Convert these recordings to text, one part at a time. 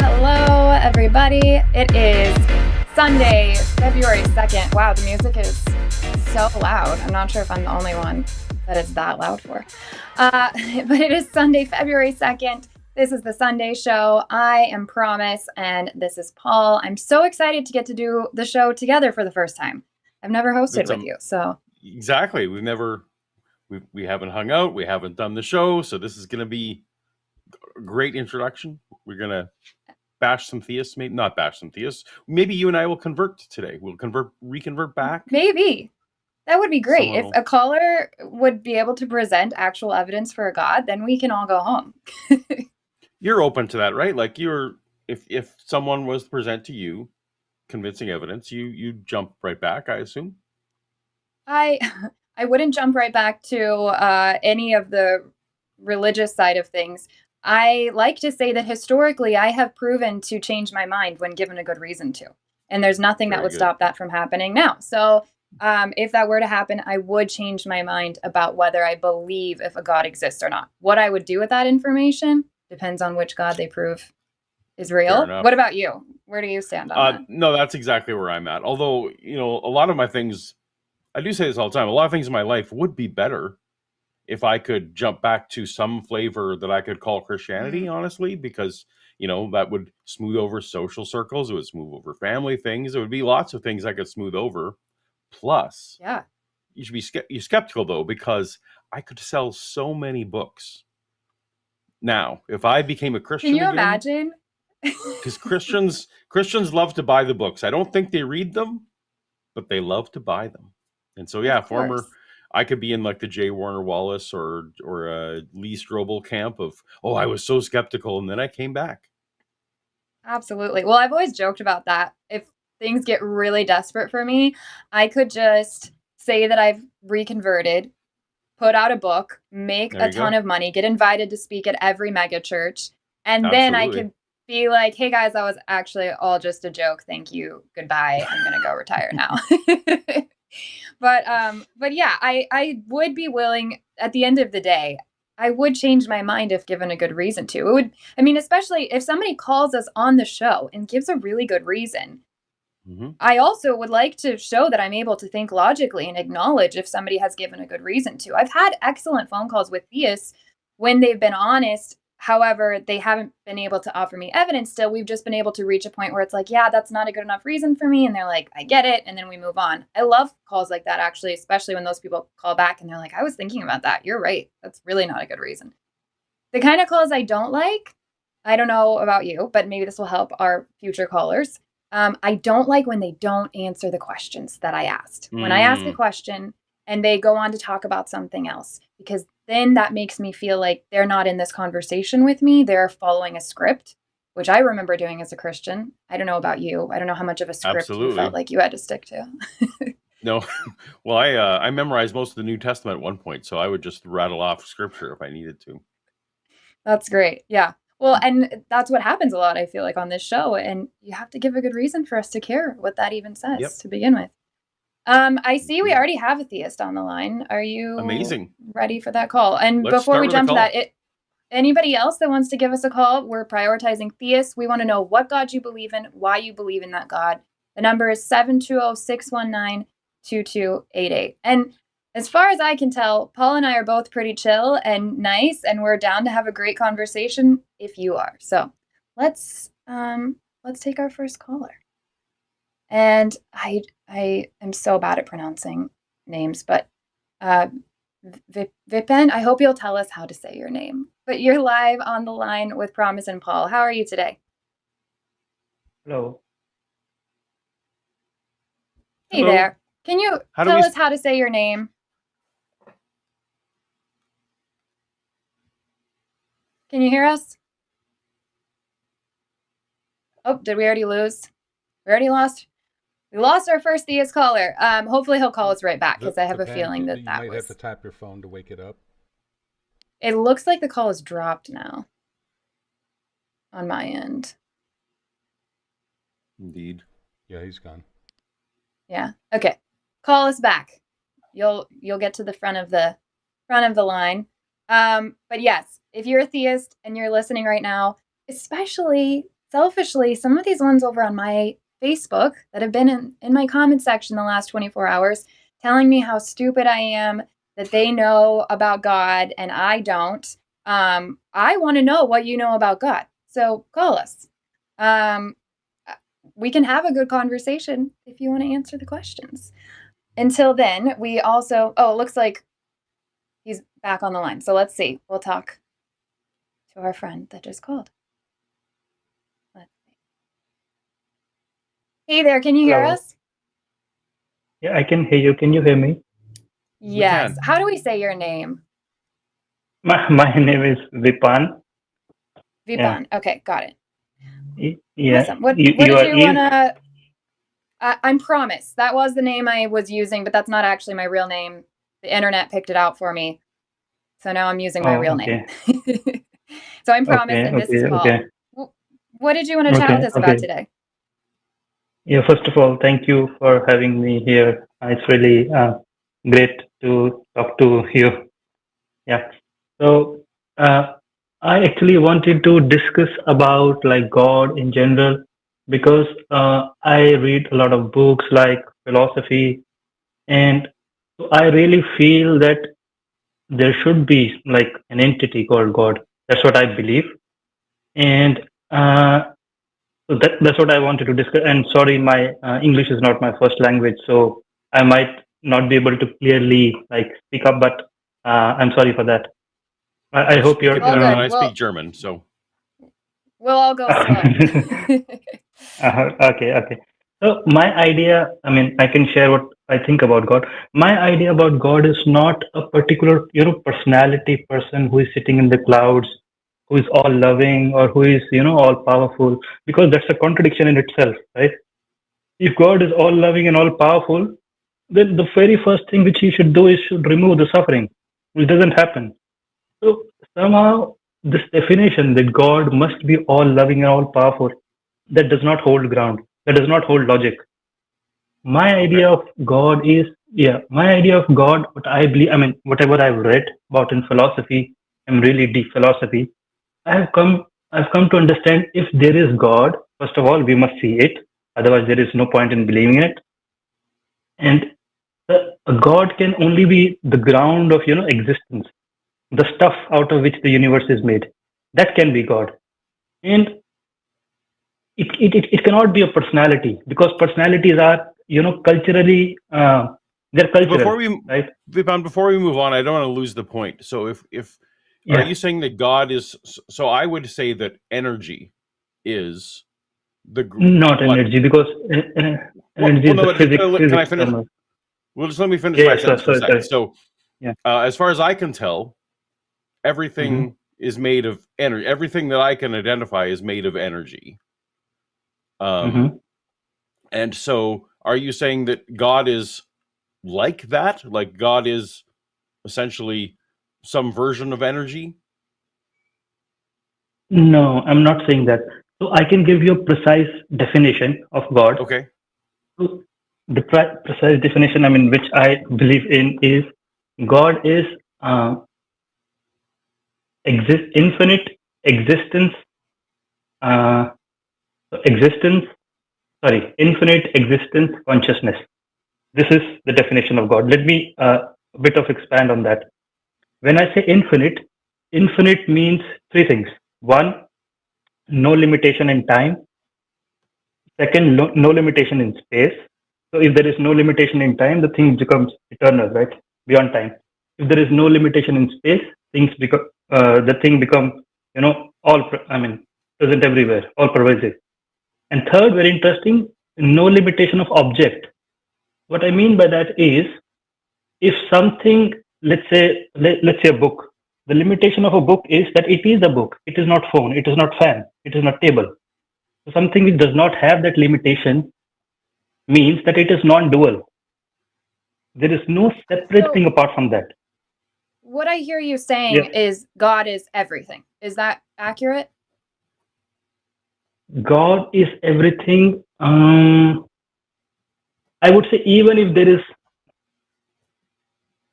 Hello, everybody. It is Sunday, February 2nd. Wow, the music is so loud. I'm not sure if I'm the only one that it's that loud for. But it is Sunday, February 2nd. This is the Sunday show. I am Promise, and this is Paul. I'm so excited to get to do the show together for the first time. I've never hosted with you, so. Exactly. We haven't hung out. We haven't done the show. So this is going to be a great introduction. We're going to bash some theists, maybe not bash some theists. Maybe you and I will convert today. We'll reconvert back. Maybe. That would be great. If a caller would be able to present actual evidence for a God, then we can all go home. You're open to that, right? Like if someone was to present to you convincing evidence, you jump right back, I assume? I wouldn't jump right back to any of the religious side of things. I like to say that historically I have proven to change my mind when given a good reason to. And there's nothing that would stop that from happening now. So if that were to happen, I would change my mind about whether I believe if a God exists or not. What I would do with that information depends on which God they prove is real. What about you? Where do you stand on that? No, that's exactly where I'm at. Although, a lot of my things, I do say this all the time, a lot of things in my life would be better if I could jump back to some flavor that I could call Christianity, honestly, because, that would smooth over social circles. It would smooth over family things. It would be lots of things I could smooth over. Plus, you should be skeptical, though, because I could sell so many books. Now, if I became a Christian, can you imagine? Because Christians love to buy the books. I don't think they read them, but they love to buy them. And so, I could be in like the J. Warner Wallace or Lee Strobel camp of, I was so skeptical, and then I came back. Absolutely. Well, I've always joked about that. If things get really desperate for me, I could just say that I've reconverted, put out a book, make a ton of money, get invited to speak at every mega church, and then I could be like, hey guys, that was actually all just a joke. Thank you. Goodbye. I'm going to go retire now. But yeah, I would be willing at the end of the day. I would change my mind if given a good reason to. It would, especially if somebody calls us on the show and gives a really good reason. I also would like to show that I'm able to think logically and acknowledge if somebody has given a good reason to. I've had excellent phone calls with theists when they've been honest. However, they haven't been able to offer me evidence still. We've just been able to reach a point where it's like, yeah, that's not a good enough reason for me. And they're like, I get it. And then we move on. I love calls like that, actually, especially when those people call back and they're like, I was thinking about that. You're right. That's really not a good reason. The kind of calls I don't like, I don't know about you, but maybe this will help our future callers. I don't like when they don't answer the questions that I asked. When I ask a question and they go on to talk about something else, because then that makes me feel like they're not in this conversation with me. They're following a script, which I remember doing as a Christian. I don't know about you. I don't know how much of a script you felt like you had to stick to. No. Well, I memorized most of the New Testament at one point, so I would just rattle off scripture if I needed to. That's great. Yeah. Well, and that's what happens a lot, I feel like, on this show. And you have to give a good reason for us to care what that even says to begin with. I see we already have a theist on the line. Are you ready for that call? And before we jump to that, anybody else that wants to give us a call, we're prioritizing theists. We want to know what God you believe in, why you believe in that God. The number is 720-619-2288. And as far as I can tell, Paul and I are both pretty chill and nice, and we're down to have a great conversation if you are. So let's take our first caller. And I am so bad at pronouncing names, but Vipin, I hope you'll tell us how to say your name. But you're live on the line with Promise and Paul. How are you today? Hello. Hey there. Can you tell us how to say your name? Can you hear us? Oh, did we already lose? We already lost. We lost our first theist caller. Hopefully he'll call us right back because I have a feeling that you that might have to was. tap your phone to wake it up. It looks like the call is dropped now on my end. Indeed. Yeah, he's gone. Yeah. Okay. Call us back. You'll get to the front of the line. But yes, if you're a theist and you're listening right now, especially selfishly, some of these ones over on my Facebook that have been in my comment section the last 24 hours telling me how stupid I am, that they know about God and I don't. I want to know what you know about God. So call us. We can have a good conversation if you want to answer the questions. Until then, we also, it looks like he's back on the line. So let's see. We'll talk to our friend that just called. Let's see. Hey there, can you hear Hello. us? Yeah, I can hear you. Can you hear me? Yes. can. How do we say your name? My name is Vipan. Vipan. Okay, got it. Yeah, Awesome. What you did are you want to... I'm Promise. That was the name I was using, but that's not actually my real name. The internet picked it out for me. So now I'm using my real name. So I'm Promise, and this is Paul. Okay. What did you want to chat with us about today? Yeah, first of all, thank you for having me here. It's really great to talk to you. Yeah. So I actually wanted to discuss about like God in general because I read a lot of books like philosophy, and I really feel that there should be like an entity called God. That's what I believe, and so that's what I wanted to discuss. And sorry, my English is not my first language, so I might not be able to clearly like speak up. But I'm sorry for that. I You hope speak you're. it better than I speak German, so we'll all go slow. Okay. So my idea, I mean, I can share what I think about God. My idea about God is not a particular, personality person who is sitting in the clouds, who is all loving or who is, all powerful, because that's a contradiction in itself, right? If God is all loving and all powerful, then the very first thing which he should do is should remove the suffering, which doesn't happen. So somehow this definition that God must be all loving and all powerful, that does not hold ground. That does not hold logic. My idea of God is, my idea of God, what I believe, I mean, whatever I've read about in philosophy, and really deep philosophy, I've come to understand if there is God, first of all, we must see it. Otherwise, there is no point in believing in it. And a God can only be the ground of, existence, the stuff out of which the universe is made. That can be God. And it cannot be a personality because personalities are culturally they're cultural, right? Vipan, before we move on, I don't want to lose the point. So if are you saying that God is? So I would say that energy is not energy, because energy is the physics. Can I finish? Well, just let me finish my sentence for a second. So, as far as I can tell, everything is made of energy. Everything that I can identify is made of energy. And so, are you saying that God is like that? Like God is essentially some version of energy? No, I'm not saying that. So I can give you a precise definition of God. Okay. So the precise definition, I mean, which I believe in, is God is infinite existence, uh, infinite existence consciousness. This is the definition of God. Let me a bit of expand on that. When I say infinite, infinite means three things. One, no limitation in time. Second, no limitation in space. So if there is no limitation in time, the thing becomes eternal, right? Beyond time. If there is no limitation in space, the thing become, present everywhere, all pervasive. And third, very interesting, no limitation of object. What I mean by that is, if something, let's say a book, The limitation of a book is that it is a book. It is not phone. It is not fan. It is not table. So something which does not have that limitation means that it is non-dual. There is no separate So thing apart from that. what I hear you saying Yes, is God is everything. Is that accurate? God is everything. I would say even if there is,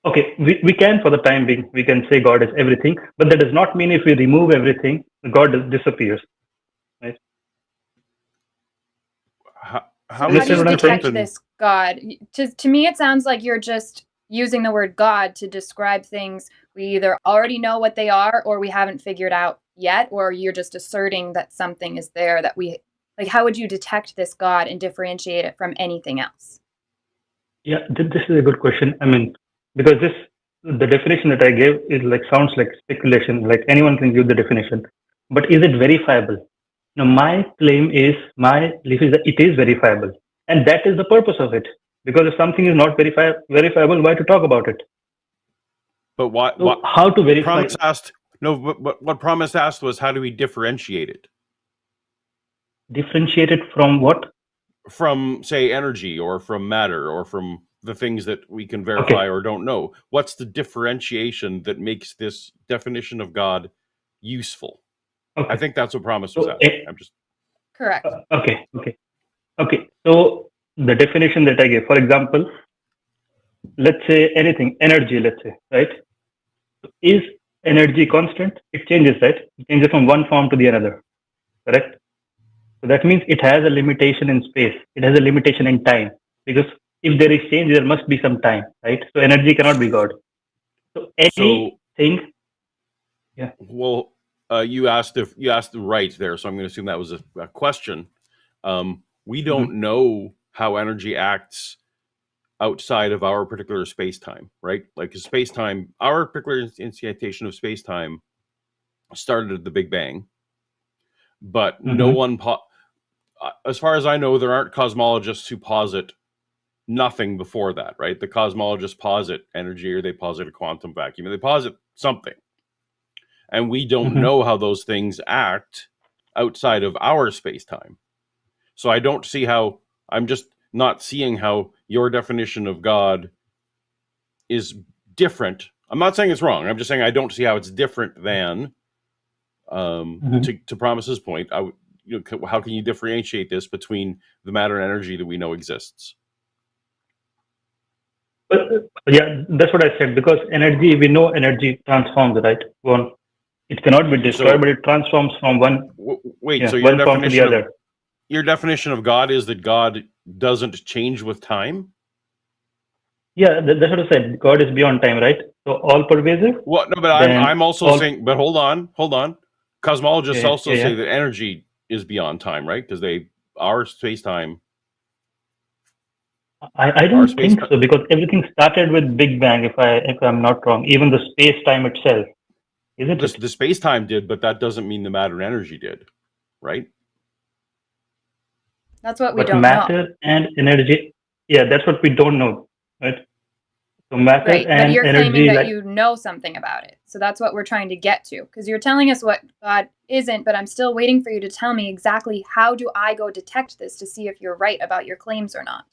okay, we can for the time being, we can say God is everything, but that does not mean if we remove everything, God disappears. Right? How, So how how is do Understand this you what I'm saying? detect different than this God? To me, it sounds like you're just using the word God to describe things we either already know what they are or we haven't figured out yet, or you're just asserting that something is there that we like. How would you detect this God and differentiate it from anything else? Yeah, this is a good question. I mean, because the definition that I gave is like sounds like speculation, like anyone can give the definition, but is it verifiable? Now, my claim is, my belief is that it is verifiable, and that is the purpose of it. Because if something is not verifiable, why to talk about it? but So, what how to verify? Promise asked no but what Promise asked was how do we differentiate it Differentiate it from what? from, say, energy or from matter or from the things that we can verify Okay, or don't know? What's the differentiation that makes this definition of God useful? I okay. think that's what Promise was So, asking. I'm just Correct. okay. So, the definition that I gave, for example, let's say anything, energy, let's say, right? Is energy constant? It changes, right? It changes from one form to the another, correct? So that means it has a limitation in space. It has a limitation in time. Because if there is change, there must be some time, right? So energy cannot be God. So so anything, yeah. well you asked if you asked the right there, so I'm going to assume that was a question. We Mhm, don't know how energy acts outside of our particular space time, right? Like space time, our particular instantiation of space time started at the Big Bang, but no mhm, one, as far as I know, there aren't cosmologists who posit nothing before that, right? The cosmologists posit energy or they posit a quantum vacuum and they posit something. And we don't mhm. know how those things act outside of our space time. So I don't see how, I'm just not seeing how your definition of God is different. I'm not saying it's wrong. I'm just saying I don't see how it's different than Mhm. to Promise's point. How can you differentiate this between the matter and energy that we know exists? But yeah, that's what I said. Because energy, we know energy transforms, right? One, it cannot be destroyed, So but it transforms from wait. So one form to the other. your definition of God is that God doesn't change with time? Yeah, that's what I said. God is beyond time, right? So all pervasive, Well, no, but then I'm also all. saying. But hold on. Cosmologists Yeah, also yeah, say yeah. that energy is beyond time, right? Because our space time, I our don't space think time. so because everything started with Big Bang. If I'm not wrong, even the space time itself, isn't it? The space time did, but that doesn't mean the matter and energy did, right? That's what we But don't know. matter and energy, yeah, that's what we don't know, right? So matter Right. But and you're claiming energy, that like, you know something about it. So that's what we're trying to get to. Because you're telling us what God isn't, but I'm still waiting for you to tell me exactly how do I go detect this to see if you're right about your claims or not.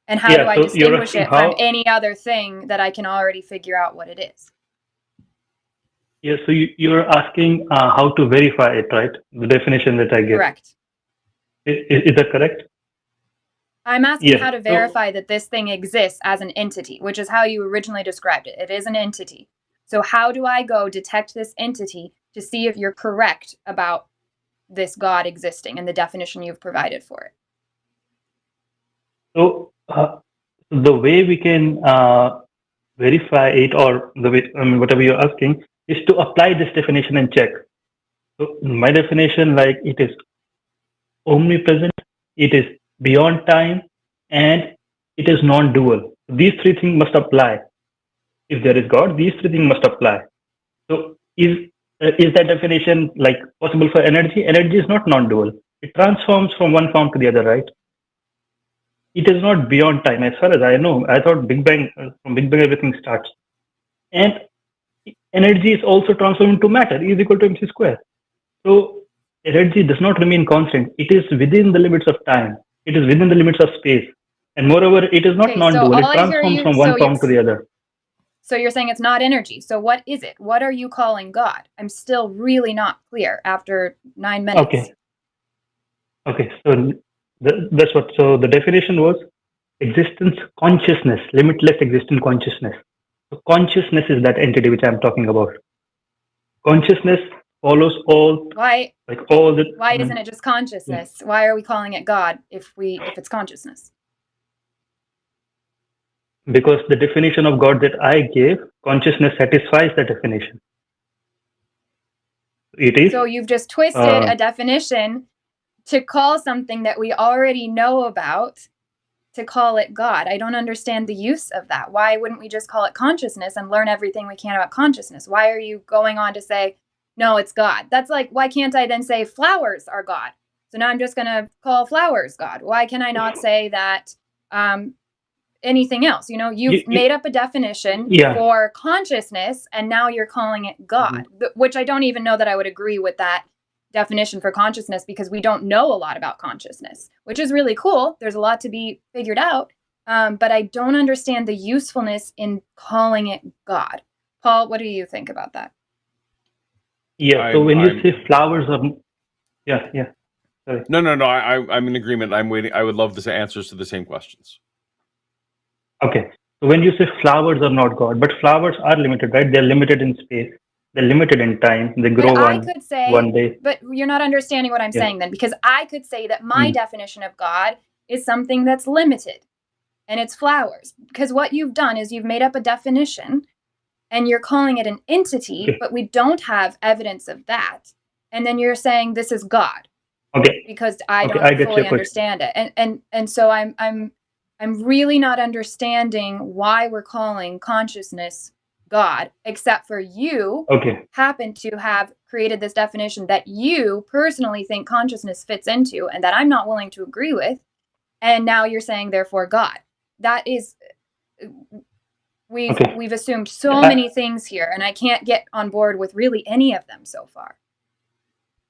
And how do yeah. I So you're distinguish asking it from how? any other thing that I can already figure out what it is? Yeah. So you're asking how to verify it, right? The definition that I give. Correct. Is that correct? I'm asking Yes. how to So verify that this thing exists as an entity, which is how you originally described it. It is an entity. So how do I go detect this entity to see if you're correct about this God existing and the definition you've provided for it? so the way we can verify it, or the way, I mean, whatever you're asking, is to apply this definition and check. So my definition, like, it is omnipresent, it is beyond time, and it is non-dual. These three things must apply. If there is God, these three things must apply. So is that definition like possible for energy? Energy is not non-dual. It transforms from one form to the other, right? It is not beyond time, as far as I know. I thought Big Bang, from Big Bang everything starts. And energy is also transformed into matter, E is equal to mc square. So energy does not remain constant. It is within the limits of time. It is within the limits of space. And moreover, it is not Okay, so non-dual. It all I hear transforms you, from one form to the other. so you're saying it's not energy. So what is it? What are you calling God? I'm still really not clear after 9 minutes. Okay. Okay. So that's what. So the definition was existence, consciousness, limitless existent consciousness. So consciousness is that entity which I'm talking about. Consciousness follows all, Why like all the. why isn't it just consciousness? Why are we calling it God if it's consciousness? Because the definition of God that I gave, consciousness satisfies the definition. It is. So you've just twisted a definition to call something that we already know about, to call it God. I don't understand the use of that. Why wouldn't we just call it consciousness and learn everything we can about consciousness? Why are you going on to say, no, it's God? That's like, why can't I then say flowers are God? So now I'm just going to call flowers God. Why can I not say that anything else? You've made up a definition for consciousness, and now you're calling it God, which I don't even know that I would agree with that definition for consciousness, because we don't know a lot about consciousness, which is really cool. There's a lot to be figured out, but I don't understand the usefulness in calling it God. Paul, what do you think about that? Yeah. So when you say flowers are, Sorry. No. I'm in agreement. I'm waiting. I would love the answers to the same questions. Okay. So when you say flowers are not God, but flowers are limited, right? They're limited in space. They're limited in time. They grow one day. But you're not understanding what I'm saying then, because I could say that my definition of God is something that's limited, and it's flowers. Because what you've done is you've made up a definition, and you're calling it an entity, but we don't have evidence of that. And then you're saying this is God. Okay. Because I don't fully understand it. And so I'm really not understanding why we're calling consciousness God, except for you happen to have created this definition that you personally think consciousness fits into, and that I'm not willing to agree with. And now you're saying, therefore, God. That is, we've assumed so many things here, and I can't get on board with really any of them so far.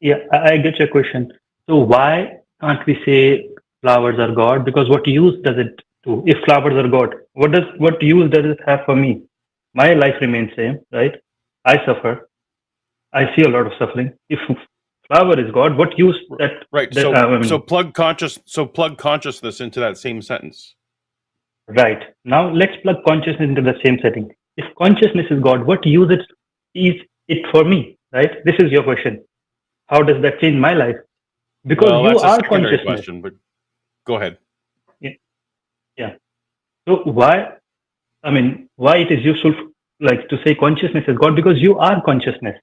Yeah, I get your question. So why can't we say flowers are God? Because what use does it do? If flowers are God, what use does it have for me? My life remains same, right? I suffer. I see a lot of suffering. If flower is God, what use that? Right. So plug consciousness into that same sentence. Right. Now let's plug consciousness into the same setting. If consciousness is God, what use is it for me? Right? This is your question. How does that change my life? Because you are consciousness. Question, but go ahead. Yeah. So why it is useful to say consciousness is God? Because you are consciousness.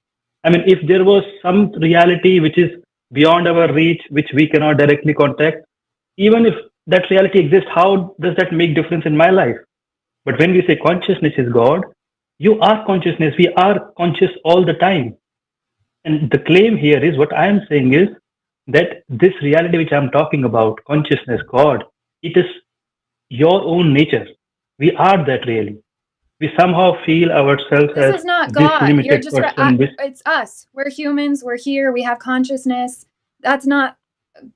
If there was some reality which is beyond our reach, which we cannot directly contact, even if that reality exists, how does that make difference in my life? But when we say consciousness is God, you are consciousness. We are conscious all the time. And the claim here is, what I am saying is that this reality which I'm talking about, consciousness, God, it is your own nature. We are that really. We somehow feel ourselves as this is not God. This limited person. It's us. We're humans. We're here. We have consciousness. That's not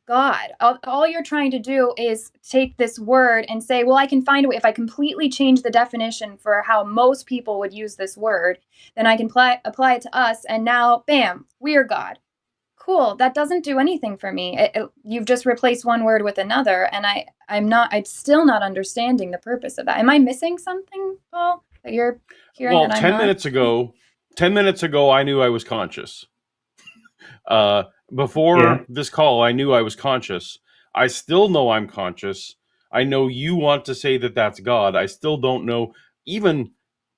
God. All you're trying to do is take this word and say, well, I can find a way. If I completely change the definition for how most people would use this word, then I can apply it to us. And now, bam, we're God. Cool. That doesn't do anything for me. You've just replaced one word with another. And I'm still not understanding the purpose of that. Am I missing something, Paul, that you're hearing? Well, 10 minutes ago, I knew I was conscious. Before this call, I knew I was conscious. I still know I'm conscious. I know you want to say that that's God. I still don't know. Even,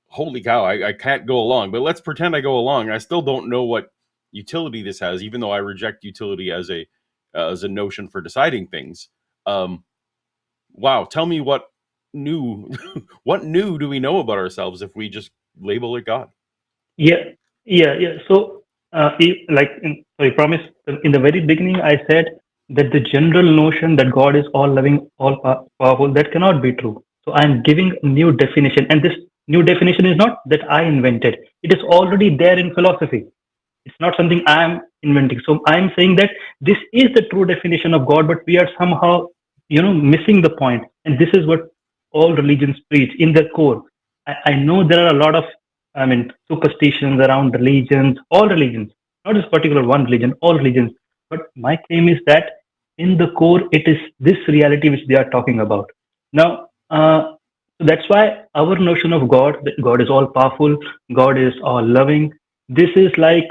holy cow, I can't go along. But let's pretend I go along. I still don't know what utility this has, even though I reject utility as a notion for deciding things. Wow, tell me what new do we know about ourselves if we just label it God? Yeah. So, I promise, in the very beginning, I said that the general notion that God is all loving, all powerful, that cannot be true. So I'm giving a new definition, and this New definition is not that I invented. It is already there in philosophy. It's not something I'm inventing. So I'm saying that this is the true definition of God, but we are somehow, missing the point. And this is what all religions preach in their core. I know there are a lot of, superstitions around religions, all religions, not just particular one religion, all religions. But my claim is that in the core, it is this reality which they are talking about. Now, so that's why our notion of God, that God is all powerful, God is all loving. This is like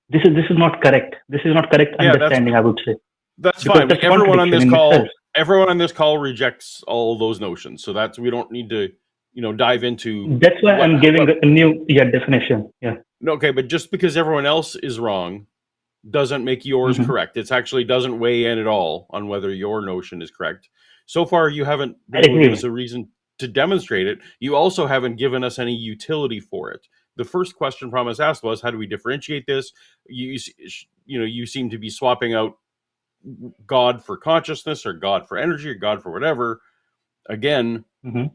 this is not correct. This is not correct Yeah, understanding, I would say, that's because fine. that's a Everyone on contradiction this in itself. call, everyone on this call rejects all those notions. So that's we don't need to, dive into That's why I'm giving what. a new definition. Yeah. No, okay, but just because everyone else is wrong doesn't make yours Hmm. correct. It actually doesn't weigh in at all on whether your notion is correct. So far, you haven't I been able to give us agree. a reason to demonstrate it. You also haven't given us any utility for it. The first question Promise asked was, "How do we differentiate this?" You seem to be swapping out God for consciousness, or God for energy, or God for whatever. Again, Hmm.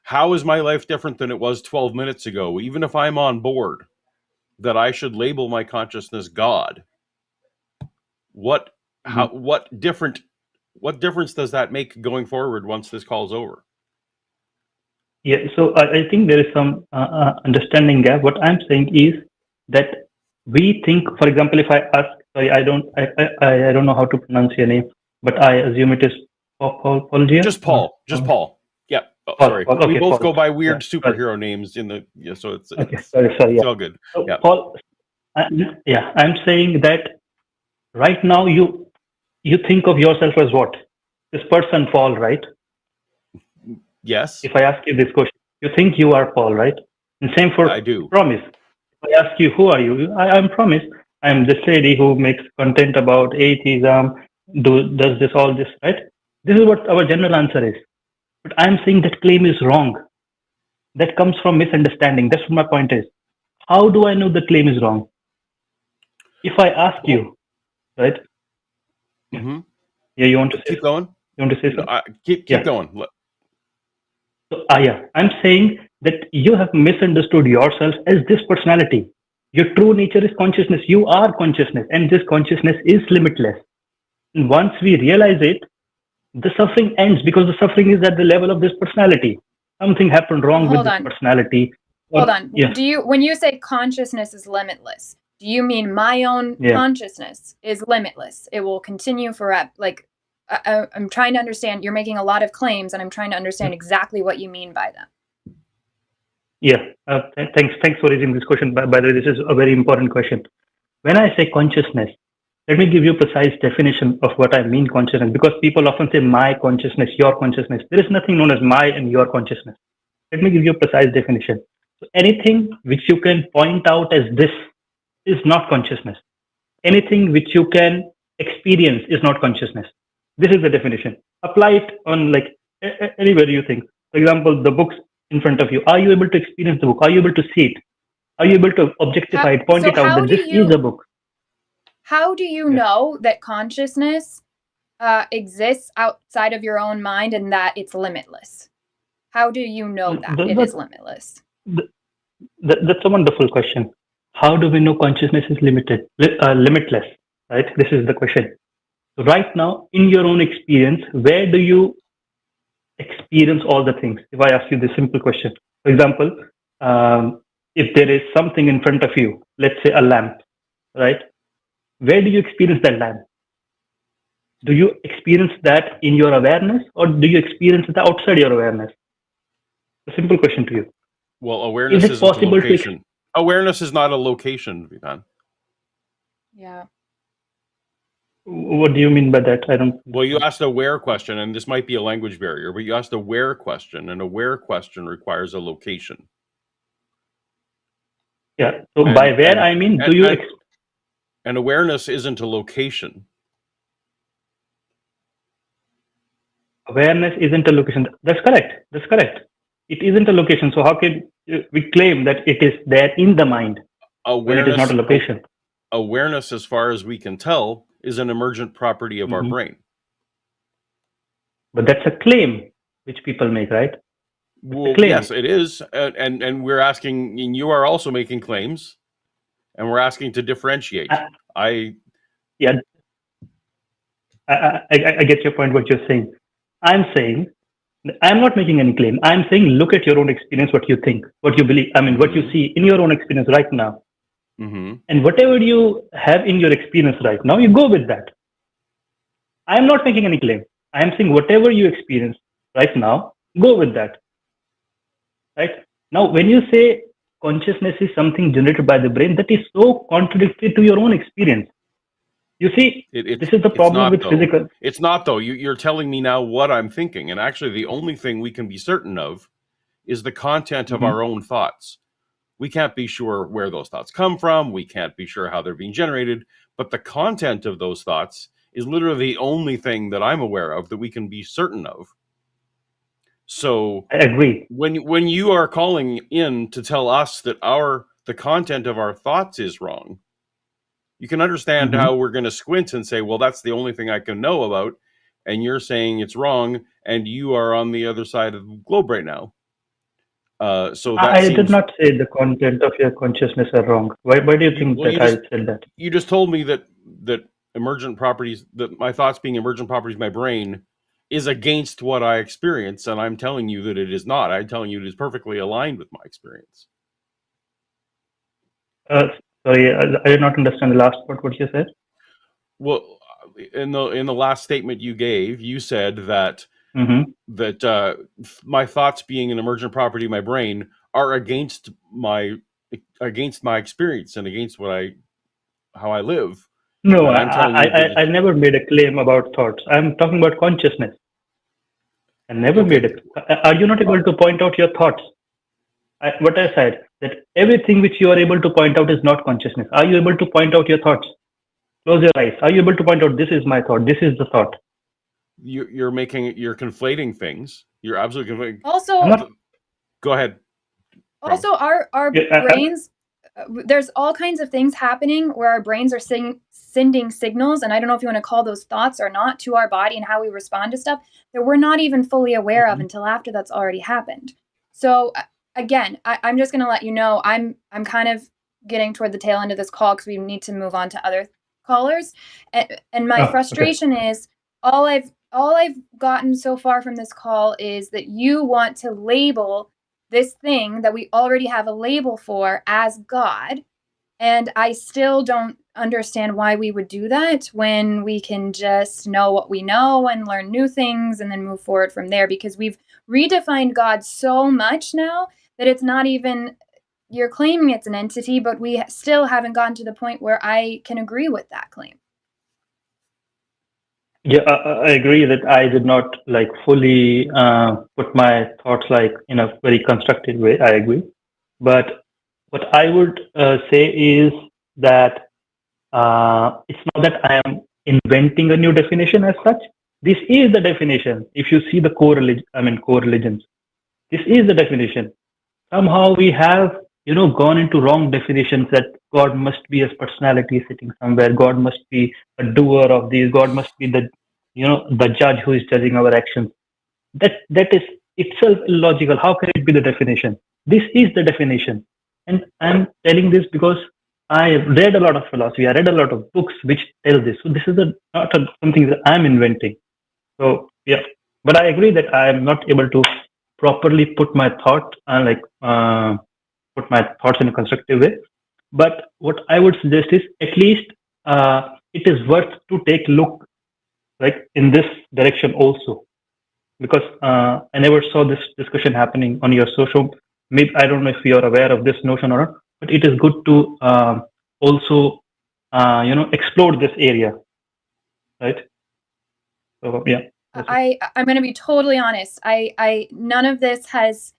how is my life different than it was 12 minutes ago? Even if I'm on board that I should label my consciousness God, what Hmm. how what difference does that make going forward once this call's over? Yeah. So I think there is some understanding gap. What I'm saying is that we think, for example, if I ask, sorry, I don't know how to pronounce your name, but I assume it is Paulogia or Just Paul. Yeah. Oh, Paul. sorry. Paul. We Okay, both Paul. go by Yeah. weird Sorry. superhero names in the so it's Okay. it's Sorry. it's Yeah. all good. So Yeah. Paul, I, yeah, I'm saying that right now you think of yourself as what? This person, Paul, right? Yes, If I ask you this question, you think you are Paul, right? And same I for do. Promise. If I ask you, who are you? I'm Promise. I'm this lady who makes content about atheism, does this, all this, right? This is what our general answer is. But I'm saying that claim is wrong. That comes from misunderstanding. That's what my point is. How do I know the claim is wrong? If I ask Well, you, right? Yeah, hmm yeah, you want to say keep something? going. You want to say No, something? keep Yeah. going. So, yeah, I'm saying that you have misunderstood yourself as this personality. Your true nature is consciousness. You are consciousness, and this consciousness is limitless. And once we realize it, the suffering ends because the suffering is at the level of this personality. Something happened wrong with Hold this on. personality. Hold Or, on. yeah, Do you, when you say consciousness is limitless, do you mean my own yeah. consciousness is limitless? It will continue forever. Like, I'm trying to understand. You're making a lot of claims, and I'm trying to understand exactly what you mean by them. Yeah, thanks for raising this question. By the way, this is a very important question. When I say consciousness, let me give you a precise definition of what I mean consciousness, because people often say my consciousness, your consciousness. There is nothing known as my and your consciousness. Let me give you a precise definition. So anything which you can point out as this is not consciousness. Anything which you can experience is not consciousness. This is the definition. Apply it on like anywhere you think. For example, the books in front of you. Are you able to experience the book? Are you able to see it? Are you able to objectify it, point So it out that this is a book? how do you Yeah. know that consciousness exists outside of your own mind and that it's limitless? How do you know that it is limitless? That's a wonderful question. How do we know consciousness is limitless? Right. This is the question. Right now, in your own experience, where do you experience all the things? If I ask you this simple question, for example, if there is something in front of you, let's say a lamp, right? Where do you experience that lamp? Do you experience that in your awareness, or do you experience it outside your awareness? A simple question to you. Well, Is awareness it isn't a possible to location. Awareness is not a location, Vivan. Yeah. What do you mean by that? I don't Well, you understand. asked a where question, and this might be a language barrier, but you asked a where question, and a where question requires a location. Yeah. So And by where and I mean, and, do you and, and awareness isn't a location. awareness isn't a location? That's correct. That's correct. It isn't a location. So how can we claim that it is there in the mind when it is not Awareness, a location? awareness, as far as we can tell, is an emergent property of our Hmm. brain. But that's a claim which people make, right? Well, claim. yes, it is, and we're asking, and you are also making claims, and we're asking to differentiate. Yeah, I get your point. What you're saying. I'm saying I'm not making any claim. I'm saying look at your own experience, what you think, what you believe. I mean, what you see in your own experience right now, and whatever you have in your experience right now, you go with that. I'm not making any claim. I am saying whatever you experience right now, go with that. Right now, when you say consciousness is something generated by the brain, that is so contradictory to your own experience. You see, this is the problem with physical. It's not, though. You're telling me now what I'm thinking, and actually, the only thing we can be certain of is the content of our own thoughts. We can't be sure where those thoughts come from. We can't be sure how they're being generated. But the content of those thoughts is literally the only thing that I'm aware of that we can be certain of. So I agree. When you are calling in to tell us that the content of our thoughts is wrong, you can understand how we're going to squint and say, well, that's the only thing I can know about. And you're saying it's wrong, and you are on the other side of the globe right now. So that I did not say the content of your consciousness are wrong. Why do you think that I said that? You just told me that emergent properties, that my thoughts being emergent properties of my brain is against what I experience, and I'm telling you that it is not. I'm telling you it is perfectly aligned with my experience. Sorry, I did not understand the last part. What you said? Well, in the last statement you gave, you said that my thoughts being an emergent property of my brain are against my experience and against how I live. No, I never made a claim about thoughts. I'm talking about consciousness. I never made it. Are you not able to point out your thoughts? What I said, that everything which you are able to point out is not consciousness. Are you able to point out your thoughts? Close your eyes. Are you able to point out, this is my thought, this is the thought? You're conflating things. You're absolutely conflating. Also, go ahead. Also, our brains, there's all kinds of things happening where our brains are sending signals, and I don't know if you want to call those thoughts or not, to our body and how we respond to stuff that we're not even fully aware of until after that's already happened. So again, I'm just going to let you know, I'm kind of getting toward the tail end of this call because we need to move on to other callers, and my frustration is all I've gotten so far from this call is that you want to label this thing that we already have a label for as God. And I still don't understand why we would do that when we can just know what we know and learn new things and then move forward from there, because we've redefined God so much now that it's not even, you're claiming it's an entity, but we still haven't gotten to the point where I can agree with that claim. Yeah, I agree that I did not fully put my thoughts in a very constructive way. I agree. But what I would say is that it's not that I am inventing a new definition as such. This is the definition. If you see the core religions, this is the definition. Somehow we have, gone into wrong definitions that God must be a personality sitting somewhere. God must be a doer of these. God must be the judge who is judging our actions. That is itself illogical. How can it be the definition? This is the definition. And I'm telling this because I read a lot of philosophy. I read a lot of books which tell this. So this is not something that I'm inventing. So yeah, but I agree that I am not able to properly put my thought put my thoughts in a constructive way. But what I would suggest is at least it is worth to take a look in this direction also, because I never saw this discussion happening on your social. Maybe I don't know if you are aware of this notion or not, but it is good to also explore this area, right? So yeah. I'm going to be totally honest. I none of this has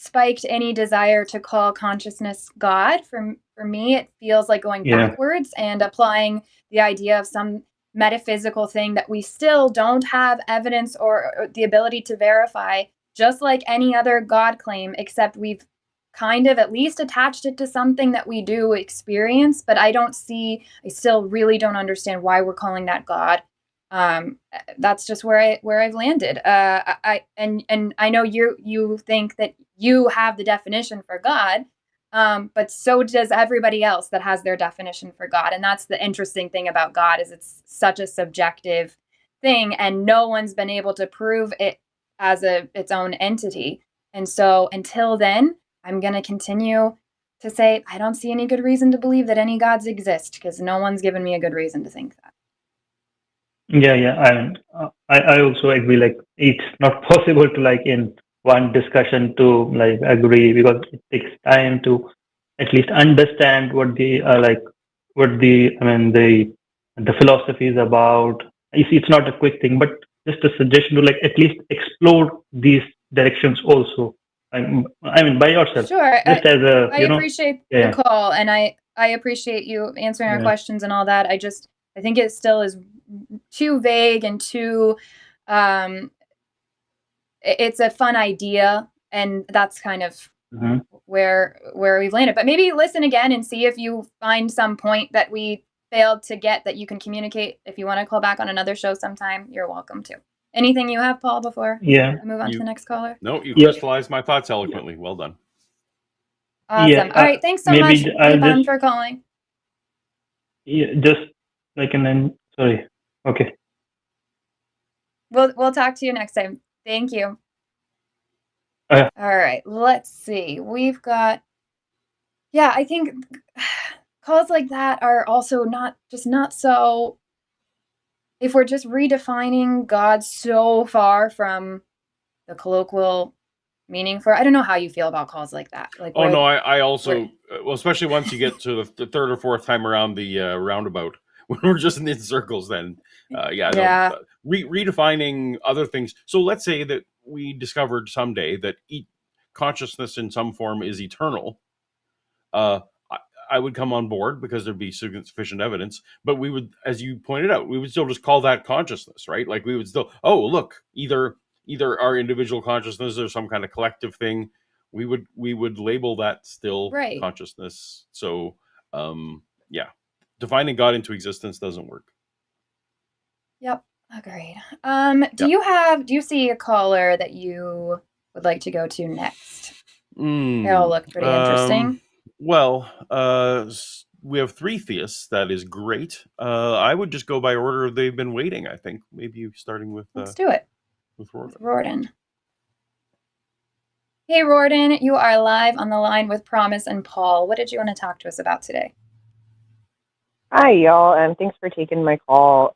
spiked any desire to call consciousness God. For me, it feels like going backwards and applying the idea of some metaphysical thing that we still don't have evidence or the ability to verify, just like any other God claim, except we've kind of at least attached it to something that we do experience. But I still really don't understand why we're calling that God. That's just where I've landed. And I know you think that you have the definition for God, but so does everybody else that has their definition for God. And that's the interesting thing about God, is it's such a subjective thing, and no one's been able to prove it as its own entity. And so until then, I'm going to continue to say I don't see any good reason to believe that any gods exist, because no one's given me a good reason to think that. Yeah. I also agree. Like, it's not possible to, like, in one discussion to, like, agree, because it takes time to at least understand what the the philosophy is about. It's not a quick thing, but just a suggestion to, like, at least explore these directions also. By yourself, Sure. just as a, I appreciate the yeah, call, and I appreciate you answering our yeah. questions and all that. I think it still is too vague and too um it's a fun idea, and that's kind of Mhm. where we've landed. But maybe listen again and see if you find some point that we failed to get that you can communicate. If you want to call back on another show sometime, you're welcome to. Anything you have, Paul, before Yeah, we move on to the next caller? No, you yeah, crystallized my thoughts eloquently. Well done. Awesome. yeah. All right. Thanks so much, Maybe I'll Deepan, just, for calling. yeah, just like, and then, sorry. Okay. We'll talk to you next time. Thank you. Uh, All right. Let's see. We've got, yeah, I think calls like that are also not so, if we're just redefining God so far from the colloquial meaning for, I don't know how you feel about calls like that. Like, Oh no, where, I also well, especially once you get to the third or fourth time around the roundabout, when we're just in these circles, then yeah, no, yeah, redefining other things. So let's say that we discovered someday that consciousness in some form is eternal. Uh, I would come on board because there'd be sufficient evidence. But we would, as you pointed out, we would still just call that consciousness, right? Like we would still, oh, look, either our individual consciousness or some kind of collective thing. We would label that still right. consciousness. So, yeah, defining God into existence doesn't work. Yep. Agreed. Yeah. Do you see a caller that you would like to go to next? They all look pretty interesting. Well, we have 3 theists. That is great. I would just go by order they've been waiting. I think maybe starting with Let's do it. with Rorton. Rorden. Hey, Rorden, you are live on the line with Promise and Paul. What did you want to talk to us about today? Hi, y'all, and thanks for taking my call.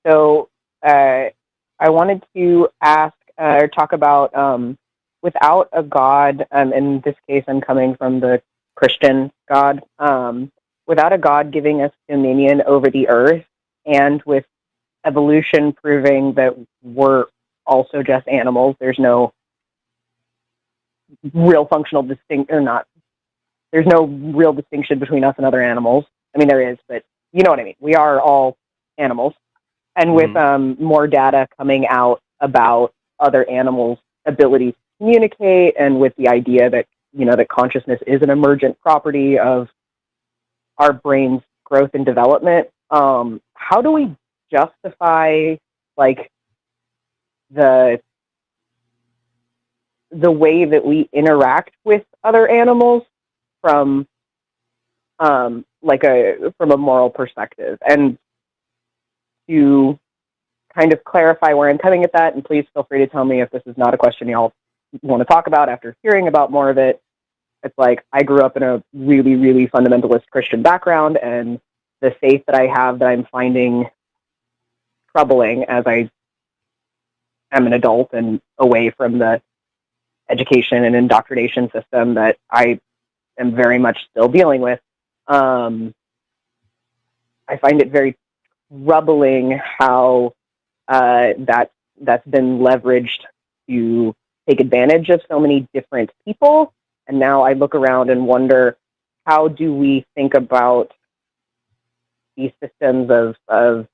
So I wanted to ask or talk about without a God. In this case, I'm coming from the Christian God. Without a God giving us dominion over the earth, and with evolution proving that we're also just animals, there's no real functional there's no real distinction between us and other animals. I mean, there is, but you know what I mean. We are all animals. And with more data coming out about other animals' ability to communicate, and with the idea that, that consciousness is an emergent property of our brain's growth and development, how do we justify, like, the way that we interact with other animals from from a moral perspective? And to kind of clarify where I'm coming at that, and please feel free to tell me if this is not a question y'all want to talk about after hearing about more of it. It's like, I grew up in a really, really fundamentalist Christian background, and the faith that I have that I'm finding troubling as I am an adult and away from the education and indoctrination system that I am very much still dealing with. I find it very troubling how that's been leveraged to take advantage of so many different people. And now I look around and wonder, how do we think about these systems of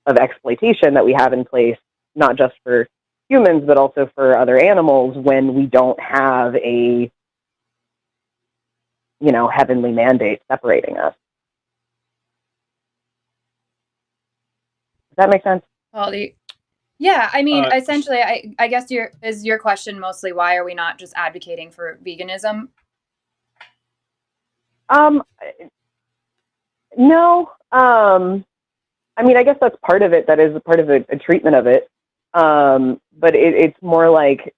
exploitation that we have in place, not just for humans, but also for other animals, when we don't have a, heavenly mandate separating us? that make sense? Well, yeah, I mean, Uh, essentially, I guess your question mostly why are we not just advocating for veganism? Um, no. I mean, I guess that's part of it. That is a part of a treatment of it. But it's more like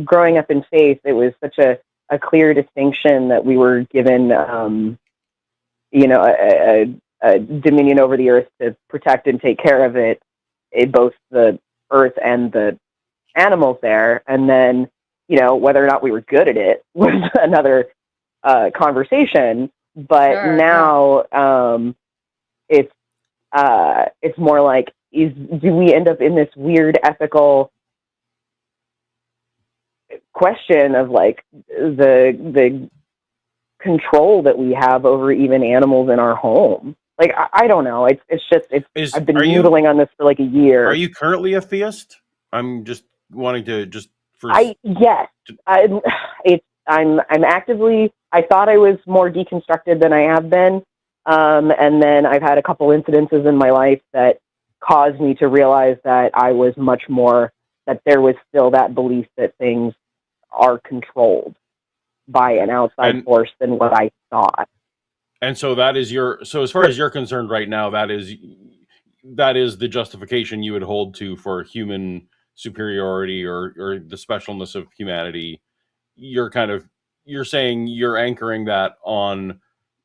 growing up in faith. It was such a clear distinction that we were given, you know, a dominion over the earth to protect and take care of it, both the earth and the animals there. And then, you know, whether or not we were good at it was another conversation. But Sure, now it's more like, do we end up in this weird ethical question of like the control that we have over even animals in our home? Like I don't know. I've been noodling on this for like a year. Are you currently a theist? I'm just wanting to just for yes. I'm actively. I thought I was more deconstructed than I have been, and then I've had a couple incidences in my life that caused me to realize that I was much more. That there was still that belief that things are controlled by an outside force than what I thought. And so that is so as far as you're concerned right now, that is the justification you would hold to for human superiority or the specialness of humanity. You're saying you're anchoring that on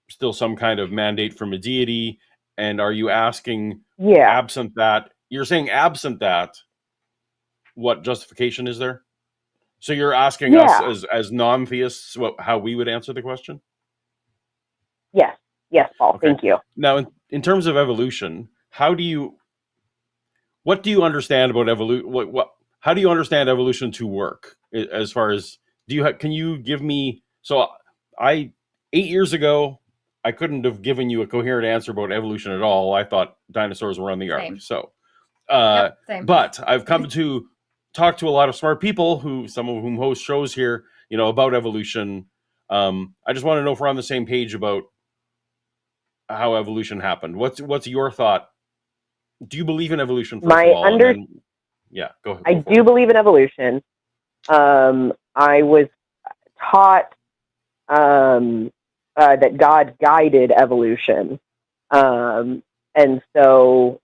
still some kind of mandate from a deity. And are you asking, absent that, you're saying absent that, what justification is there? So you're asking us as non-theists how we would answer the question? Yes, Paul. Okay. Thank you. Now, in terms of evolution, what do you understand about evolution? How do you understand evolution to work? As far as can you give me? So 8 years ago, I couldn't have given you a coherent answer about evolution at all. I thought dinosaurs were on the Same. ark. So, Same. but I've come to talk to a lot of smart people some of whom host shows here, about evolution. I just want to know if we're on the same page about how evolution happened. What's your thought? Do you believe in evolution, first of all? Yeah, go ahead. I do believe in evolution. I was taught that God guided evolution. And so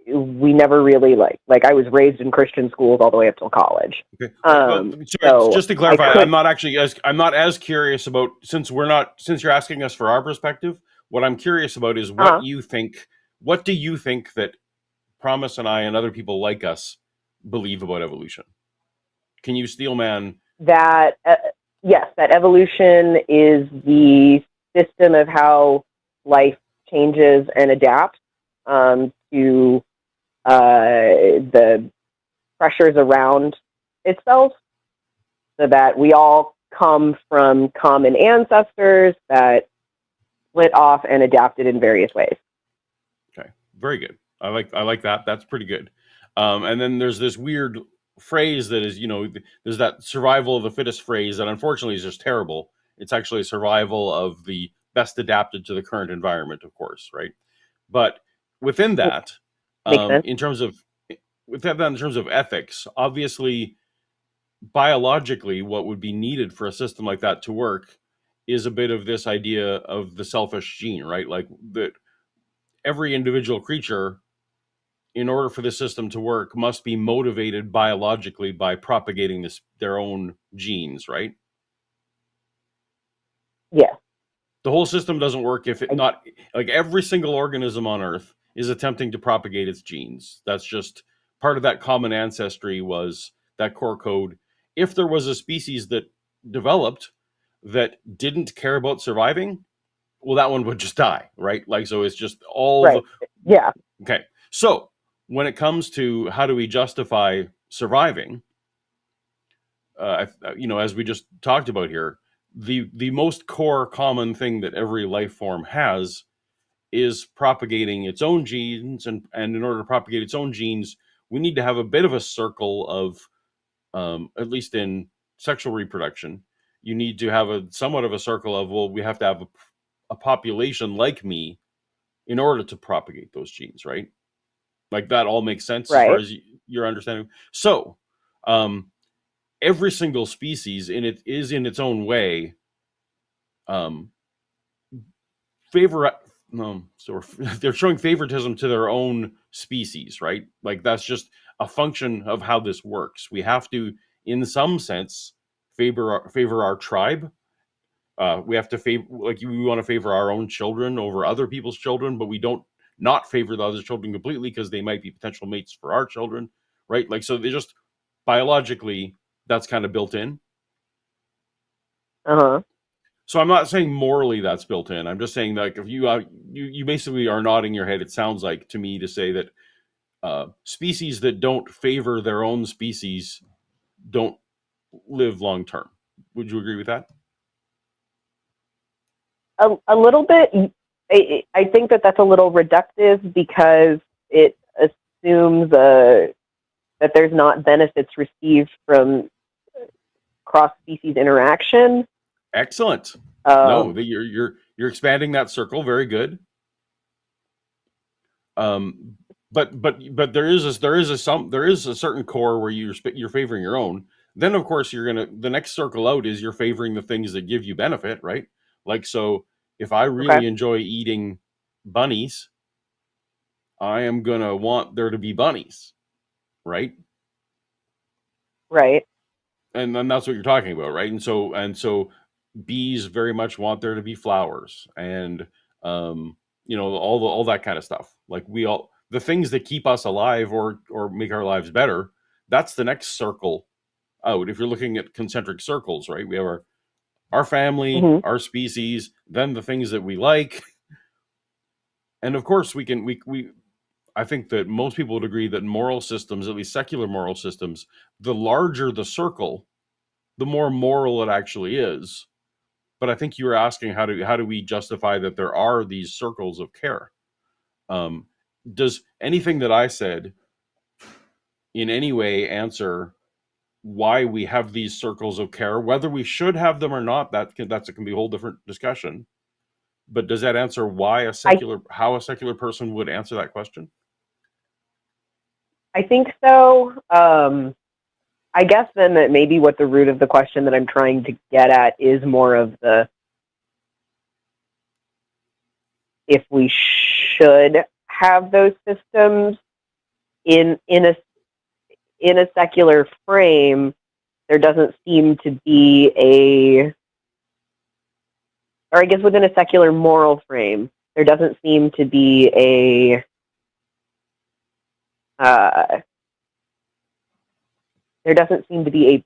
we never really like I was raised in Christian schools all the way up till college. Okay. So just to clarify, I'm not as curious about, since you're asking us for our perspective, what I'm curious about is what you think. What do you think that Promise and I and other people like us believe about evolution? Can you steelman that? Yes, that evolution is the system of how life changes and adapts to the pressures around itself, so that we all come from common ancestors that split off and adapted in various ways. Okay, very good. I like that. That's pretty good. And then there's this weird phrase that is, there's that survival of the fittest phrase that unfortunately is just terrible. It's actually survival of the best adapted to the current environment, of course, right? But within that, in terms of ethics, obviously, biologically, what would be needed for a system like that to work is a bit of this idea of the selfish gene, right? Like that every individual creature, in order for the system to work, must be motivated biologically by propagating their own genes, right? Yeah. The whole system doesn't work if it not, like every single organism on Earth is attempting to propagate its genes. That's just part of that common ancestry, was that core code. If there was a species that developed that didn't care about surviving, well, that one would just die, right? Like, so it's just all right. Okay. So when it comes to how do we justify surviving, as we just talked about here, the most core common thing that every life form has is propagating its own genes, and in order to propagate its own genes, we need to have a bit of a circle of, at least in sexual reproduction, you need to have somewhat of a circle of, well, we have to have a population like me in order to propagate those genes, right? Like that all makes sense as far Right. as your understanding. So, every single species is in its own way um, favor. No, so they're showing favoritism to their own species, right? Like that's just a function of how this works. We have to, in some sense, favor our tribe. We have to favor, like we want to favor our own children over other people's children, but we don't not favor the other children completely because they might be potential mates for our children, right? Like so, they just biologically that's kind of built in. Uh-huh. So I'm not saying morally that's built in. I'm just saying that if you basically are nodding your head. It sounds like to me to say that species that don't favor their own species don't live long term. Would you agree with that? A little bit. I think that that's a little reductive because it assumes that there's not benefits received from cross-species interaction. Excellent. No, you're expanding that circle. Very good. But there is a certain core where you're favoring your own. Then of course the next circle out is you're favoring the things that give you benefit, right? Like so, if I really Okay. enjoy eating bunnies, I am gonna want there to be bunnies, right? Right. And then that's what you're talking about, right? And so bees very much want there to be flowers and all that kind of stuff. Like the things that keep us alive or make our lives better, that's the next circle out. If you're looking at concentric circles, right? We have our family, Mm-hmm. our species, then the things that we like. And of course we I think that most people would agree that moral systems, at least secular moral systems, the larger the circle, the more moral it actually is. But I think you were asking how do we justify that there are these circles of care? Does anything that I said in any way answer why we have these circles of care? Whether we should have them or not, can be a whole different discussion. But does that answer how a secular person would answer that question? I think so. I guess then that maybe what the root of the question that I'm trying to get at is more of the if we should have those systems in a secular frame. There doesn't seem to be or I guess within a secular moral frame, there doesn't seem to be there doesn't seem to be a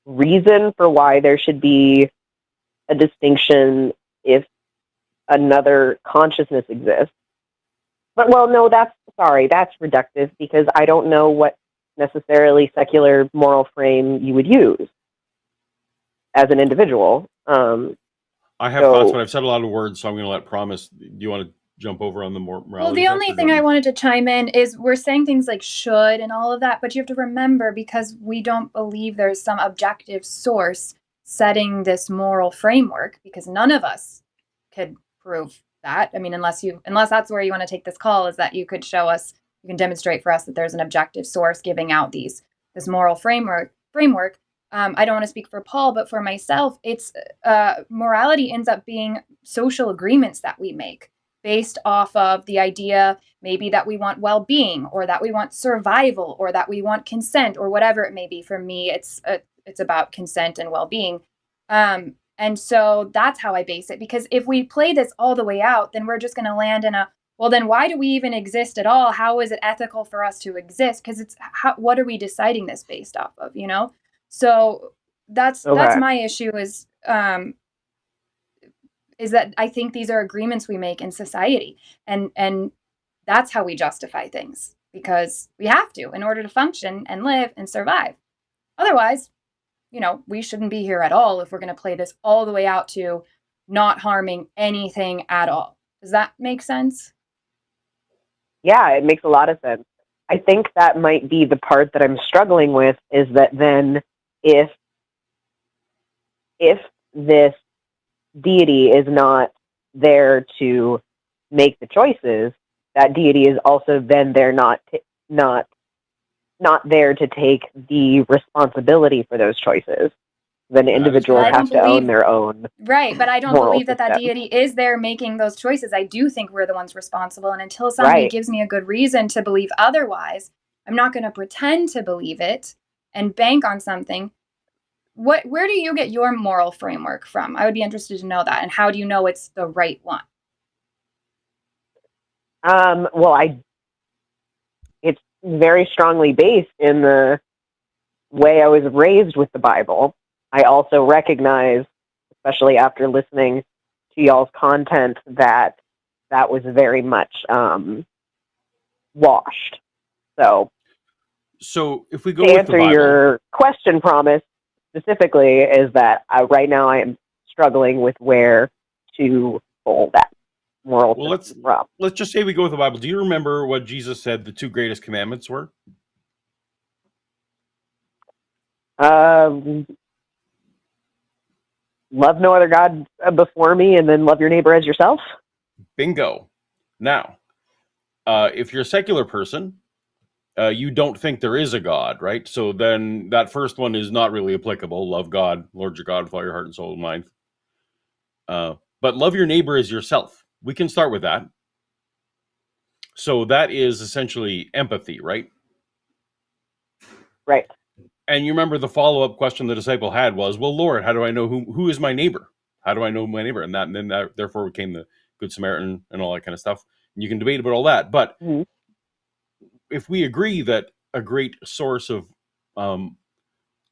reason for why there should be a distinction if another consciousness exists. But, well, no, that's reductive because I don't know what necessarily secular moral frame you would use as an individual. I have thoughts, but I've said a lot of words, so I'm going to let Promise. Do you want to jump over on the more morality? Well, the only thing I wanted to chime in is we're saying things like should and all of that, but you have to remember because we don't believe there's some objective source setting this moral framework because none of us could prove that. I mean, unless that's where you want to take this call, is that you could show us, you can demonstrate for us that there's an objective source giving out this moral framework. I don't want to speak for Paul, but for myself, it's morality ends up being social agreements that we make based off of the idea maybe that we want well-being or that we want survival or that we want consent or whatever it may be. For me, it's about consent and well-being. And so that's how I base it, because if we play this all the way out, then we're just going to land in well, then why do we even exist at all? How is it ethical for us to exist? Because what are we deciding this based off of, So that's my issue is that I think these are agreements we make in society, and that's how we justify things because we have to in order to function and live and survive. Otherwise, we shouldn't be here at all if we're going to play this all the way out to not harming anything at all. Does that make sense? Yeah, it makes a lot of sense. I think that might be the part that I'm struggling with is that then if this deity is not there to make the choices, that deity is also then there not there to take the responsibility for those choices. Then individuals I don't have to own believe- their own. Right, but I don't moral believe that system. deity is there making those choices. I do think we're the ones responsible, and until somebody Right. gives me a good reason to believe otherwise, I'm not going to pretend to believe it and bank on something. Where do you get your moral framework from? I would be interested to know that, and how do you know it's the right one? Well, it's very strongly based in the way I was raised with the Bible. I also recognize, especially after listening to y'all's content, that was very much washed. So if we go to with the answer Bible, your question, Promise, specifically, is that right now I am struggling with where to pull that moral well, system from. let's just say we go with the Bible. Do you remember what Jesus said the two greatest commandments were? Love no other God before me, and then love your neighbor as yourself. Bingo. Now, if you're a secular person, you don't think there is a God, right? So then that first one is not really applicable. Love God, Lord your God with all your heart and soul and mind. But love your neighbor as yourself. We can start with that. So that is essentially empathy, right? Right. And you remember the follow-up question the disciple had was, well, Lord, how do I know who is my neighbor? How do I know my neighbor? And then that therefore became the Good Samaritan and all that kind of stuff. And you can debate about all that. But if we agree that a great source of,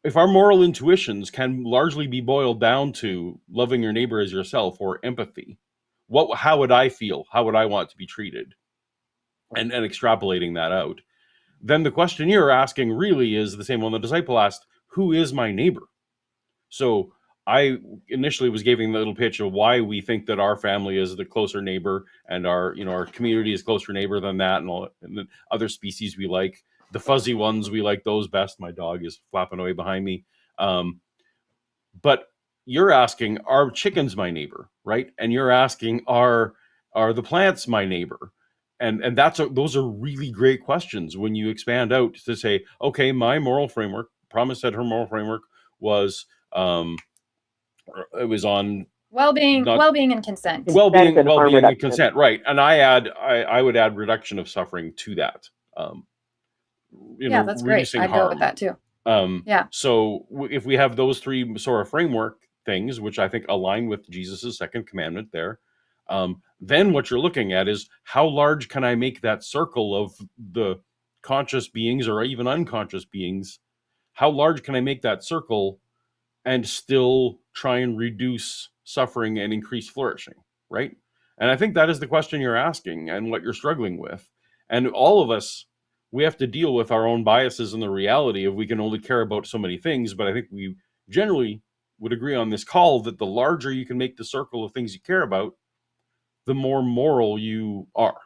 if our moral intuitions can largely be boiled down to loving your neighbor as yourself or empathy, how would I feel? How would I want to be treated? And extrapolating that out. Then the question you're asking really is the same one the disciple asked, who is my neighbor? So I initially was giving the little pitch of why we think that our family is the closer neighbor and our community is closer neighbor than that, and the other species we like, the fuzzy ones, we like those best. My dog is flapping away behind me. But you're asking, are chickens my neighbor, right? And you're asking, are the plants my neighbor? And those are really great questions when you expand out to say, okay, my moral framework, Promise said her moral framework was, it was on Well-being and consent. Well-being reduction. and consent, right? And I would add reduction of suffering to that. Yeah, that's great. I'd go with that too. Yeah. So if we have those three sort of framework things, which I think align with Jesus's second commandment there, then what you're looking at is how large can I make that circle of the conscious beings or even unconscious beings? How large can I make that circle and still try and reduce suffering and increase flourishing, right? And I think that is the question you're asking and what you're struggling with. And all of us, we have to deal with our own biases and the reality of we can only care about so many things. But I think we generally would agree on this call that the larger you can make the circle of things you care about, the more moral you are.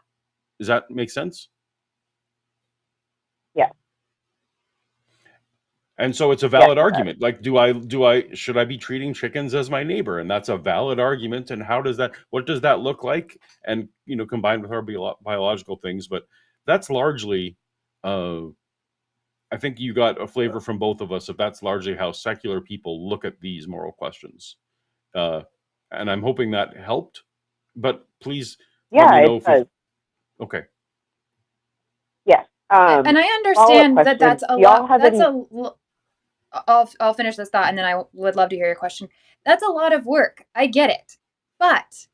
Does that make sense? Yeah. And so it's a valid argument. Like, should I be treating chickens as my neighbor? And that's a valid argument. And what does that look like? And, combined with our biological things, but that's largely, I think you got a flavor from both of us if that's largely how secular people look at these moral questions. And I'm hoping that helped, but please let me know does. Okay. Yes. And I understand that that's a lot. I'll finish this thought and then I would love to hear your question. That's a lot of work. I get it. But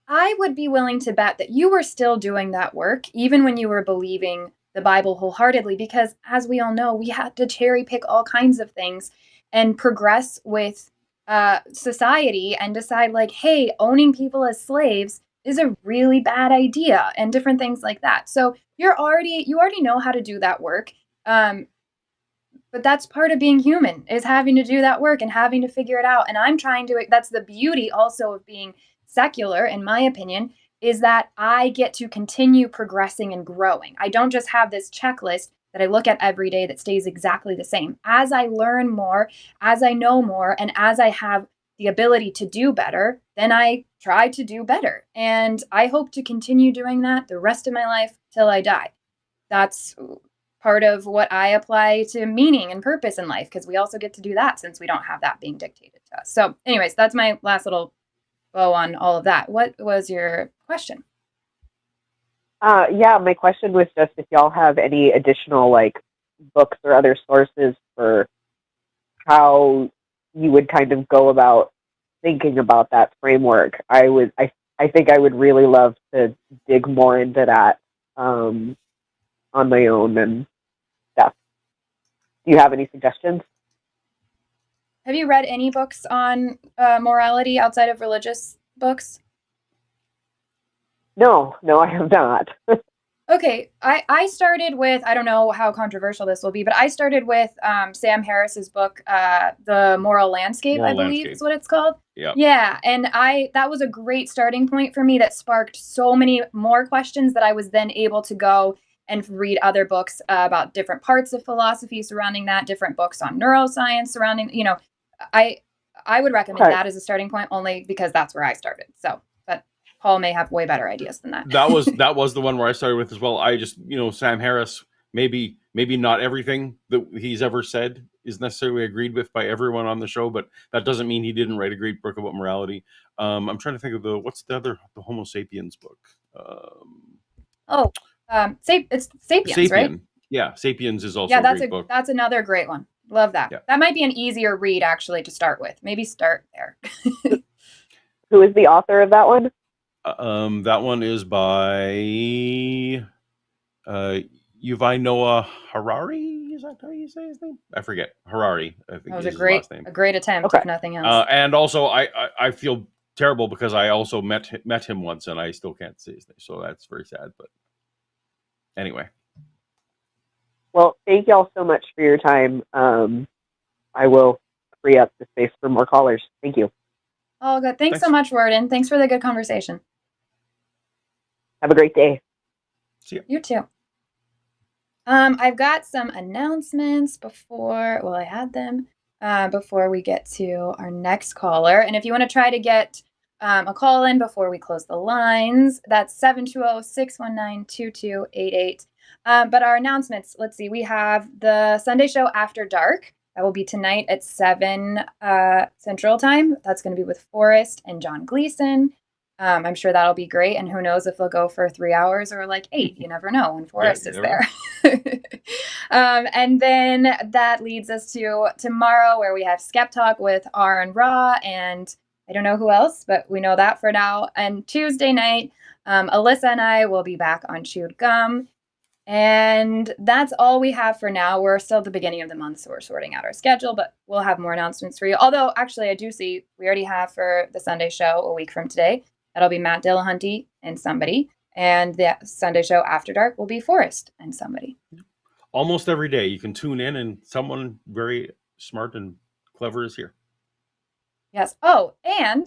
I would be willing to bet that you were still doing that work even when you were believing the Bible wholeheartedly, because as we all know, we had to cherry pick all kinds of things and progress with society and decide like, hey, owning people as slaves is a really bad idea and different things like that. So you already know how to do that work. But that's part of being human, is having to do that work and having to figure it out. And I'm trying to, that's the beauty also of being secular, in my opinion, is that I get to continue progressing and growing. I don't just have this checklist that I look at every day that stays exactly the same. As I learn more, as I know more, and as I have the ability to do better, then I try to do better. And I hope to continue doing that the rest of my life till I die. That's part of what I apply to meaning and purpose in life, because we also get to do that since we don't have that being dictated to us. So anyways, that's my last little bow on all of that. What was your question? Yeah, my question was just if y'all have any additional like books or other sources for how you would kind of go about thinking about that framework. I think I would really love to dig more into that on my own and stuff. Do you have any suggestions? Have you read any books on morality outside of religious books? No, I have not. Okay, I started with, I don't know how controversial this will be, but I started with Sam Harris's book, The Moral Landscape, I believe is what it's called. Yeah. Yeah, and that was a great starting point for me that sparked so many more questions that I was then able to go and read other books about different parts of philosophy surrounding that, different books on neuroscience surrounding, I would recommend that as a starting point only because that's where I started. So, but Paul may have way better ideas than that. That was the one where I started with as well. I just, Sam Harris, maybe not everything that he's ever said is necessarily agreed with by everyone on the show, but that doesn't mean he didn't write a great book about morality. I'm trying to think of the Homo Sapiens book. It's Sapiens, right? Yeah, Sapiens is also a great book. That's another great one. Love that. Yeah. That might be an easier read actually to start with. Maybe start there. Who is the author of that one? That one is by Yuval Noah Harari. Is that how you say his name? I forget. Harari, I think. That was a great attempt, if nothing else. And also, I feel terrible because I also met him once, and I still can't say his name. So that's very sad. But anyway. Well, thank y'all so much for your time. I will free up the space for more callers. Thank you. Oh, good. Thanks so much, Warden. Thanks for the good conversation. Have a great day. See you. You too. I've got some announcements before we get to our next caller. And if you want to try to get a call in before we close the lines, that's 720-619-2288. But our announcements, let's see, we have the Sunday show After Dark. That will be tonight at 7 Central Time. That's going to be with Forrest and John Gleason. I'm sure that'll be great. And who knows if they'll go for 3 hours or like 8. You never know when Forrest is there. And then that leads us to tomorrow where we have Skeptalk with R and Raw. And I don't know who else, but we know that for now. And Tuesday night, Alyssa and I will be back on Chewed Gum. And that's all we have for now. We're still at the beginning of the month, so we're sorting out our schedule, but we'll have more announcements for you. Although, actually, I do see we already have for the Sunday show a week from today. That'll be Matt Dillahunty and somebody. And the Sunday show After Dark will be Forrest and somebody. Almost every day you can tune in and someone very smart and clever is here. Yes. Oh, and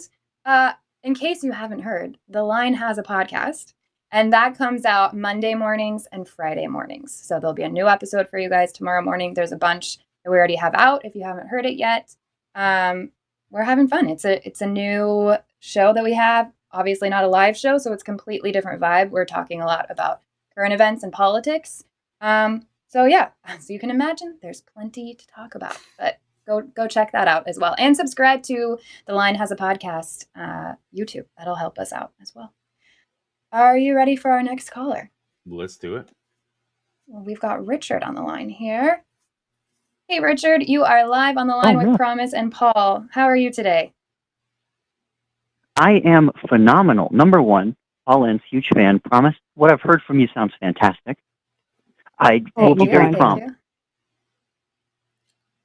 in case you haven't heard, The Line has a podcast. And that comes out Monday mornings and Friday mornings. So there'll be a new episode for you guys tomorrow morning. There's a bunch that we already have out if you haven't heard it yet. We're having fun. It's a new show that we have. Obviously not a live show, so it's a completely different vibe. We're talking a lot about current events and politics. So yeah, so you can imagine there's plenty to talk about. But go check that out as well. And subscribe to The Line Has a Podcast YouTube. That'll help us out as well. Are you ready for our next caller? Let's do it. Well, we've got Richard on the line here. Hey, Richard, you are live on the line with Promise and Paul. How are you today? I am phenomenal. Number one, Paul N's huge fan. Promise, what I've heard from you sounds fantastic. I will be very prompt.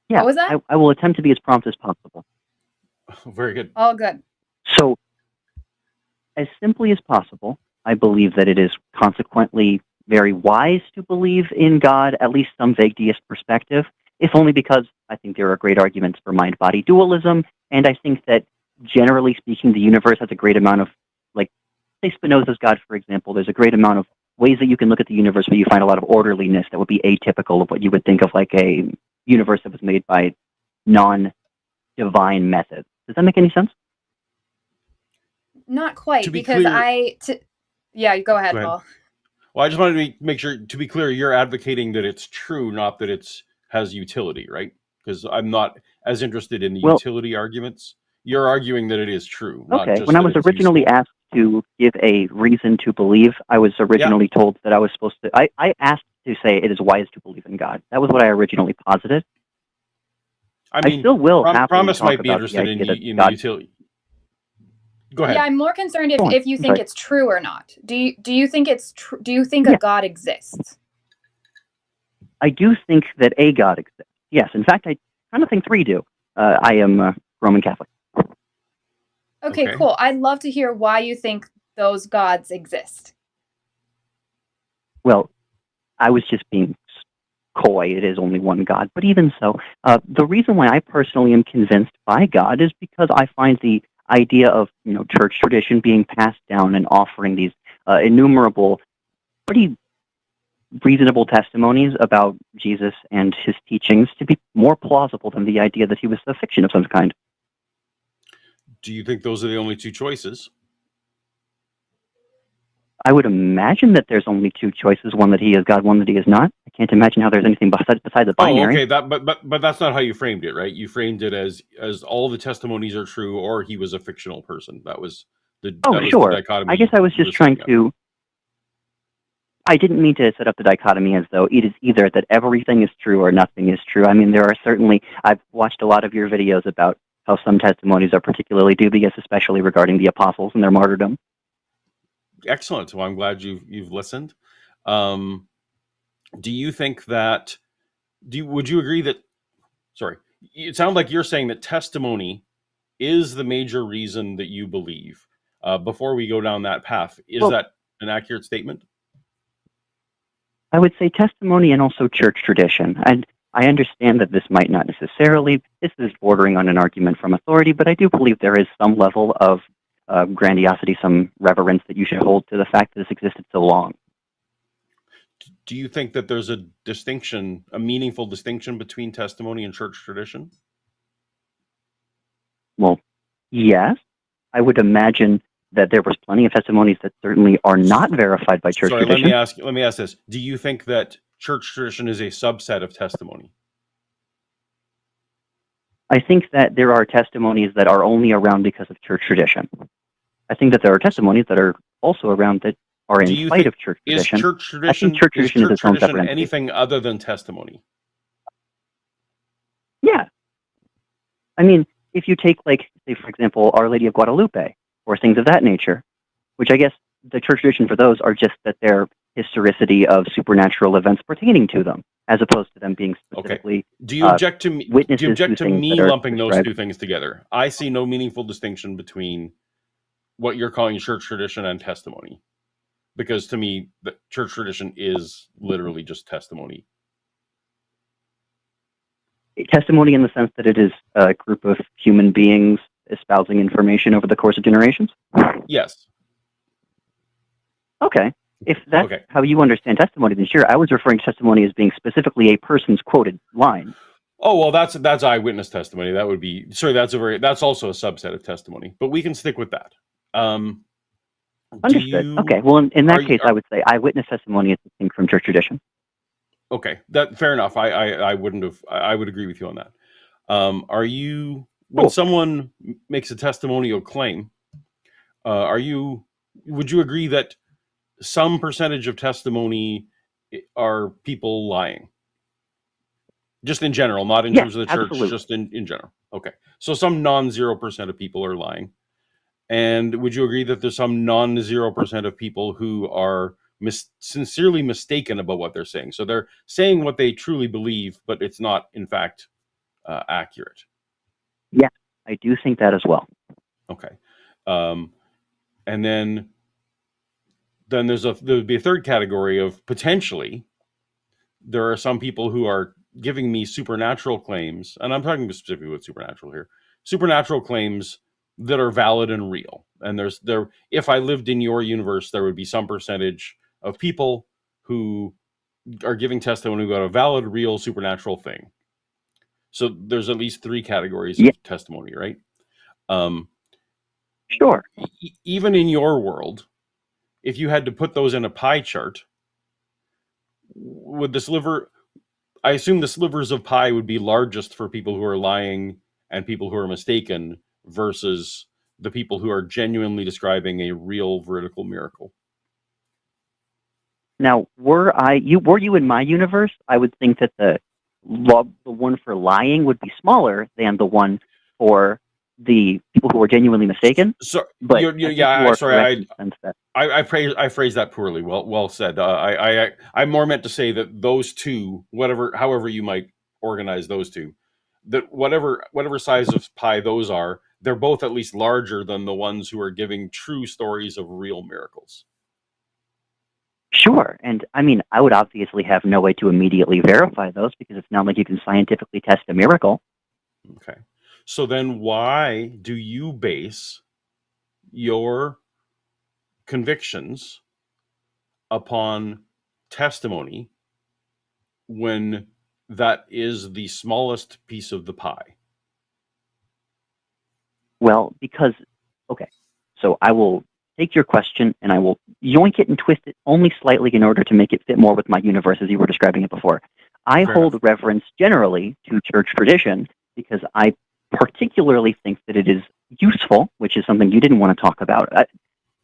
Yeah, what was that? I will attempt to be as prompt as possible. Very good. All good. So, as simply as possible, I believe that it is consequently very wise to believe in God, at least some vague deist perspective, if only because I think there are great arguments for mind-body dualism, and I think that, generally speaking, the universe has a great amount of, like, say Spinoza's God, for example, there's a great amount of ways that you can look at the universe where you find a lot of orderliness that would be atypical of what you would think of like a universe that was made by non-divine methods. Does that make any sense? Not quite, To be because clear, yeah, go ahead, go ahead. Paul. Well, I just wanted to make sure, to be clear, you're advocating that it's true, not that it's has utility, right? Because I'm not as interested in the Well, utility arguments. You're arguing that it is true, not okay. just When I that was it's originally useful. asked to give a reason to believe, I was Yeah, originally told that I was supposed to. I asked to say it is wise to believe in God. That was what I originally posited. I I mean, still will happily Promise talk might be about the interested in idea that the God. utility. Go Yeah, ahead. I'm more concerned Go on. if you I'm think sorry. it's true or not. Do you think it's do you think a Yeah, God exists? I do think that a God exists. Yes. In fact, I kind of think three do. I am Roman Catholic. Okay, Okay. cool. I'd love to hear why you think those gods exist. Well, I was just being coy. It is only one God. But even so, the reason why I personally am convinced by God is because I find the idea of church tradition being passed down and offering these innumerable, pretty reasonable testimonies about Jesus and his teachings to be more plausible than the idea that he was a fiction of some kind. Do you think those are the only two choices? I would imagine that there's only two choices: one that he is God, one that he is not. I can't imagine how there's anything besides the Oh, binary. okay. But that's not how you framed it, right? You framed it as all the testimonies are true, or he was a fictional person. That was the Oh, sure. I dichotomy guess I was you were just trying setting up. to. I didn't mean to set up the dichotomy as though it is either that everything is true or nothing is true. I mean, there are certainly. I've watched a lot of your videos about how some testimonies are particularly dubious, especially regarding the apostles and their martyrdom. Excellent. Well, I'm glad you've listened. Do you think that? Would you agree that? Sorry, it sounds like you're saying that testimony is the major reason that you believe. Before we go down that path, is Well, that an accurate statement? I would say testimony and also church tradition. And I understand that this might not necessarily. This is bordering on an argument from authority, but I do believe there is some level of grandiosity, some reverence that you should hold to the fact that this existed so long. Do you think that there's a distinction, a meaningful distinction between testimony and church tradition? Well, yes, I would imagine that there was plenty of testimonies that certainly are not verified by church Sorry, tradition. let me ask this. Do you think that church tradition is a subset of testimony? I think that there are testimonies that are only around because of church tradition. I think that there are testimonies that are also around that are Do in you spite think of church is tradition. church I think tradition church tradition is its own separate entity. anything other than testimony? Yeah. I mean, if you take, like, say, for example, Our Lady of Guadalupe or things of that nature, which I guess the church tradition for those are just that they're historicity of supernatural events pertaining to them, as opposed to them being specifically Okay. Do you object to me? Do witnesses you object to to things me that are lumping those described. two things together? I see no meaningful distinction between what you're calling church tradition and testimony, because to me, the church tradition is literally just testimony. Testimony in the sense that it is a group of human beings espousing information over the course of generations? Yes. Okay. If that's Okay. how you understand testimony, then sure. I was referring to testimony as being specifically a person's quoted line. Oh, well, that's eyewitness testimony. That would be, sorry, that's also a subset of testimony, but we can stick with that. Understood. Okay. Well, in that case, I would say eyewitness testimony is distinct from church tradition. Okay, that fair enough. I would agree with you on that. When Cool. someone makes a testimonial claim, would you agree that some percentage of testimony are people lying? Just in general, not in terms of the church, absolutely. just in general. Okay. So some non-0% of people are lying. And would you agree that there's some non-0% of people who are sincerely mistaken about what they're saying? So they're saying what they truly believe, but it's not, in fact, accurate. Yeah, I do think that as well. Okay. And then there would be a third category of potentially there are some people who are giving me supernatural claims, and I'm talking specifically with supernatural here, supernatural claims that are valid and real. And if I lived in your universe, there would be some percentage of people who are giving testimony about a valid, real, supernatural thing. So there's at least three categories of testimony, right? Sure. Even in your world, if you had to put those in a pie chart, would the sliver? I assume the slivers of pie would be largest for people who are lying and people who are mistaken versus the people who are genuinely describing a real vertical miracle. Now, were you in my universe, I would think that the one for lying would be smaller than the one for the people who are genuinely mistaken. So, but sorry, I phrased that poorly. Well said. I more meant to say that those two, however you might organize those two, that whatever size of pie those are, they're both at least larger than the ones who are giving true stories of real miracles. Sure. And I mean, I would obviously have no way to immediately verify those because it's not like you can scientifically test a miracle. Okay. So then why do you base your convictions upon testimony when that is the smallest piece of the pie? Well, because, okay, so I will take your question and I will yoink it and twist it only slightly in order to make it fit more with my universe as you were describing it before. I hold reverence generally to church tradition because I particularly think that it is useful, which is something you didn't want to talk about.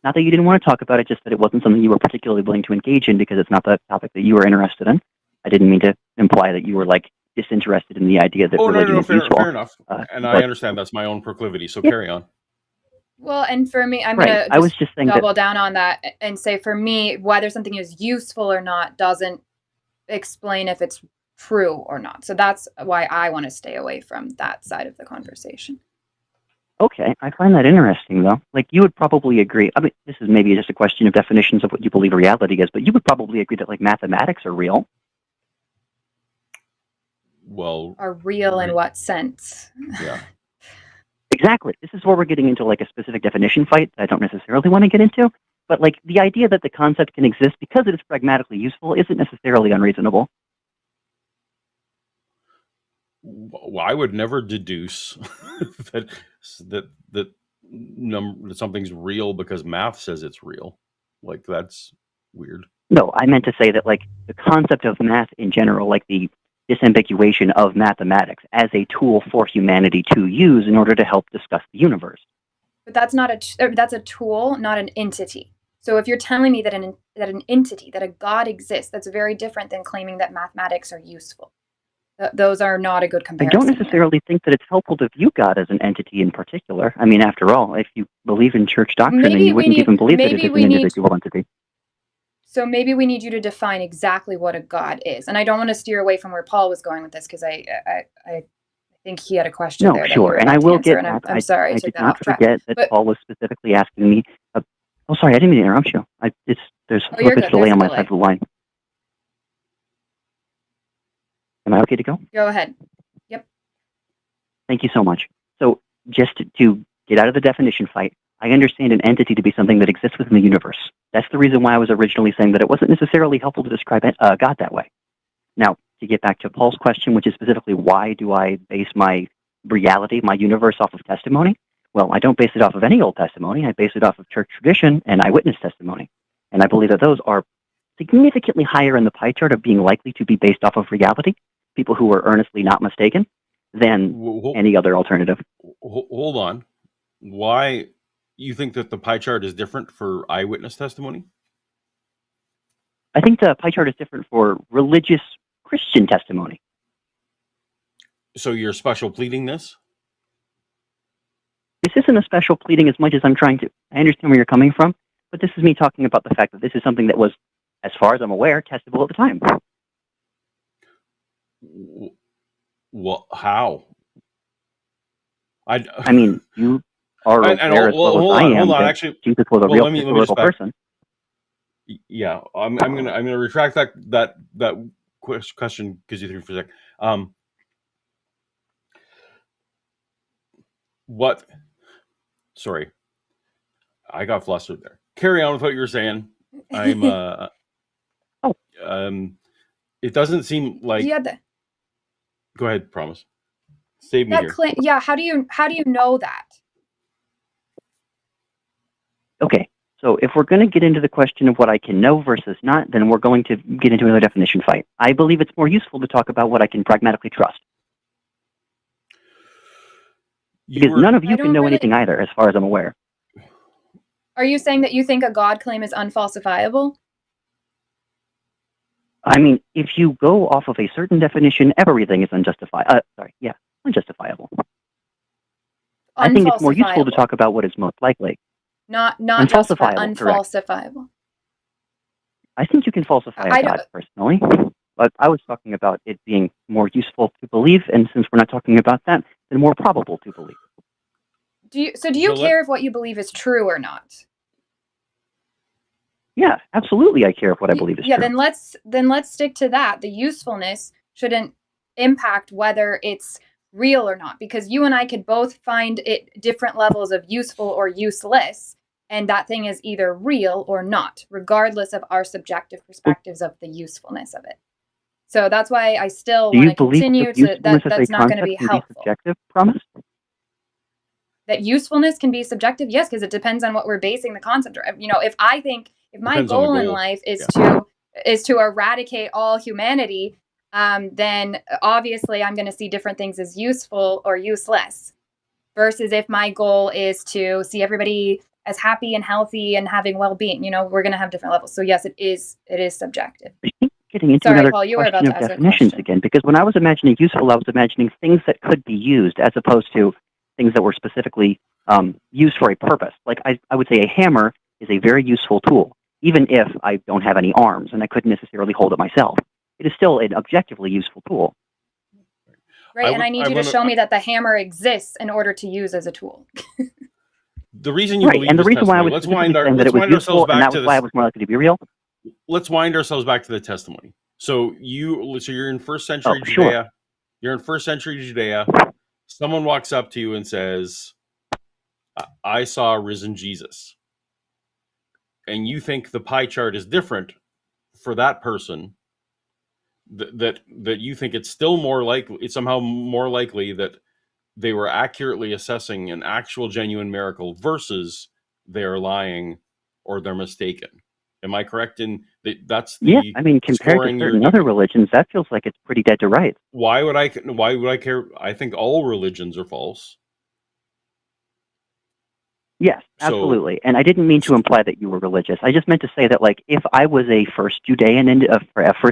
Not that you didn't want to talk about it, just that it wasn't something you were particularly willing to engage in because it's not the topic that you were interested in. I didn't mean to imply that you were like disinterested in the idea that religion is useful. Fair enough. And I understand that's my own proclivity, so carry on. Well, and for me, I'm right. going to just double down on that and say for me, whether something is useful or not doesn't explain if it's true or not. So that's why I want to stay away from that side of the conversation. Okay, I find that interesting, though. Like, you would probably agree. I mean, this is maybe just a question of definitions of what you believe reality is, but you would probably agree that, like, mathematics are real. Well, are real in what sense? Yeah. Exactly. This is where we're getting into, like, a specific definition fight that I don't necessarily want to get into. But, like, the idea that the concept can exist because it is pragmatically useful isn't necessarily unreasonable. Well, I would never deduce that something's real because math says it's real. Like, that's weird. No, I meant to say that, like, the concept of math in general, like the disambiguation of mathematics as a tool for humanity to use in order to help discuss the universe. But that's not that's a tool, not an entity. So if you're telling me that an entity, that a God exists, that's very different than claiming that mathematics are useful. Those are not a good comparison. I don't necessarily think that it's helpful to view God as an entity in particular. I mean, after all, if you believe in church doctrine, then you wouldn't even believe that it is an individual entity. So maybe we need you to define exactly what a God is. And I don't want to steer away from where Paul was going with this because I think he had a question there. No, sure, and I will get that. I'm sorry, I did not forget that Paul was specifically asking me. Oh, sorry, I didn't mean to interrupt you. There's a little bit of delay on my side of the line. Am I okay to go? Go ahead. Yep. Thank you so much. So just to get out of the definition fight, I understand an entity to be something that exists within the universe. That's the reason why I was originally saying that it wasn't necessarily helpful to describe God that way. Now, to get back to Paul's question, which is specifically why do I base my reality, my universe off of testimony? Well, I don't base it off of any old testimony. I base it off of church tradition and eyewitness testimony. And I believe that those are significantly higher in the pie chart of being likely to be based off of reality, people who are earnestly not mistaken, than any other alternative. Hold on. Why you think that the pie chart is different for eyewitness testimony? I think the pie chart is different for religious Christian testimony. So you're special pleading this? This isn't a special pleading as much as I'm trying to. I understand where you're coming from, but this is me talking about the fact that this is something that was, as far as I'm aware, testable at the time. Well, how? I mean, you are aware as well as I am that Jesus was a real historical person. Yeah, I'm gonna retract that question because you threw for a sec. What? Sorry, I got flustered there. Carry on with what you were saying. I'm it doesn't seem like. Go ahead, promise. Save me here. Yeah, how do you know that? Okay, so if we're going to get into the question of what I can know versus not, then we're going to get into another definition fight. I believe it's more useful to talk about what I can pragmatically trust. Because none of you can know anything either, as far as I'm aware. Are you saying that you think a God claim is unfalsifiable? I mean, if you go off of a certain definition, everything is unjustifiable. Unjustifiable. I think it's more useful to talk about what is most likely. Not Unfalsifiable, correct. unfalsifiable. I think you can falsify a God, personally. But I was talking about it being more useful to believe, and since we're not talking about that, then more probable to believe. Do you care if what you believe is true or not? Yeah, absolutely. I care if what I believe is true. Yeah, then let's stick to that. The usefulness shouldn't impact whether it's real or not, because you and I could both find it different levels of useful or useless, and that thing is either real or not, regardless of our subjective perspectives of the usefulness of it. So that's why I still want to continue to that's not going to be helpful. Subjective promise? That usefulness can be subjective, yes, because it depends on what we're basing the concept of. You know, if my goal in life is to eradicate all humanity, then obviously I'm going to see different things as useful or useless. Versus if my goal is to see everybody as happy and healthy and having well-being, you know, we're going to have different levels. So yes, it is subjective. Getting into another question of definitions again, because when I was imagining useful, I was imagining things that could be used as opposed to things that were specifically used for a purpose. Like I would say a hammer is a very useful tool, even if I don't have any arms and I couldn't necessarily hold it myself. It is still an objectively useful tool. Right, and I need you to show me that the hammer exists in order to use as a tool. The reason you believe and the reason why I was let's wind useful, and that was why I was more likely to be real. Let's wind ourselves back to the testimony. So you're in first century Judea. Sure. You're in first century Judea. Someone walks up to you and says, I saw a risen Jesus. And you think the pie chart is different for that person, that you think it's still it's somehow more likely that they were accurately assessing an actual genuine miracle versus they're lying or they're mistaken. Am I correct in that's the I mean, compared to certain other religions, that feels like it's pretty dead to rights. Why would I care? I think all religions are false. Yes, absolutely. And I didn't mean to imply that you were religious. I just meant to say that, like, if I was a first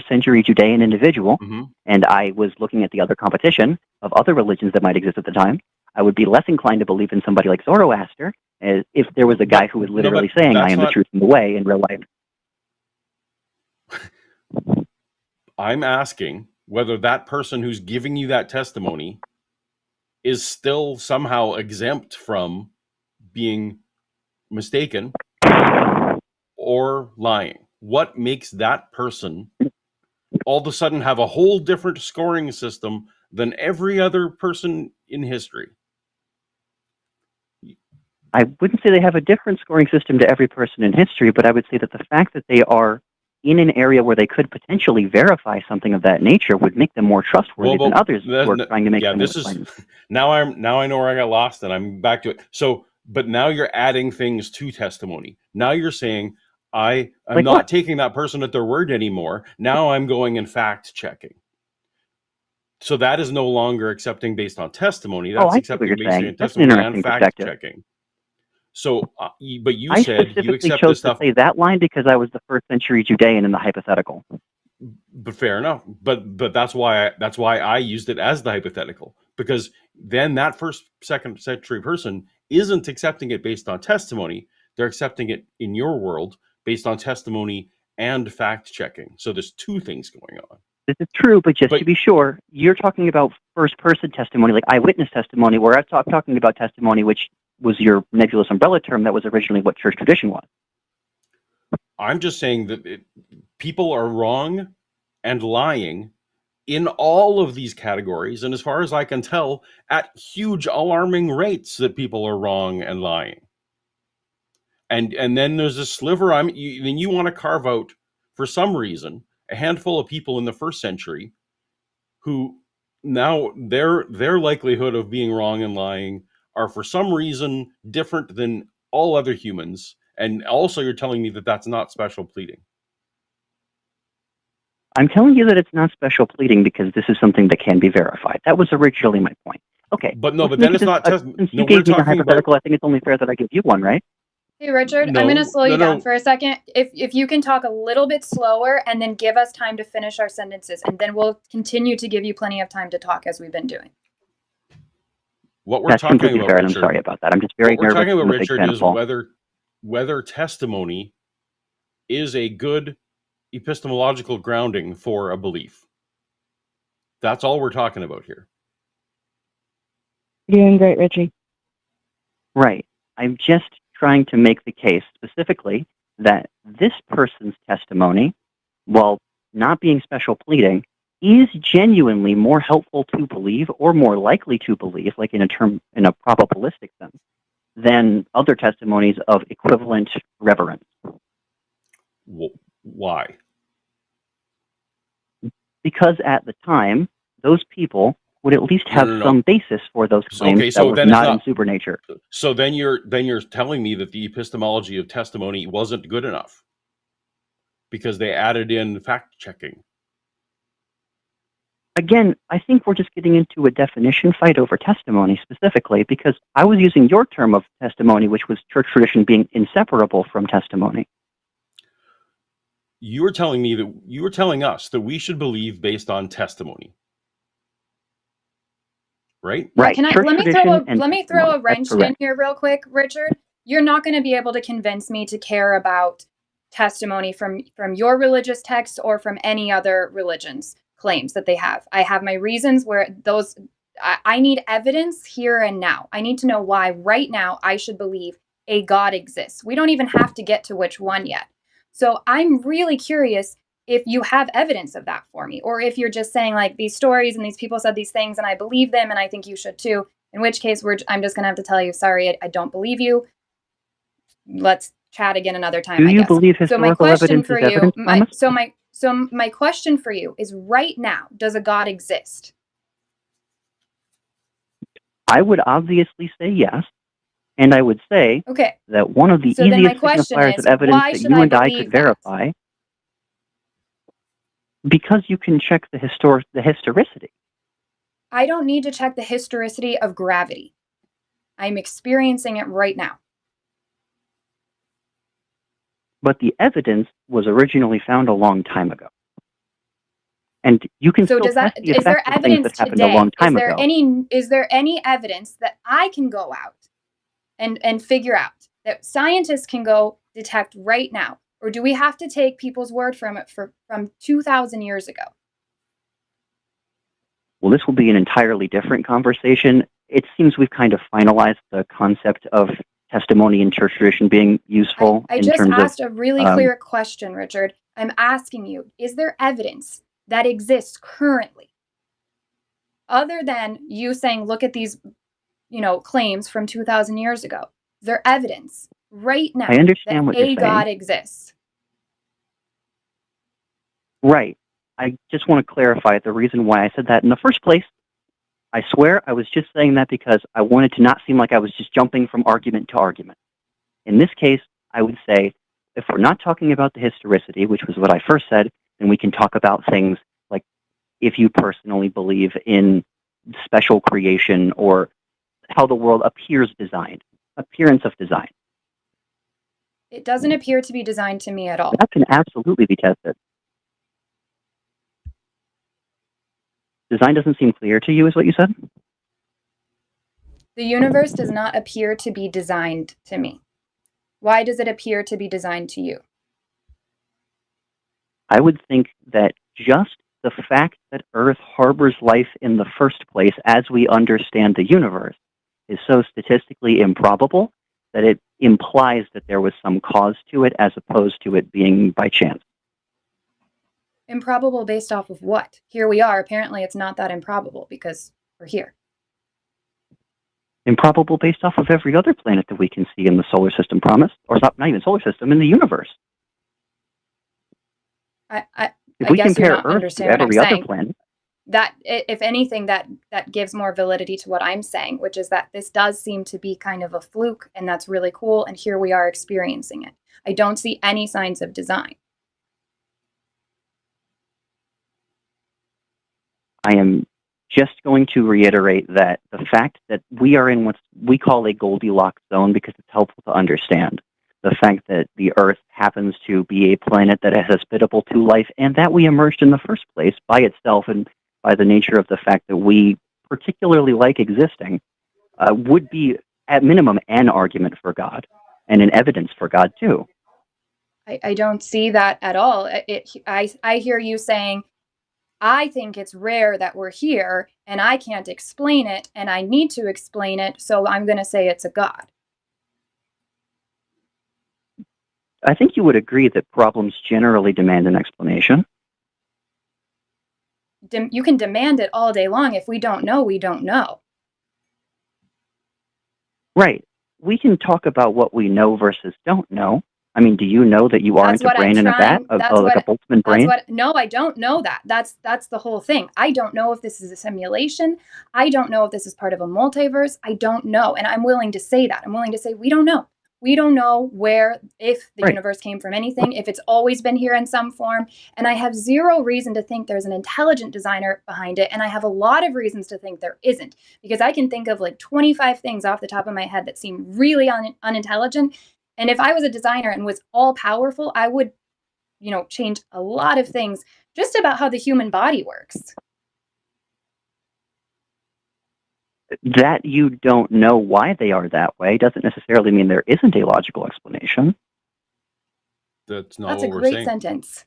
century Judean individual, and I was looking at the other competition of other religions that might exist at the time, I would be less inclined to believe in somebody like Zoroaster, as if there was a guy who was literally saying, I am the truth and the way in real life. I'm asking whether that person who's giving you that testimony is still somehow exempt from being mistaken or lying. What makes that person all of a sudden have a whole different scoring system than every other person in history? I wouldn't say they have a different scoring system to every person in history, but I would say that the fact that they are in an area where they could potentially verify something of that nature would make them more trustworthy than others who are trying to make them. Now I know where I got lost and I'm back to it. So, but now you're adding things to testimony. Now you're saying I'm not taking that person at their word anymore. Now I'm going and fact checking. So that is no longer accepting based on testimony. That's accepting based on testimony and fact checking. So, but you said you accept chose stuff. To say that line because I was the first century Judean in the hypothetical. But fair enough. But that's why I used it as the hypothetical, because then that second century person isn't accepting it based on testimony. They're accepting it in your world based on testimony and fact checking. So there's two things going on. This is true, but to be sure, you're talking about first-person testimony, like eyewitness testimony, where I'm talking about testimony which was your nebulous umbrella term that was originally what church tradition was. I'm just saying that people are wrong and lying in all of these categories, and as far as I can tell, at huge alarming rates that people are wrong and lying. And then there's a sliver. Then you want to carve out, for some reason, a handful of people in the first century who now their likelihood of being wrong and lying are for some reason different than all other humans, And also you're telling me that that's not special pleading. I'm telling you that it's not special pleading because this is something that can be verified. That was originally my point. Okay. But no, let's but make then it's not since no, you we're gave me the talking about hypothetical, I think it's only fair that I give you one, right? Hey, Richard, I'm No, going to slow you no, down no. for a second. If you can talk a little bit slower and then give us time to finish our sentences, and then we'll continue to give you plenty of time to talk as we've been doing. What we're That's talking completely about, fair, and I'm Richard, sorry about that. I'm just very what we're nervous. talking about, I'm a big Richard, fan of is Paul. whether testimony is a good epistemological grounding for a belief. That's all we're talking about here. You're doing great, Richie. Right. I'm just trying to make the case specifically that this person's testimony, while not being special pleading, is genuinely more helpful to believe or more likely to believe, like in a probabilistic sense, than other testimonies of equivalent reverence. Why? Because at the time, those people would at least have some basis for those claims Okay, so that then were it's not in not supernature. So then you're telling me that the epistemology of testimony wasn't good enough because they added in fact checking. Again, I think we're just getting into a definition fight over testimony specifically because I was using your term of testimony, which was church tradition being inseparable from testimony. You were telling us that we should believe based on testimony. Right? Right. Let me throw a wrench in here real quick, Richard. You're not going to be able to convince me to care about testimony from your religious text or from any other religion's claims that they have. I have my reasons where those I need evidence here and now. I need to know why right now I should believe a God exists. We don't even have to get to which one yet. So I'm really curious if you have evidence of that for me, or if you're just saying like these stories and these people said these things and I believe them and I think you should too, in which case I'm just going to have to tell you, sorry, I don't believe you. Let's chat again another time. Do you believe historical evidence is evidence, Thomas? My question for you is right now, does a God exist? I would obviously say yes. And I would say that one of the easiest signifiers of evidence that you and I could verify, because you can check the historicity. I don't need to check the historicity of gravity. I'm experiencing it right now. But the evidence was originally found a long time ago. And you can still test the effects of things that happened a long time ago. Is there any evidence that I can go out and figure out that scientists can go detect right now? Or do we have to take people's word from it from 2,000 years ago? Well, this will be an entirely different conversation. It seems we've kind of finalized the concept of testimony in church tradition being useful. I just asked a really clear question, Richard. I'm asking you, is there evidence that exists currently, other than you saying, look at these, claims from 2,000 years ago? Is there evidence right now that a God exists? Right. I just want to clarify the reason why I said that in the first place. I swear I was just saying that because I wanted to not seem like I was just jumping from argument to argument. In this case, I would say, if we're not talking about the historicity, which was what I first said, then we can talk about things like if you personally believe in special creation or how the world appears designed, appearance of design. It doesn't appear to be designed to me at all. That can absolutely be tested. Design doesn't seem clear to you, is what you said? The universe does not appear to be designed to me. Why does it appear to be designed to you? I would think that just the fact that Earth harbors life in the first place as we understand the universe is so statistically improbable that it implies that there was some cause to it as opposed to it being by chance. Improbable based off of what? Here we are. Apparently it's not that improbable because we're here. Improbable based off of every other planet that we can see in the solar system, promise. Or not even solar system, in the universe. If we compare Earth to every other planet. that, if anything, that gives more validity to what I'm saying, which is that this does seem to be kind of a fluke, and that's really cool, and here we are experiencing it. I don't see any signs of design. I am just going to reiterate that the fact that we are in what we call a Goldilocks zone, because it's helpful to understand the fact that the Earth happens to be a planet that is hospitable to life, and that we emerged in the first place by itself and by the nature of the fact that we particularly like existing, would be, at minimum, an argument for God and an evidence for God, too. I don't see that at all. I hear you saying, I think it's rare that we're here, and I can't explain it, and I need to explain it, so I'm going to say it's a God. I think you would agree that problems generally demand an explanation. You can demand it all day long. If we don't know, we don't know. Right. We can talk about what we know versus don't know. I mean, do you know that you aren't a brain in a vat, like a Boltzmann brain? No, I don't know that. That's the whole thing. I don't know if this is a simulation. I don't know if this is part of a multiverse. I don't know. And I'm willing to say that. I'm willing to say we don't know. We don't know if the universe came from anything, if it's always been here in some form. And I have zero reason to think there's an intelligent designer behind it. And I have a lot of reasons to think there isn't, because I can think of like 25 things off the top of my head that seem really unintelligent. And if I was a designer and was all powerful, I would, change a lot of things just about how the human body works. That you don't know why they are that way doesn't necessarily mean there isn't a logical explanation. That's not what we're saying. That's a great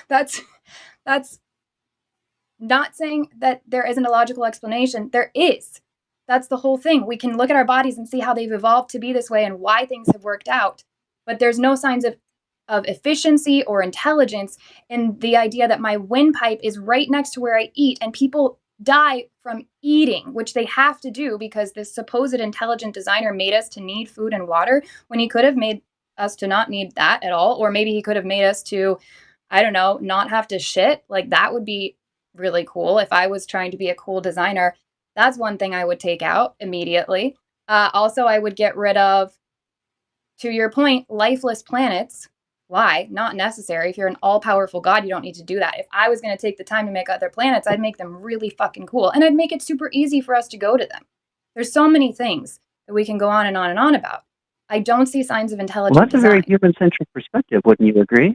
sentence. That's not saying that there isn't a logical explanation. There is. That's the whole thing. We can look at our bodies and see how they've evolved to be this way and why things have worked out. But there's no signs of efficiency or intelligence in the idea that my windpipe is right next to where I eat, and people die from eating, which they have to do because this supposed intelligent designer made us to need food and water when he could have made us to not need that at all. Or maybe he could have made us to, I don't know, not have to shit. Like, that would be really cool. If I was trying to be a cool designer, that's one thing I would take out immediately. Also, I would get rid of, to your point, lifeless planets. Why? Not necessary. If you're an all-powerful God, you don't need to do that. If I was going to take the time to make other planets, I'd make them really fucking cool. And I'd make it super easy for us to go to them. There's so many things that we can go on and on and on about. I don't see signs of intelligent Well, that's design. a very human-centric perspective, wouldn't you agree?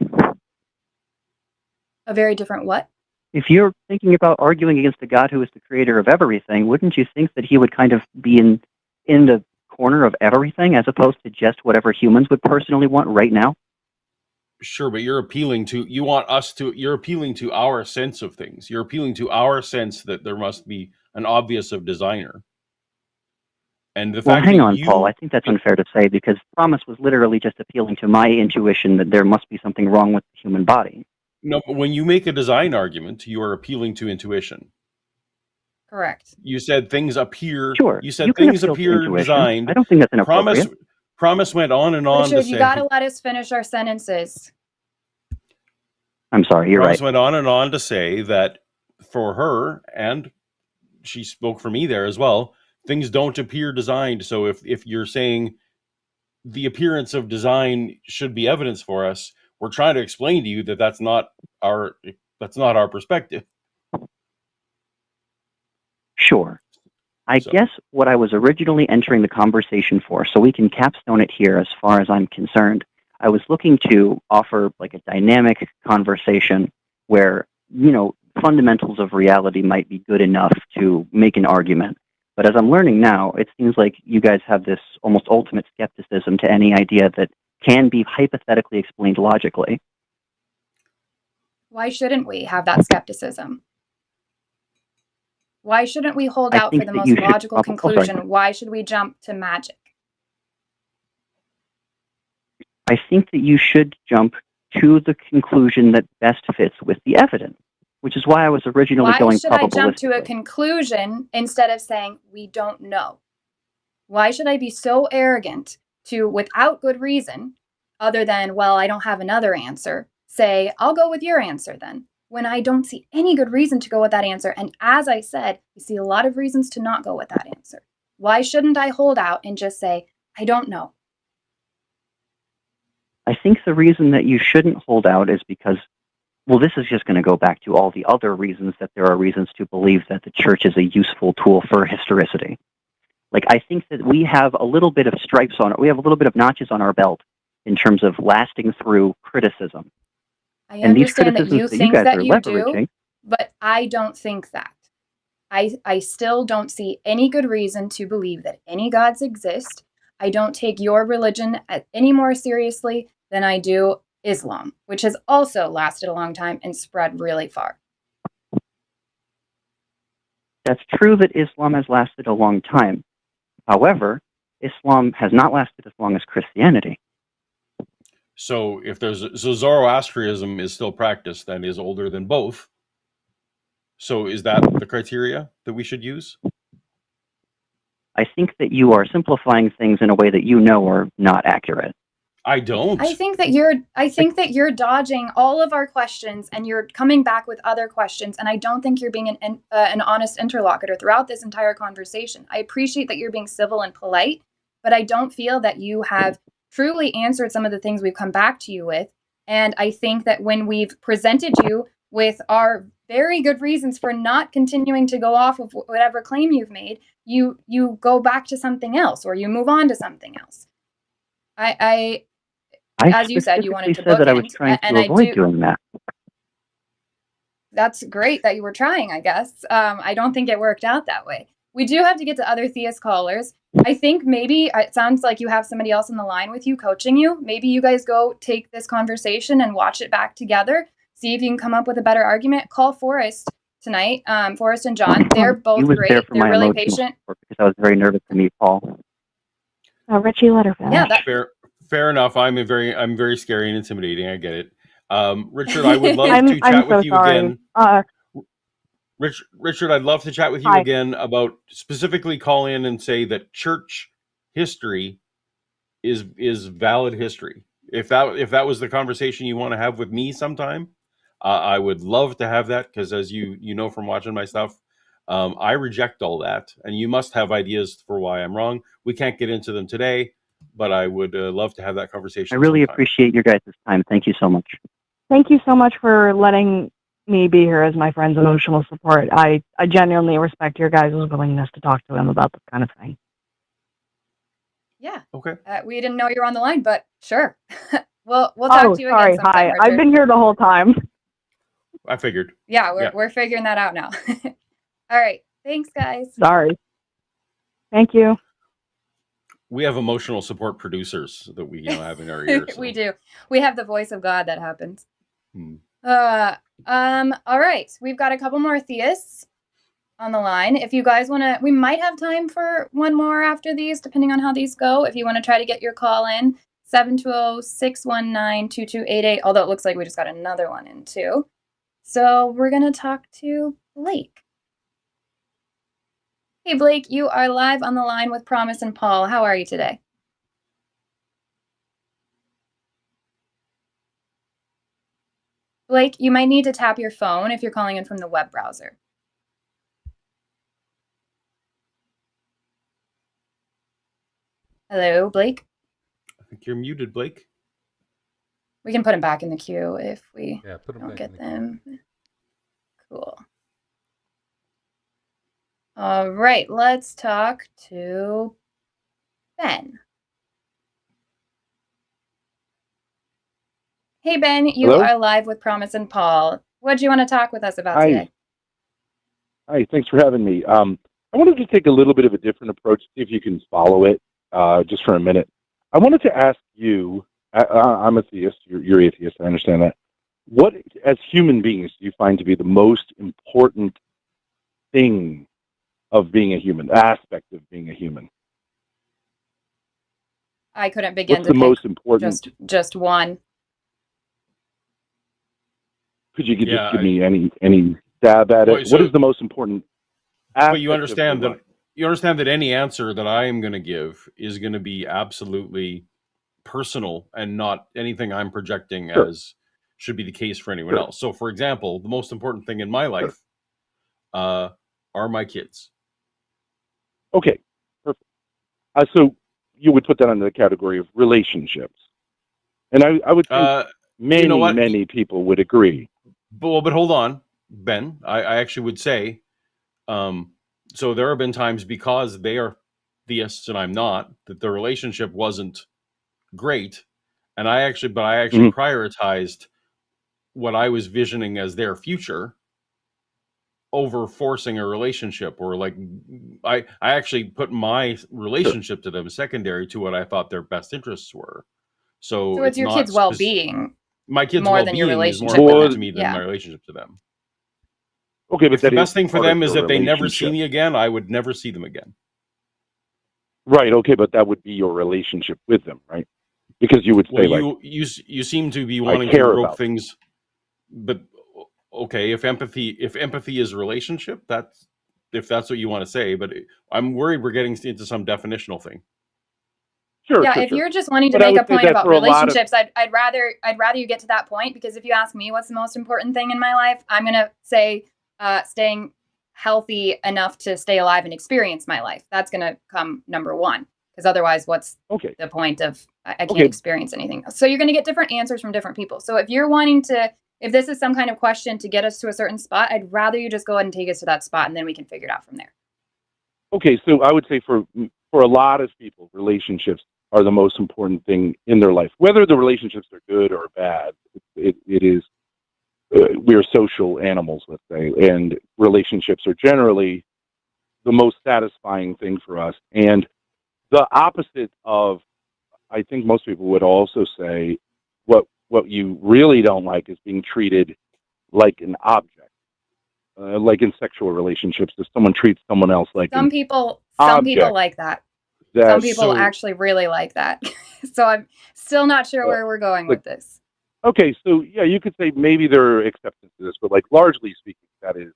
A very different what? If you're thinking about arguing against a God who is the creator of everything, wouldn't you think that he would kind of be in the corner of everything as opposed to just whatever humans would personally want right now? Sure, but you're appealing to our sense of things. You're appealing to our sense that there must be an obvious of designer. And the fact hang on, Paul. I think that's unfair to say, because Promise was literally just appealing to my intuition that there must be something wrong with the human body. No, but when you make a design argument, you are appealing to intuition. Correct. You said things appear. Sure. You said things appear designed. I don't think that's inappropriate. Promise went on and on Richard, to say. You gotta let us finish our sentences. I'm sorry, you're Promise right. went on and on to say that for her, and she spoke for me there as well, things don't appear designed. So if you're saying the appearance of design should be evidence for us, we're trying to explain to you that that's not our perspective. Sure. I guess what I was originally entering the conversation for, so we can capstone it here as far as I'm concerned, I was looking to offer like a dynamic conversation where, fundamentals of reality might be good enough to make an argument. But as I'm learning now, it seems like you guys have this almost ultimate skepticism to any idea that can be hypothetically explained logically. Why shouldn't we have that skepticism? Why shouldn't we hold out for the most logical conclusion? Why should we jump to magic? I think that you should jump to the conclusion that best fits with the evidence, which is why I was originally going probabilistically. Why should I jump to a conclusion instead of saying, we don't know? Why should I be so arrogant to, without good reason, other than, well, I don't have another answer, say, I'll go with your answer then? when I don't see any good reason to go with that answer. And as I said, I see a lot of reasons to not go with that answer. Why shouldn't I hold out and just say, I don't know? I think the reason that you shouldn't hold out is because, well, this is just going to go back to all the other reasons that there are reasons to believe that the church is a useful tool for historicity. Like, I think that we have a little bit of stripes on it. We have a little bit of notches on our belt in terms of lasting through criticism. I And these understand that you criticisms that you think guys that are you do, leveraging, but I don't think that. I still don't see any good reason to believe that any gods exist. I don't take your religion any more seriously than I do Islam, which has also lasted a long time and spread really far. that's true that Islam has lasted a long time. However, Islam has not lasted as long as Christianity. So Zoroastrianism is still practiced and is older than both. So is that the criteria that we should use? I think that you are simplifying things in a way that you know are not accurate. I don't. I think that you're dodging all of our questions and you're coming back with other questions, and I don't think you're being an honest interlocutor throughout this entire conversation. I appreciate that you're being civil and polite, but I don't feel that you have truly answered some of the things we've come back to you with. And I think that when we've presented you with our very good reasons for not continuing to go off of whatever claim you've made, you go back to something else or you move on to something else. I as you said, you wanted to said that I was bookend, trying and to I avoid do. doing that. That's great that you were trying, I guess. I don't think it worked out that way. We do have to get to other theist callers. I think maybe it sounds like you have somebody else on the line with you coaching you. Maybe you guys go take this conversation and watch it back together. See if you can come up with a better argument. Call Forrest tonight. Forrest and John. They're both He was great. there for They're my really emotional patient. support because I was very nervous to meet Paul. Richie, let her finish. Yeah, Fair enough. I'm very scary and intimidating. I get it. Richard, I would love to chat with you again. Richard, I'd love to chat with you again about specifically call in and say that church history is valid history. If that was the conversation you want to have with me sometime, I would love to have that because as you know from watching my stuff, I reject all that, and you must have ideas for why I'm wrong. We can't get into them today, but I would love to have that conversation. I really sometime. appreciate your guys' time. Thank you so much. Thank you so much for letting me be here as my friend's emotional support. I genuinely respect your guys' willingness to talk to him about this kind of thing. Yeah. Okay. We didn't know you were on the line, but sure. we'll talk to you again sometime, Hi. Richard. I've been here the whole time. I figured. Yeah, we're figuring that out now. All right. Thanks, guys. Sorry. Thank you. We have emotional support producers that we have in our ears. So. We do. We have the voice of God that happens. All right. We've got a couple more theists on the line. If you guys want to, we might have time for one more after these, depending on how these go. If you want to try to get your call in, 720-619-2288, although it looks like we just got another one in too. So we're going to talk to Blake. Hey, Blake, you are live on the line with Promise and Paul. How are you today? Blake, you might need to tap your phone if you're calling in from the web browser. Hello, Blake? I think you're muted, Blake. We can put him back in the queue if we don't get them. Cool. All right, let's talk to Ben. Hey, Ben, you Hello? are live with Promise and Paul. What do you want to talk with us about today? Hi, thanks for having me. I wanted to take a little bit of a different approach, see if you can follow it just for a minute. I wanted to ask you, I'm a theist, you're atheist, I understand that. What, as human beings, do you find to be the most important thing of being a human, aspect of being a human? I couldn't begin What's to the most important? just one. Could you just give me any stab at it? What is the most important aspect? But you understand that any answer that I am going to give is going to be absolutely personal and not anything I'm projecting as should be the case for anyone else. So, for example, the most important thing in my life are my kids. Okay, perfect. So you would put that under the category of relationships, and I would think many, you know what? many people would agree. But hold on, Ben. I actually would say, so there have been times, because they are theists and I'm not, that the relationship wasn't great, and I actually prioritized what I was visioning as their future over forcing a relationship, or like I actually put my relationship to them secondary to what I thought their best interests were. So it's your kids' well-being. My kids' more than your well-being is more relationship with important them. to me than my relationship to them. Okay, but if the best thing for them is that they never see me again, I would never see them again. Right. Okay, but that would be your relationship with them, right? Because you would say, you seem to be wanting to care rope about things, but okay, if empathy is a relationship, if that's what you want to say, but I'm worried we're getting into some definitional thing. Sure. Yeah, sure, if sure. you're just wanting to But make a point about for a lot of- relationships, I'd rather you get to that point, because if you ask me what's the most important thing in my life, I'm gonna say staying healthy enough to stay alive and experience my life. That's gonna come number one, because otherwise, what's the point of I can't experience anything? So you're gonna get different answers from different people. So if you're wanting to, if this is some kind of question to get us to a certain spot, I'd rather you just go ahead and take us to that spot, and then we can figure it out from there. Okay, so I would say for a lot of people, relationships are the most important thing in their life. Whether the relationships are good or bad, it is. We're social animals, let's say, and relationships are generally the most satisfying thing for us. And the opposite of, I think most people would also say, what you really don't like is being treated like an object, like in sexual relationships. If someone treats someone else like some people like that. Some people actually really like that. So I'm still not sure where we're going with this. Okay, so yeah, you could say maybe there are exceptions to this, but like largely speaking, that is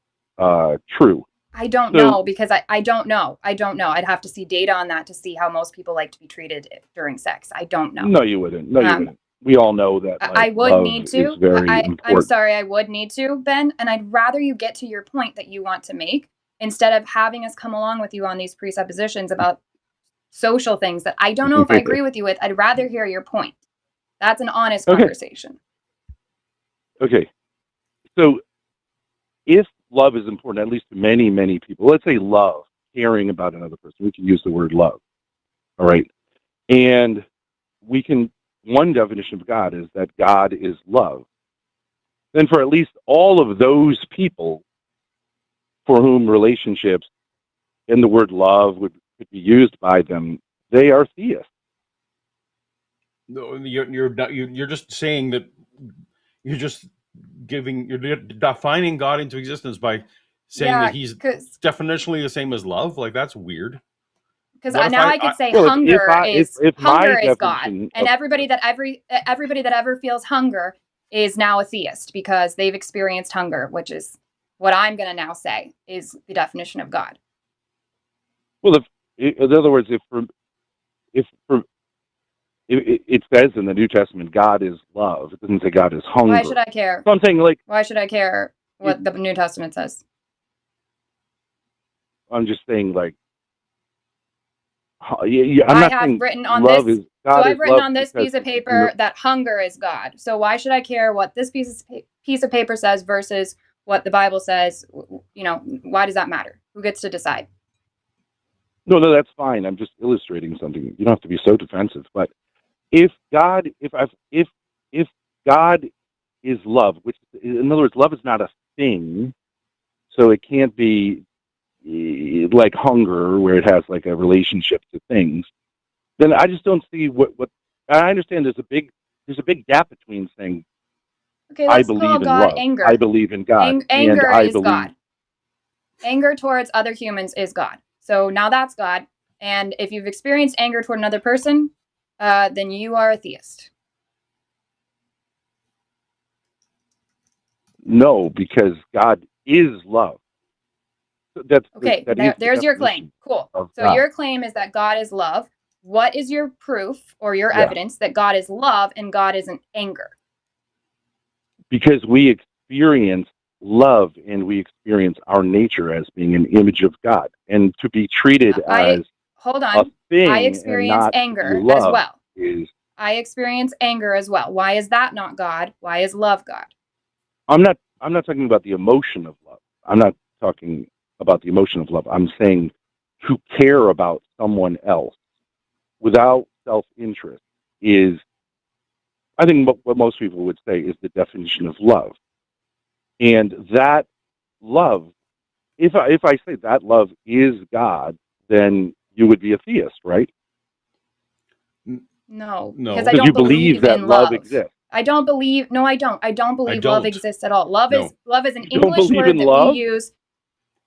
true. I don't know, because I don't know. I'd have to see data on that to see how most people like to be treated during sex. I don't know. No, you wouldn't. No, you wouldn't. We all know that. I would need to. I'm sorry, I would need to, Ben, and I'd rather you get to your point that you want to make instead of having us come along with you on these presuppositions about social things that I don't know if I agree with you with. I'd rather hear your point. That's an honest conversation. Okay. So if love is important, at least to many, many people, let's say love, caring about another person, we can use the word love. All right. And one definition of God is that God is love. Then for at least all of those people for whom relationships and the word love could be used by them, they are theists. No, you're just saying that you're defining God into existence by saying that he's definitionally the same as love. Like, that's weird. Because now I could say hunger is God, and everybody that ever feels hunger is now a theist because they've experienced hunger, which is what I'm going to now say is the definition of God. Well, in other words, it says in the New Testament, God is love. It doesn't say God is hunger. Why should I care? So I'm saying, like, why should I care what the New Testament says? I'm just saying, like, I've written on this piece of paper that hunger is God. So why should I care what this piece of paper says versus what the Bible says? You know, why does that matter? Who gets to decide? No, that's fine. I'm just illustrating something. You don't have to be so defensive. But if God is love, which, in other words, love is not a thing, so it can't be like hunger, where it has like a relationship to things, then I just don't see what I understand. There's a big gap between saying, okay, let's I believe call in God love. anger. I believe in God. Anger is God. Anger towards other humans is God. So now that's God. And if you've experienced anger toward another person, then you are a theist. No, because God is love. There's your claim. Cool. So your claim is that God is love. What is your proof or your evidence that God is love and God isn't anger? because we experience love and we experience our nature as being an image of God, and to be treated as Hold a on. thing I and experience not to be anger as loved well. is. I experience anger as well. Why is that not God? Why is love God? I'm not talking about the emotion of love. I'm not talking about the emotion of love. I'm saying to care about someone else without self-interest is, I think, what most people would say is the definition of love. And that love, if I say that love is God, then you would be a theist, right? No, No. because I Because don't you believe that in love exists. I don't believe. No, I don't. I don't believe love don't. exists at all. Love No. is an You don't English believe word in that love? we use.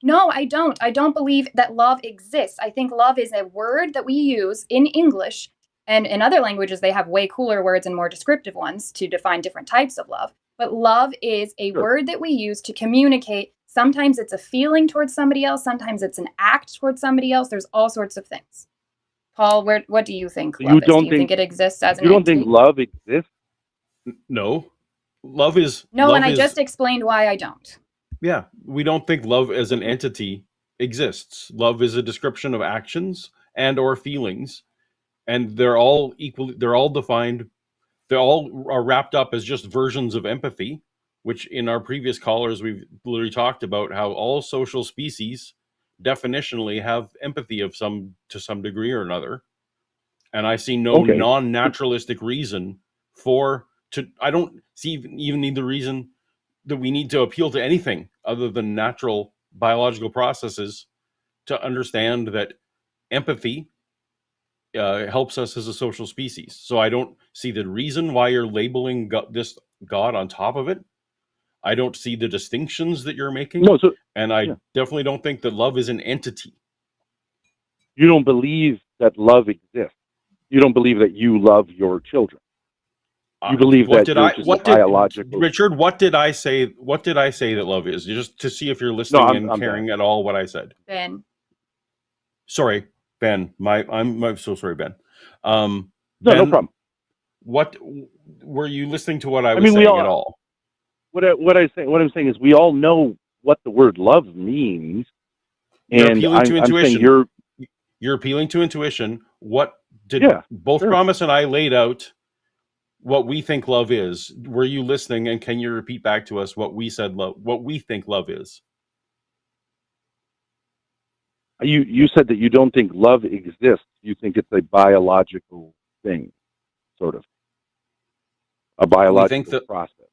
No, I don't. I don't believe that love exists. I think love is a word that we use in English, and in other languages they have way cooler words and more descriptive ones to define different types of love. But love is a Sure. word that we use to communicate. Sometimes it's a feeling towards somebody else. Sometimes it's an act towards somebody else. There's all sorts of things. Paul, what do you think So love you is? Do don't you think think it exists as an you don't entity? think love exists? No. Love is No, love and I is just explained why I don't. yeah. We don't think love as an entity exists. Love is a description of actions and or feelings, and they're all equally, they're all defined, they all are wrapped up as just versions of empathy, which in our previous callers we've literally talked about how all social species definitionally have empathy of some to some degree or another. And I see no Okay. non-naturalistic reason for to I don't see even need the reason that we need to appeal to anything other than natural biological processes to understand that empathy helps us as a social species. So I don't see the reason why you're labeling this God on top of it. I don't see the distinctions that you're making. No, so And I yeah. definitely don't think that love is an entity. You don't believe that love exists. You don't believe that you love your children. You believe What that did you're I? just What did biological. Richard? What did I say? What did I say that love is? Just to see if you're No, listening and I'm caring done. at all what I said. Ben. Sorry, Ben. I'm so sorry, Ben. No, Ben, no problem. what were you listening to? What I I was mean, we saying at all. all? What I'm saying is, we all know what the word love means, You're and appealing to I'm saying intuition. You're appealing to intuition. What did yeah, both sure. Promise and I laid out what we think love is? Were you listening? And can you repeat back to us what we said love, what we think love is? You said that you don't think love exists. You think it's a biological thing, sort of a We think biological that process.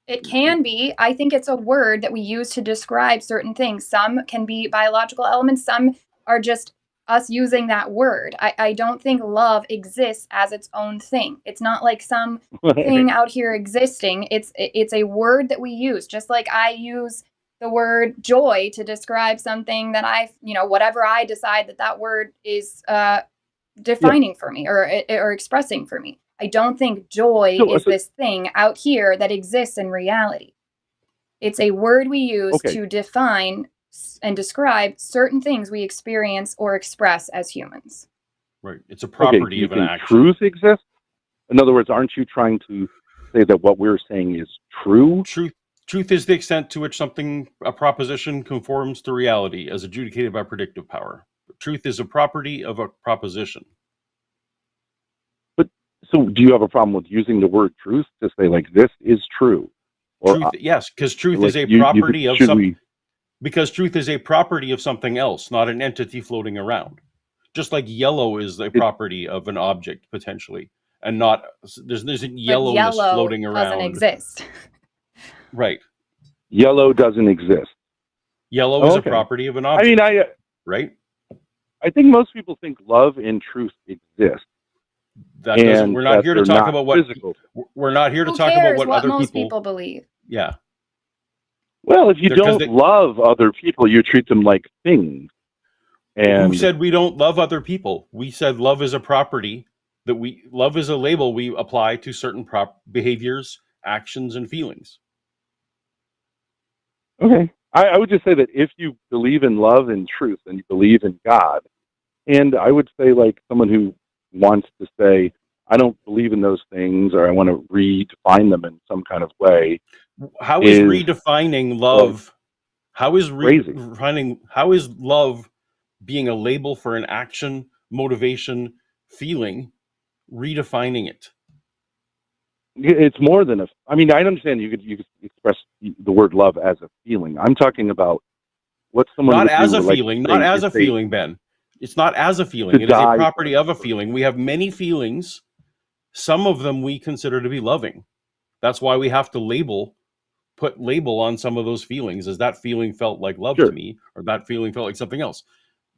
It can be. I think it's a word that we use to describe certain things. Some can be biological elements, some are just us using that word. I don't think love exists as its own thing. It's not like some thing out here existing. It's a word that we use, just like I use the word joy to describe something that whatever I decide that word is Yeah. defining for me or expressing for me. I don't think joy is So this thing out here that exists in reality. It's a word we use okay. to define and describe certain things we experience or express as humans. right. It's a Okay. Do property you of an think action. truth exists? In other words, aren't you trying to say that what we're saying is true? Truth is the extent to which a proposition conforms to reality as adjudicated by predictive power. Truth is a property of a proposition. But so, do you have a problem with using the word truth to say like this is true? Or Truth, yes, because truth like is a you property of should some. we? Because truth is a property of something else, not an entity floating around. Just like yellow is a property of an object potentially, and not there's But yellowness yellow floating doesn't around. exist. Right. Yellow doesn't exist. Yellow Oh, is a okay. property of an I object. mean, right. I think most people think love and truth exist, That doesn't. and We're not that here to they're talk not about what. physical. We're not here to Who talk about cares what what other most people. people believe? Yeah. Well, if you Because don't love other people, you treat them like things. Who And said we don't love other people? We said love is a property love is a label we apply to certain behaviors, actions, and feelings. okay, I would just say that if you believe in love and truth, and you believe in God, and I would say like someone who wants to say, I don't believe in those things, or I want to redefine them in some kind of way. How is is redefining love? How is crazy. how is love being a label for an action, motivation, feeling, redefining it? It's more than a. I mean, I understand you could express the word love as a feeling. I'm talking about what someone Not would as do, a like feeling, say, not as if a they feeling, Ben. It's not as a to feeling. It is a die for property of a person. feeling. We have many feelings. Some of them we consider to be loving. That's why we have to put label on some of those feelings. As that feeling felt like love to Sure. me, or that feeling felt like something else.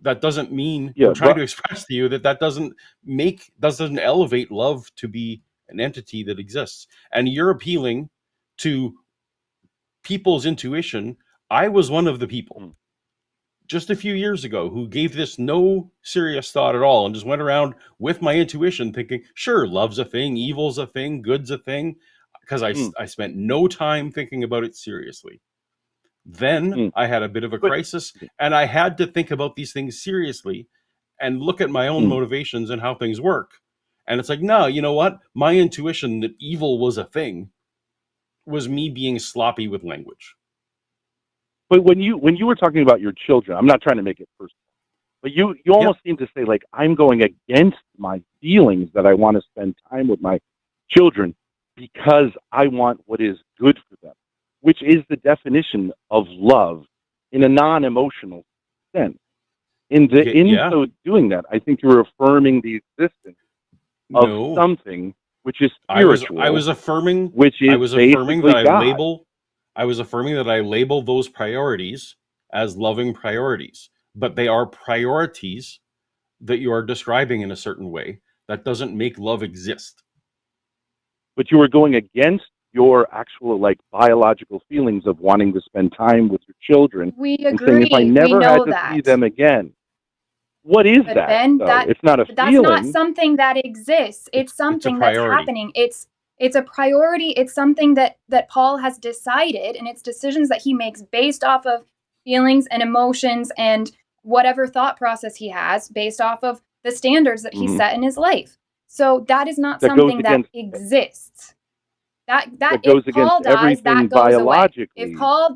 That doesn't mean Yeah, we're trying but to express to you that doesn't elevate love to be an entity that exists. And you're appealing to people's intuition. I was one of the people just a few years ago who gave this no serious thought at all and just went around with my intuition thinking, sure, love's a thing, evil's a thing, good's a thing, because I spent no time thinking about it seriously. Then I had a bit of a but crisis and I had to think about these things seriously and look at my own motivations and how things work. And it's like, no, you know what? My intuition that evil was a thing was me being sloppy with language. but when you were talking about your children, I'm not trying to make it personal, but you almost seem to say like I'm going against my feelings that I want to spend time with my children because I want what is good for them, which is the definition of love in a non-emotional sense. In so doing that, I think you're affirming the existence of No. something which is I was spiritual, affirming which is I was affirming that basically God. I was affirming that I label those priorities as loving priorities, but they are priorities that you are describing in a certain way. That doesn't make love exist. But you were going against your actual like biological feelings of wanting to spend time with your children We and saying if I agree. We never know had to see that. them again. What is But that Ben, though? It's not a that's not feeling. something that exists. It's It's a something that's priority. happening. It's a priority. It's something that Paul has decided, and it's decisions that he makes based off of feelings and emotions and whatever thought process he has based off of the standards that he set in his life. So that is not That goes something that against exists. That goes if Paul against dies, everything that goes away. biologically.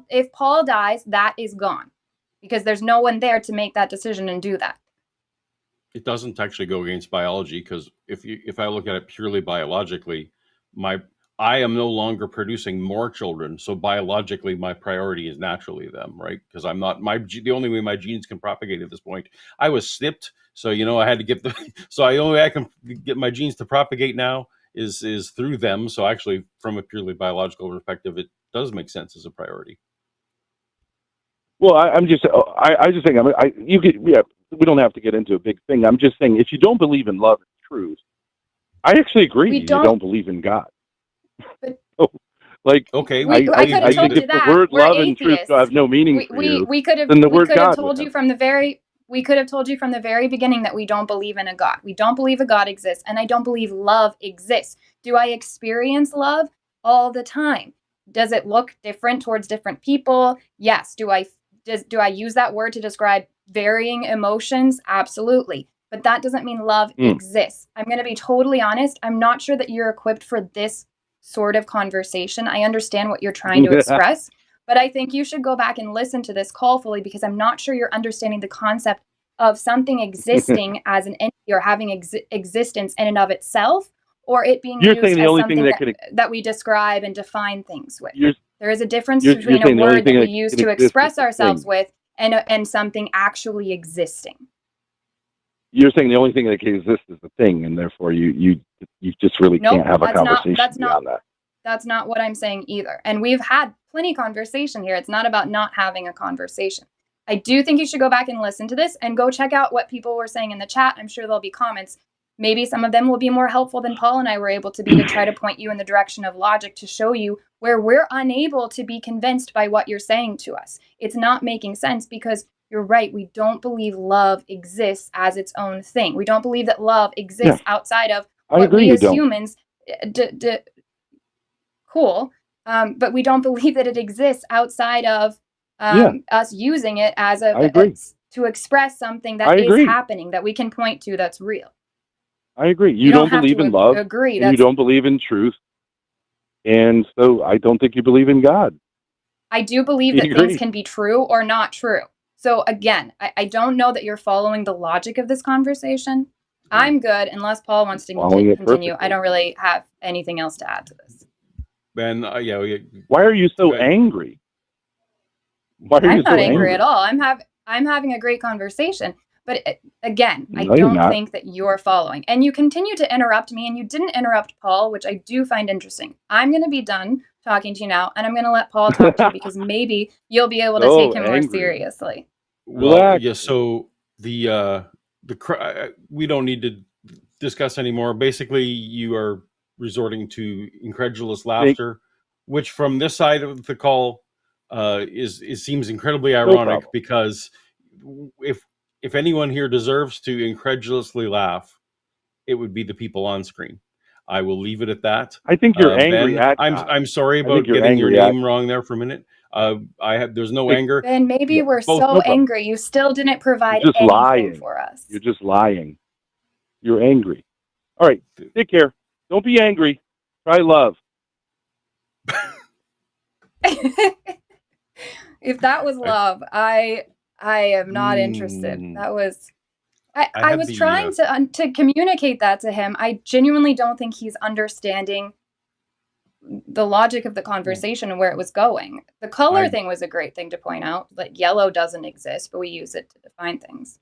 If Paul dies, that is gone. Because there's no one there to make that decision and do that. It doesn't actually go against biology, because if I look at it purely biologically, I am no longer producing more children, so biologically my priority is naturally them, right? Because I'm not the only way my genes can propagate at this point. I was snipped, so I had to get so the only way I can get my genes to propagate now is through them. So actually, from a purely biological perspective, it does make sense as a priority. Well, I just saying. We don't have to get into a big thing. I'm just saying, if you don't believe in love and truth, I actually agree. You don't believe in God. Like, okay, I could have told you if that the word we're love atheists. and truth have no meaning for you, then the word God told you from the very beginning that we don't believe in a God. We don't believe a God exists, and I don't believe love exists. Do I experience love all the time? Does it look different towards different people? Yes. Do I use that word to describe varying emotions? Absolutely. But that doesn't mean love exists. I'm going to be totally honest. I'm not sure that you're equipped for this sort of conversation. I understand what you're trying to express, but I think you should go back and listen to this call fully, because I'm not sure you're understanding the concept of something existing as an entity or having existence in and of itself, or it being used as something that we describe and define things with. There is a difference between a word that we use to express ourselves with and something actually existing. You're saying the only thing that can exist is the thing, and therefore you just really can't have a conversation beyond that. That's not what I'm saying either. And we've had plenty of conversation here. It's not about not having a conversation. I do think you should go back and listen to this and go check out what people were saying in the chat. I'm sure there'll be comments. Maybe some of them will be more helpful than Paul and I were able to be, to try to point you in the direction of logic, to show you where we're unable to be convinced by what you're saying to us. It's not making sense, because you're right. We don't believe love exists as its own thing. We don't believe that love exists outside of what we as humans cool. But we don't believe that it exists outside of us using it as to express something that is happening, that we can point to, that's real. I agree. You don't believe in love, and you don't believe in truth. And so I don't think you believe in God. I do believe You that agree? things can be true or not true. So again, I don't know that you're following the logic of this conversation. I'm good unless Paul wants to Following it continue. I perfectly. don't really have anything else to add to this. Ben, Why are you so Good. angry? Why are I'm you not so angry at all. I'm having a great conversation. But again, I No, you're don't not. think that you're following. And you continue to interrupt me, and you didn't interrupt Paul, which I do find interesting. I'm going to be done talking to you now, and I'm going to let Paul talk to you because maybe you'll be able to So take him more angry. seriously. Well, Relax. yeah. So we don't need to discuss anymore. Basically, you are resorting to incredulous laughter, which from this side of the call seems incredibly ironic problem. because if anyone here deserves to incredulously laugh, it would be the people on screen. I will leave it at that. I think you're angry Ben, at I'm God. I'm sorry I think about you're getting your angry at name wrong there for a minute. There's no Hey, anger. Ben, maybe Yeah, we're both- so no problem. angry. You still didn't provide You're just anything lying. for us. You're just lying. You're angry. All right, take care. Don't be angry. Try love. If that was love, I am not interested. Mm, That was I I had was the trying to communicate that to him. I genuinely don't think he's understanding the logic of the conversation and where it was going. The color I thing was a great thing to point out. Like yellow doesn't exist, but we use it to define things.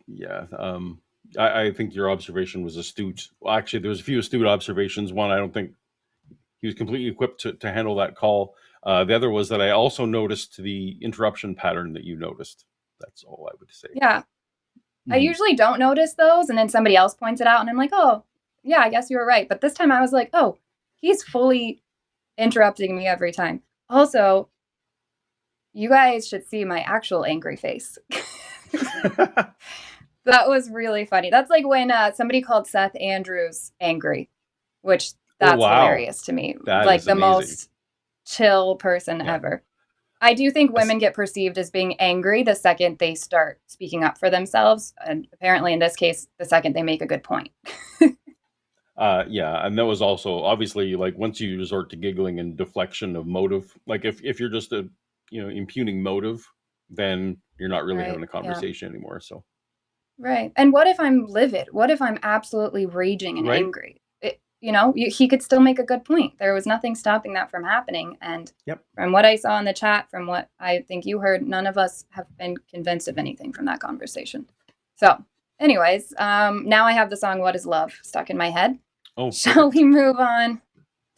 yeah. I think your observation was astute. Well, actually, there was a few astute observations. One, I don't think he was completely equipped to handle that call. The other was that I also noticed the interruption pattern that you noticed. That's all I would say. Yeah. I Mhm. usually don't notice those, and then somebody else points it out, and I'm like, oh, yeah, I guess you were right. But this time I was like, oh, he's fully interrupting me every time. Also, you guys should see my actual angry face. That was really funny. That's like when somebody called Seth Andrews angry, which that's wow. hilarious to me. That Like is the amazing. most chill person Yeah. ever. I do think women get perceived as being angry the second they start speaking up for themselves. And apparently, in this case, the second they make a good point. Yeah, and that was also obviously like once you resort to giggling and deflection of motive, like if you're just impugning motive, then you're not really Right. having a Yeah. conversation anymore. So Right. And what if I'm livid? What if I'm absolutely raging and Right. angry? He could still make a good point. There was nothing stopping that from happening. And Yep. from what I saw in the chat, from what I think you heard, none of us have been convinced of anything from that conversation. So, anyways, now I have the song "What Is Love" stuck in my head. Oh, Shall we move on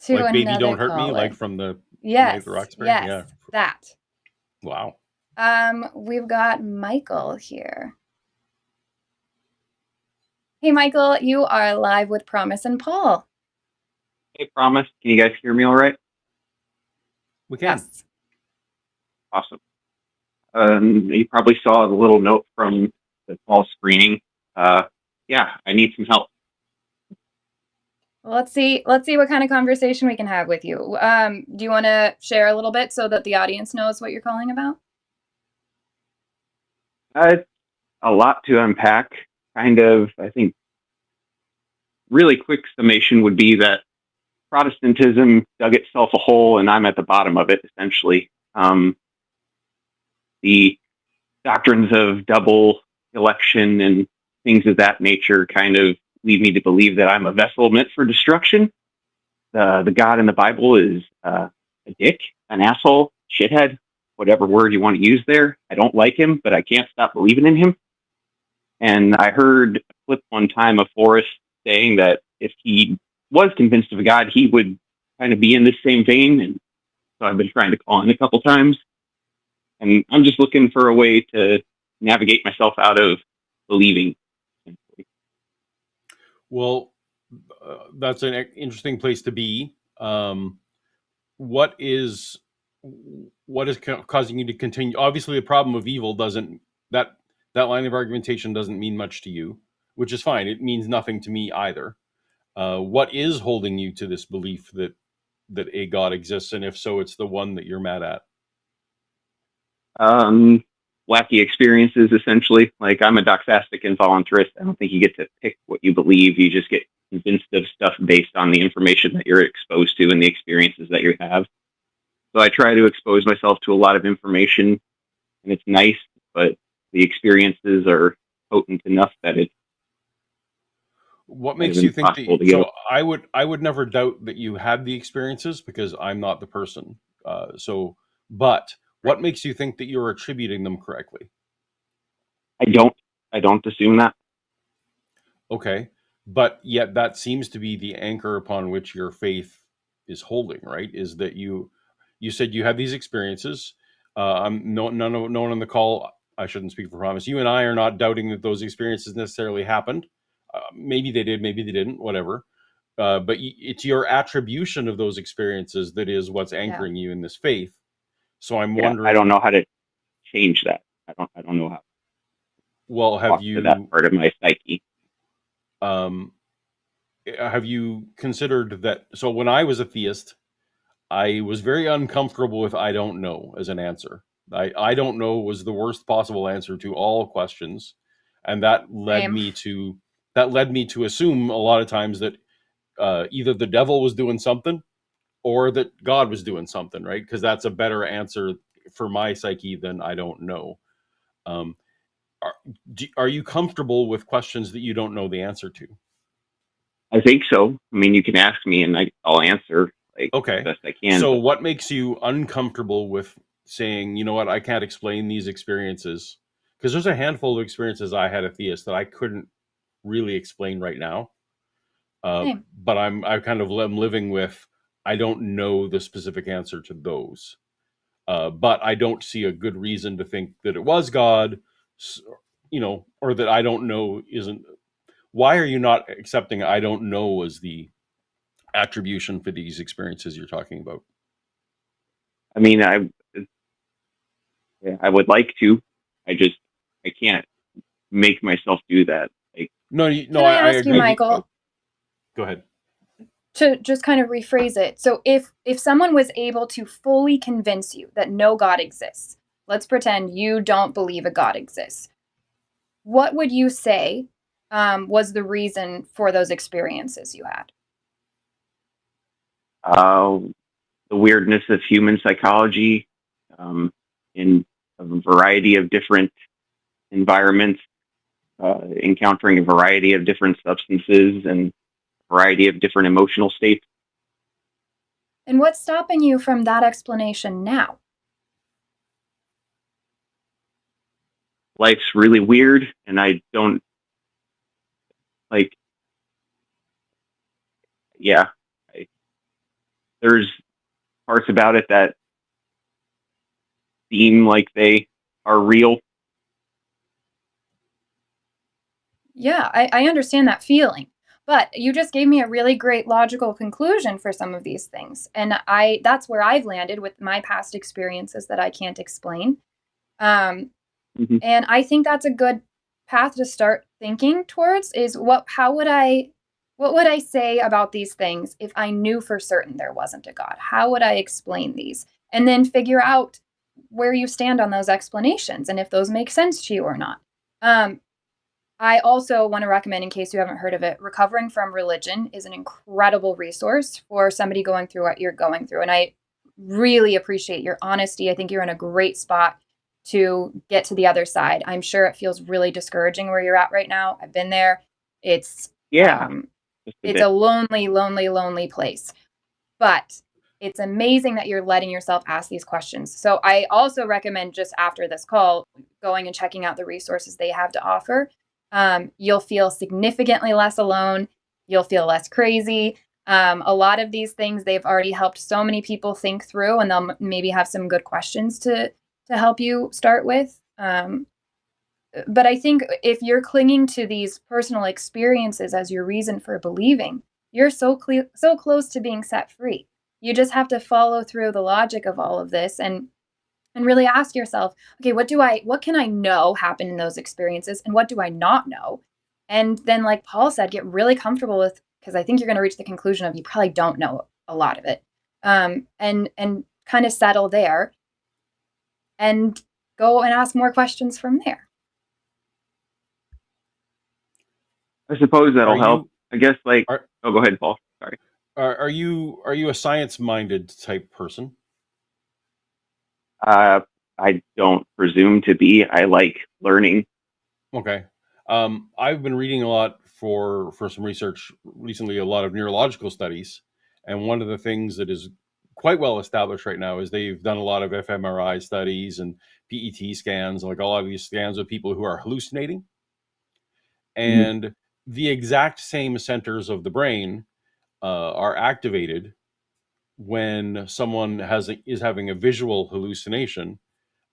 to like "Baby another Don't Hurt Me," caller? like from the Yes, Night at the Roxbury? yes, Yeah. that. Wow. We've got Michael here. Hey, Michael, you are live with Promise and Paul. Hey, Promise. Can you guys hear me all right? We can. Yes. Awesome. You probably saw the little note from the Paul screening. Yeah, I need some help. Well, let's see what kind of conversation we can have with you. Do you want to share a little bit so that the audience knows what you're calling about? A lot to unpack. Kind of, I think, really quick summation would be that Protestantism dug itself a hole, and I'm at the bottom of it, essentially. The doctrines of double election and things of that nature kind of lead me to believe that I'm a vessel meant for destruction. The God in the Bible is a dick, an asshole, shithead, whatever word you want to use there. I don't like him, but I can't stop believing in him. And I heard a clip one time of Forrest saying that if he was convinced of a God, he would kind of be in this same vein. And so I've been trying to call in a couple times. And I'm just looking for a way to navigate myself out of believing. Well, that's an interesting place to be. What is causing you to continue? Obviously, the problem of evil doesn't that line of argumentation doesn't mean much to you, which is fine. It means nothing to me either. What is holding you to this belief that a God exists, and if so, it's the one that you're mad at? wacky experiences, essentially. Like, I'm a doxastic and voluntarist. I don't think you get to pick what you believe. You just get convinced of stuff based on the information that you're exposed to and the experiences that you have. So I try to expose myself to a lot of information, and it's nice, but the experiences are potent enough that it's What kind of makes you think impossible that? to get. So I would never doubt that you had the experiences because I'm not the person. But what makes you think that you're attributing them correctly? I don't assume that. Okay, but yet that seems to be the anchor upon which your faith is holding, right? Is that you said you had these experiences. No one on the call. I shouldn't speak for promise. You and I are not doubting that those experiences necessarily happened. Maybe they did, maybe they didn't, whatever. But it's your attribution of those experiences that is what's anchoring you in this faith. So I'm Yeah, wondering. I don't know how to change that. I don't know how Well, to talk to that part of my psyche. Have you considered that? So when I was a theist, I was very uncomfortable with "I don't know" as an answer. I don't know was the worst possible answer to all questions, and that led Same. me to assume a lot of times that either the devil was doing something or that God was doing something, right? Because that's a better answer for my psyche than "I don't know." Um, are you comfortable with questions that you don't know the answer to? I think so. I mean, you can ask me and I'll answer as Okay. best I can. So what makes you uncomfortable with saying, you know what, I can't explain these experiences? Because there's a handful of experiences I had a theist that I couldn't really explain right now. Same. But I'm living with, I don't know the specific answer to those. But I don't see a good reason to think that it was God, or that I don't know isn't. Why are you not accepting I don't know as the attribution for these experiences you're talking about? I mean, I would like to. I can't make myself do that. No, Can I ask you, agree. Michael, Go ahead. to just kind of rephrase it? So if someone was able to fully convince you that no God exists, let's pretend you don't believe a God exists. What would you say was the reason for those experiences you had? The weirdness of human psychology, in a variety of different environments, encountering a variety of different substances and a variety of different emotional states. And what's stopping you from that explanation now? Life's really weird, and I don't yeah, there's parts about it that seem like they are real. Yeah, I understand that feeling. But you just gave me a really great logical conclusion for some of these things. And that's where I've landed with my past experiences that I can't explain. And I think that's a good path to start thinking towards is what would I say about these things if I knew for certain there wasn't a God? How would I explain these? And then figure out where you stand on those explanations and if those make sense to you or not. I also want to recommend, in case you haven't heard of it, Recovering from Religion is an incredible resource for somebody going through what you're going through. And I really appreciate your honesty. I think you're in a great spot to get to the other side. I'm sure it feels really discouraging where you're at right now. I've been there. It's a lonely, lonely, lonely place. But it's amazing that you're letting yourself ask these questions. So I also recommend, just after this call, going and checking out the resources they have to offer. You'll feel significantly less alone. You'll feel less crazy. A lot of these things they've already helped so many people think through, and they'll maybe have some good questions to help you start with. But I think if you're clinging to these personal experiences as your reason for believing, you're so close to being set free. You just have to follow through the logic of all of this and really ask yourself, okay, what can I know happened in those experiences, and what do I not know? And then, like Paul said, get really comfortable with, because I think you're going to reach the conclusion of you probably don't know a lot of it, and kind of settle there. And go and ask more questions from there. I suppose that'll Are help. you I guess are go ahead, Paul. Sorry. are you a science-minded type person? I don't presume to be. I like learning. Okay. I've been reading a lot for some research recently, a lot of neurological studies, and one of the things that is quite well established right now is they've done a lot of fMRI studies and PET scans, like a lot of these scans of people who are hallucinating, Mhm. and the exact same centers of the brain are activated when someone is having a visual hallucination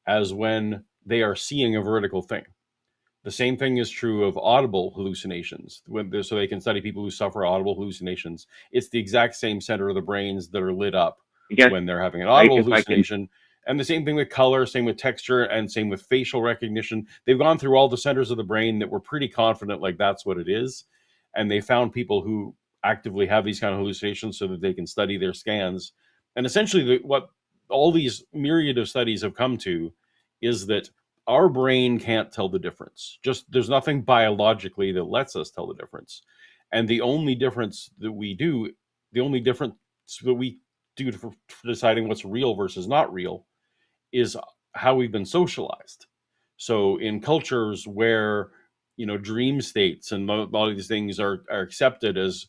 as when they are seeing a vertical thing. The same thing is true of audible hallucinations. So they can study people who suffer audible hallucinations. It's the exact same center of the brains that are lit up I guess when they're having an audible if I can. hallucination. And the same thing with color, same with texture, and same with facial recognition. They've gone through all the centers of the brain that were pretty confident, like that's what it is. And they found people who actively have these kind of hallucinations so that they can study their scans. And essentially, what all these myriad of studies have come to is that our brain can't tell the difference. Just there's nothing biologically that lets us tell the difference. And the only difference that we do, the only difference that we do for deciding what's real versus not real is how we've been socialized. So in cultures where, dream states and all of these things are accepted as,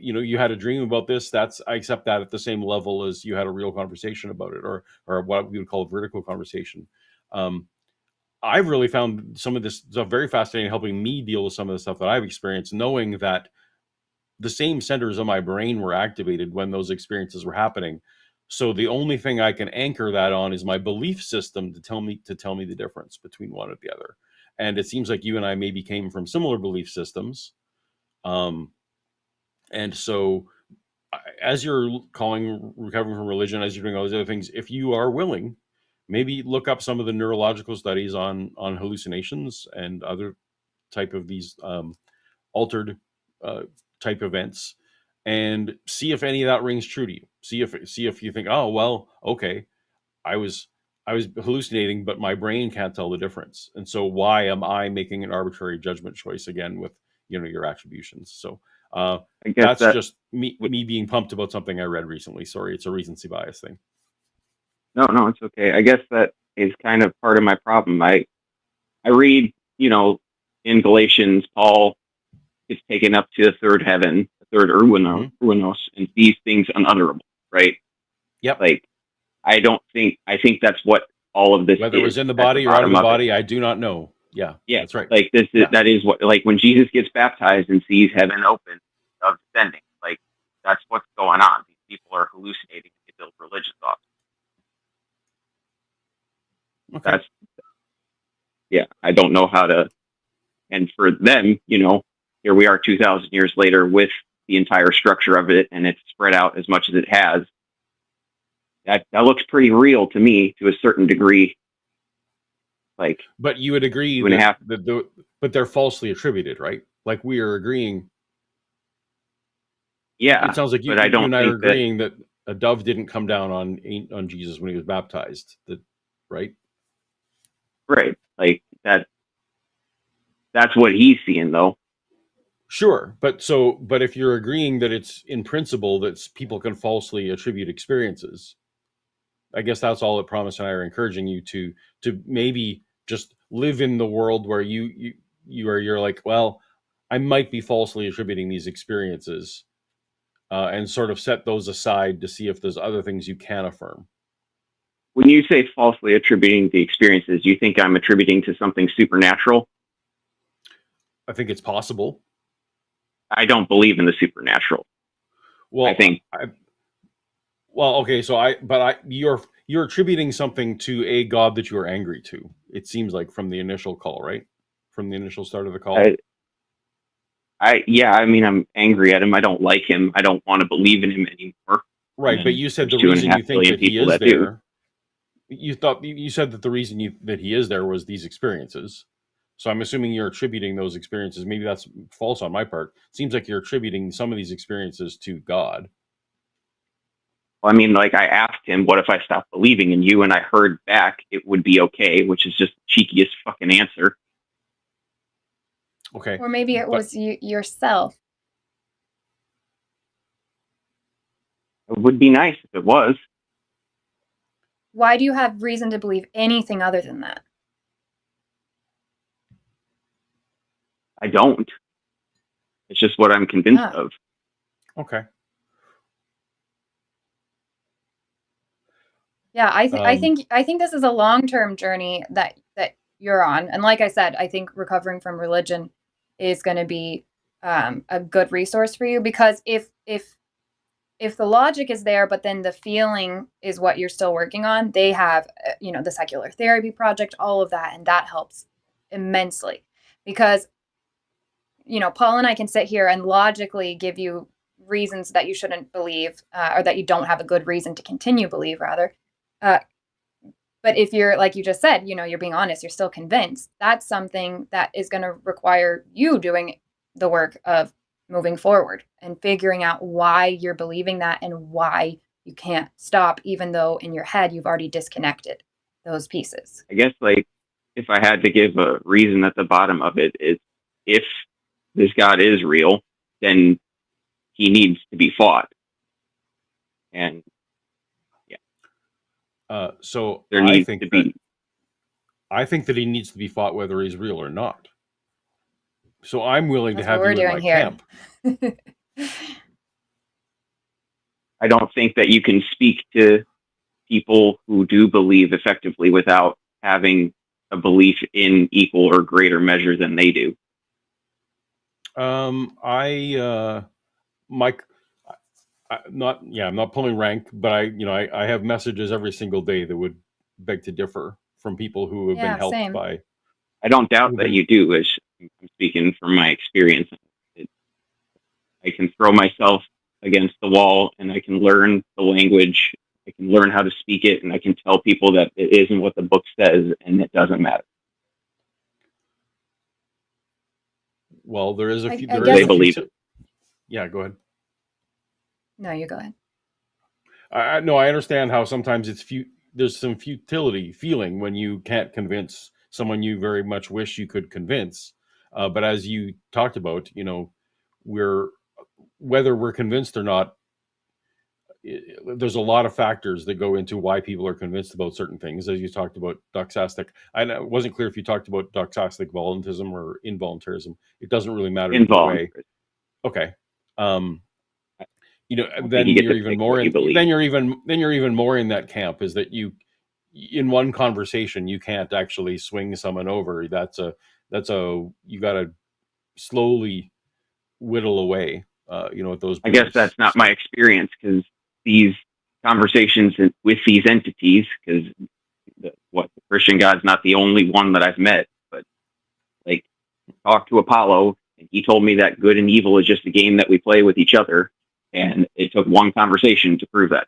you had a dream about this, I accept that at the same level as you had a real conversation about it, or what we would call a vertical conversation. I've really found some of this stuff very fascinating, helping me deal with some of the stuff that I've experienced, knowing that the same centers of my brain were activated when those experiences were happening. So the only thing I can anchor that on is my belief system to tell me the difference between one and the other. And it seems like you and I maybe came from similar belief systems. And so as you're recovering from religion, as you're doing all these other things, if you are willing, maybe look up some of the neurological studies on hallucinations and other type of these altered type events, and see if any of that rings true to you. See if you think, oh well, okay, I was hallucinating, but my brain can't tell the difference, and so why am I making an arbitrary judgment choice again with your attributions? So I guess that's that just me being pumped about something I read recently. Sorry, it's a recency bias thing. no, it's okay. I guess that is kind of part of my problem. I read, in Galatians, Paul gets taken up to the third heaven, the third Urwanos, and sees things unutterable, right? Yep. Like, I think that's what all of this Whether is. it was in the body or out of the body, I do not know. Yeah, that's right. Like that is what, like when Jesus gets baptized and sees heaven open, of descending, like that's what's going on. These people are hallucinating to build religious thoughts. Okay. I don't know how to, and for them, here we are 2,000 years later with the entire structure of it, and it's spread out as much as it has. That looks pretty real to me to a certain degree. But you would agree but they're falsely attributed, right? Like we are agreeing. Yeah, it sounds like you and I are agreeing that a dove didn't come down on Jesus when he was baptized. Right? Right. Like that. That's what he's seeing, though. Sure, but if you're agreeing that it's in principle that people can falsely attribute experiences, I guess that's all that Promise and I are encouraging you to maybe just live in the world where you're like, well, I might be falsely attributing these experiences, and sort of set those aside to see if there's other things you can affirm. When you say falsely attributing the experiences, you think I'm attributing to something supernatural? I think it's possible. I don't believe in the supernatural. Well, I think. Okay. So you're attributing something to a God that you are angry to. It seems like from the initial call, right? From the initial start of the call. I'm angry at him. I don't like him. I don't want to believe in him anymore. Right, but you said the reason you think that he is there. You said that the reason that he is there was these experiences. So I'm assuming you're attributing those experiences. Maybe that's false on my part. Seems like you're attributing some of these experiences to God. Well, I mean, like I asked him, what if I stopped believing in you? And I heard back it would be okay, which is just the cheekiest fucking answer. Okay. Or maybe it was yourself. It would be nice if it was. Why do you have reason to believe anything other than that? I don't. It's just what I'm convinced of. Okay. Yeah, I think this is a long-term journey that you're on, and like I said, I think recovering from religion is going to be a good resource for you, because if the logic is there, but then the feeling is what you're still working on, they have the Secular Therapy Project, all of that, and that helps immensely, because Paul and I can sit here and logically give you reasons that you shouldn't believe, or that you don't have a good reason to continue believe, rather. But if you're, like you just said, you're being honest, you're still convinced, that's something that is going to require you doing the work of moving forward and figuring out why you're believing that and why you can't stop, even though in your head you've already disconnected those pieces. I guess, like, if I had to give a reason at the bottom of it, is if this God is real, then he needs to be fought. And so there needs to be. I think that he needs to be fought whether he's real or not. So I'm willing That's to have what we're you in my doing here. camp. I don't think that you can speak to people who do believe effectively without having a belief in equal or greater measure than they do. I'm not pulling rank, but I have messages every single day that would beg to differ from people who have been helped same. by. I don't doubt that you do, as I'm speaking from my experience. I can throw myself against the wall and I can learn the language, I can learn how to speak it, and I can tell people that it isn't what the book says and it doesn't matter. Well, there is a few. They believe it. Yeah, go ahead. No, you go ahead. No, I understand how sometimes there's some futility feeling when you can't convince someone you very much wish you could convince. But as you talked about, whether we're convinced or not, there's a lot of factors that go into why people are convinced about certain things. As you talked about doxastic, I wasn't clear if you talked about doxastic voluntarism or involuntarism. It doesn't really matter either way. Okay. Then you're even more in. Then you're even more in that camp. Is that you? In one conversation, you can't actually swing someone over. That's a. You got to slowly whittle away. With those. I guess that's not my experience, because these conversations with these entities, because the Christian God's not the only one that I've met, but like talked to Apollo, and he told me that good and evil is just a game that we play with each other, and it took one conversation to prove that.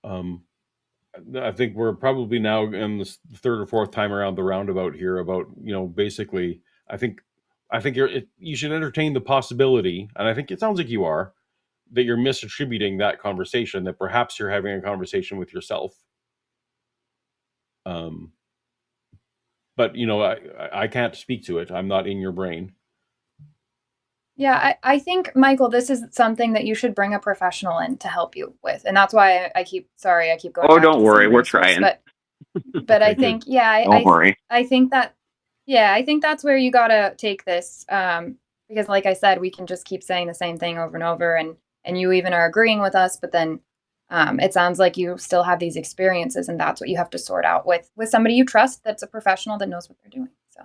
I think we're probably now in the third or fourth time around the roundabout here about, basically, I think you should entertain the possibility, and I think it sounds like you are, that you're misattributing that conversation, that perhaps you're having a conversation with yourself. But, I can't speak to it. I'm not in your brain. Yeah, I think, Michael, this is something that you should bring a professional in to help you with. And that's why I keep going. Oh, don't worry. We're trying. But Okay, I think, don't worry. I think that's where you got to take this. Because like I said, we can just keep saying the same thing over and over. And you even are agreeing with us. But then it sounds like you still have these experiences. And that's what you have to sort out with somebody you trust that's a professional that knows what they're doing. So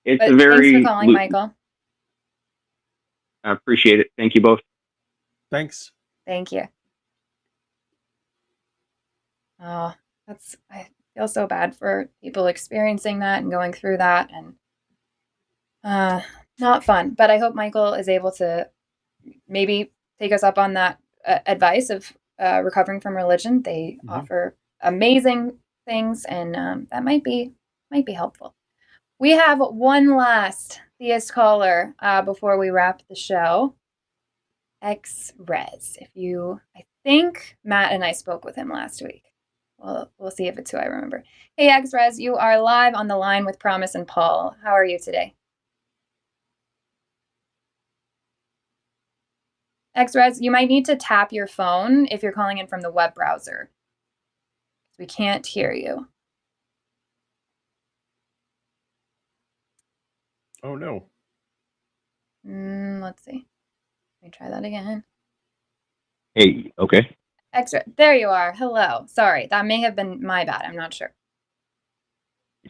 thanks for calling, Michael. I appreciate it. Thank you both. Thanks. Thank you. Oh, I feel so bad for people experiencing that and going through that, and not fun. But I hope Michael is able to maybe take us up on that advice of recovering from religion. They offer amazing things, and that might be helpful. We have one last theist caller before we wrap the show. X-Res. I think Matt and I spoke with him last week. Well, we'll see if it's who I remember. Hey, X-Res, you are live on the line with Promise and Paul. How are you today? X-Res, you might need to tap your phone if you're calling in from the web browser. We can't hear you. Oh, no. Let's see. Let me try that again. Hey, okay. X-Res, there you are. Hello. Sorry, that may have been my bad. I'm not sure.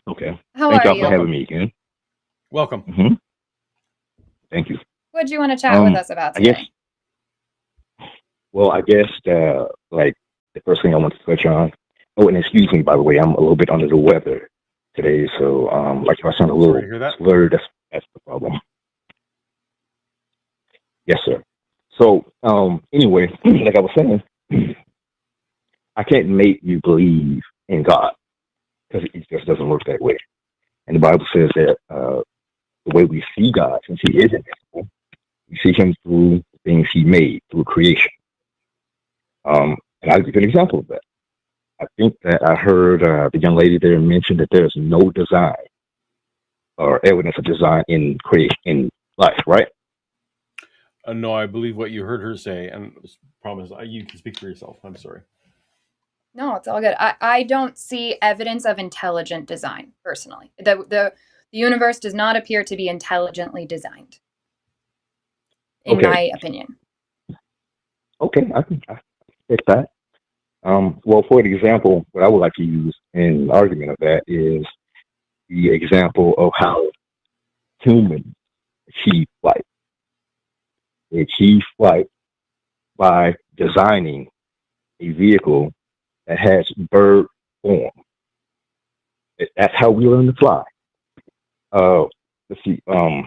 Okay. How Thank are y'all you? for having me again. Welcome. Mm-hmm. Thank you. What do you want to chat with us about today? I guess like the first thing I want to touch on. Oh, and excuse me, by the way, I'm a little bit under the weather today, so like if I sound a little slurred, that's the problem. Yes, sir. So anyway, like I was saying, I can't make you believe in God because it just doesn't work that way. And the Bible says that the way we see God, since He is invisible, we see Him through the things He made, through creation. And I'll give you an example of that. I think that I heard the young lady there mention that there's no design or evidence of design in creation, in life, right? No, I believe what you heard her say, and promise you can speak for yourself. I'm sorry. No, it's all good. I don't see evidence of intelligent design, personally. The universe does not appear to be intelligently designed, in my opinion. Okay, I take that. Well, for example, what I would like to use in an argument of that is the example of how humans achieve flight. They achieve flight by designing a vehicle that has bird form. That's how we learn to fly. Let's see. What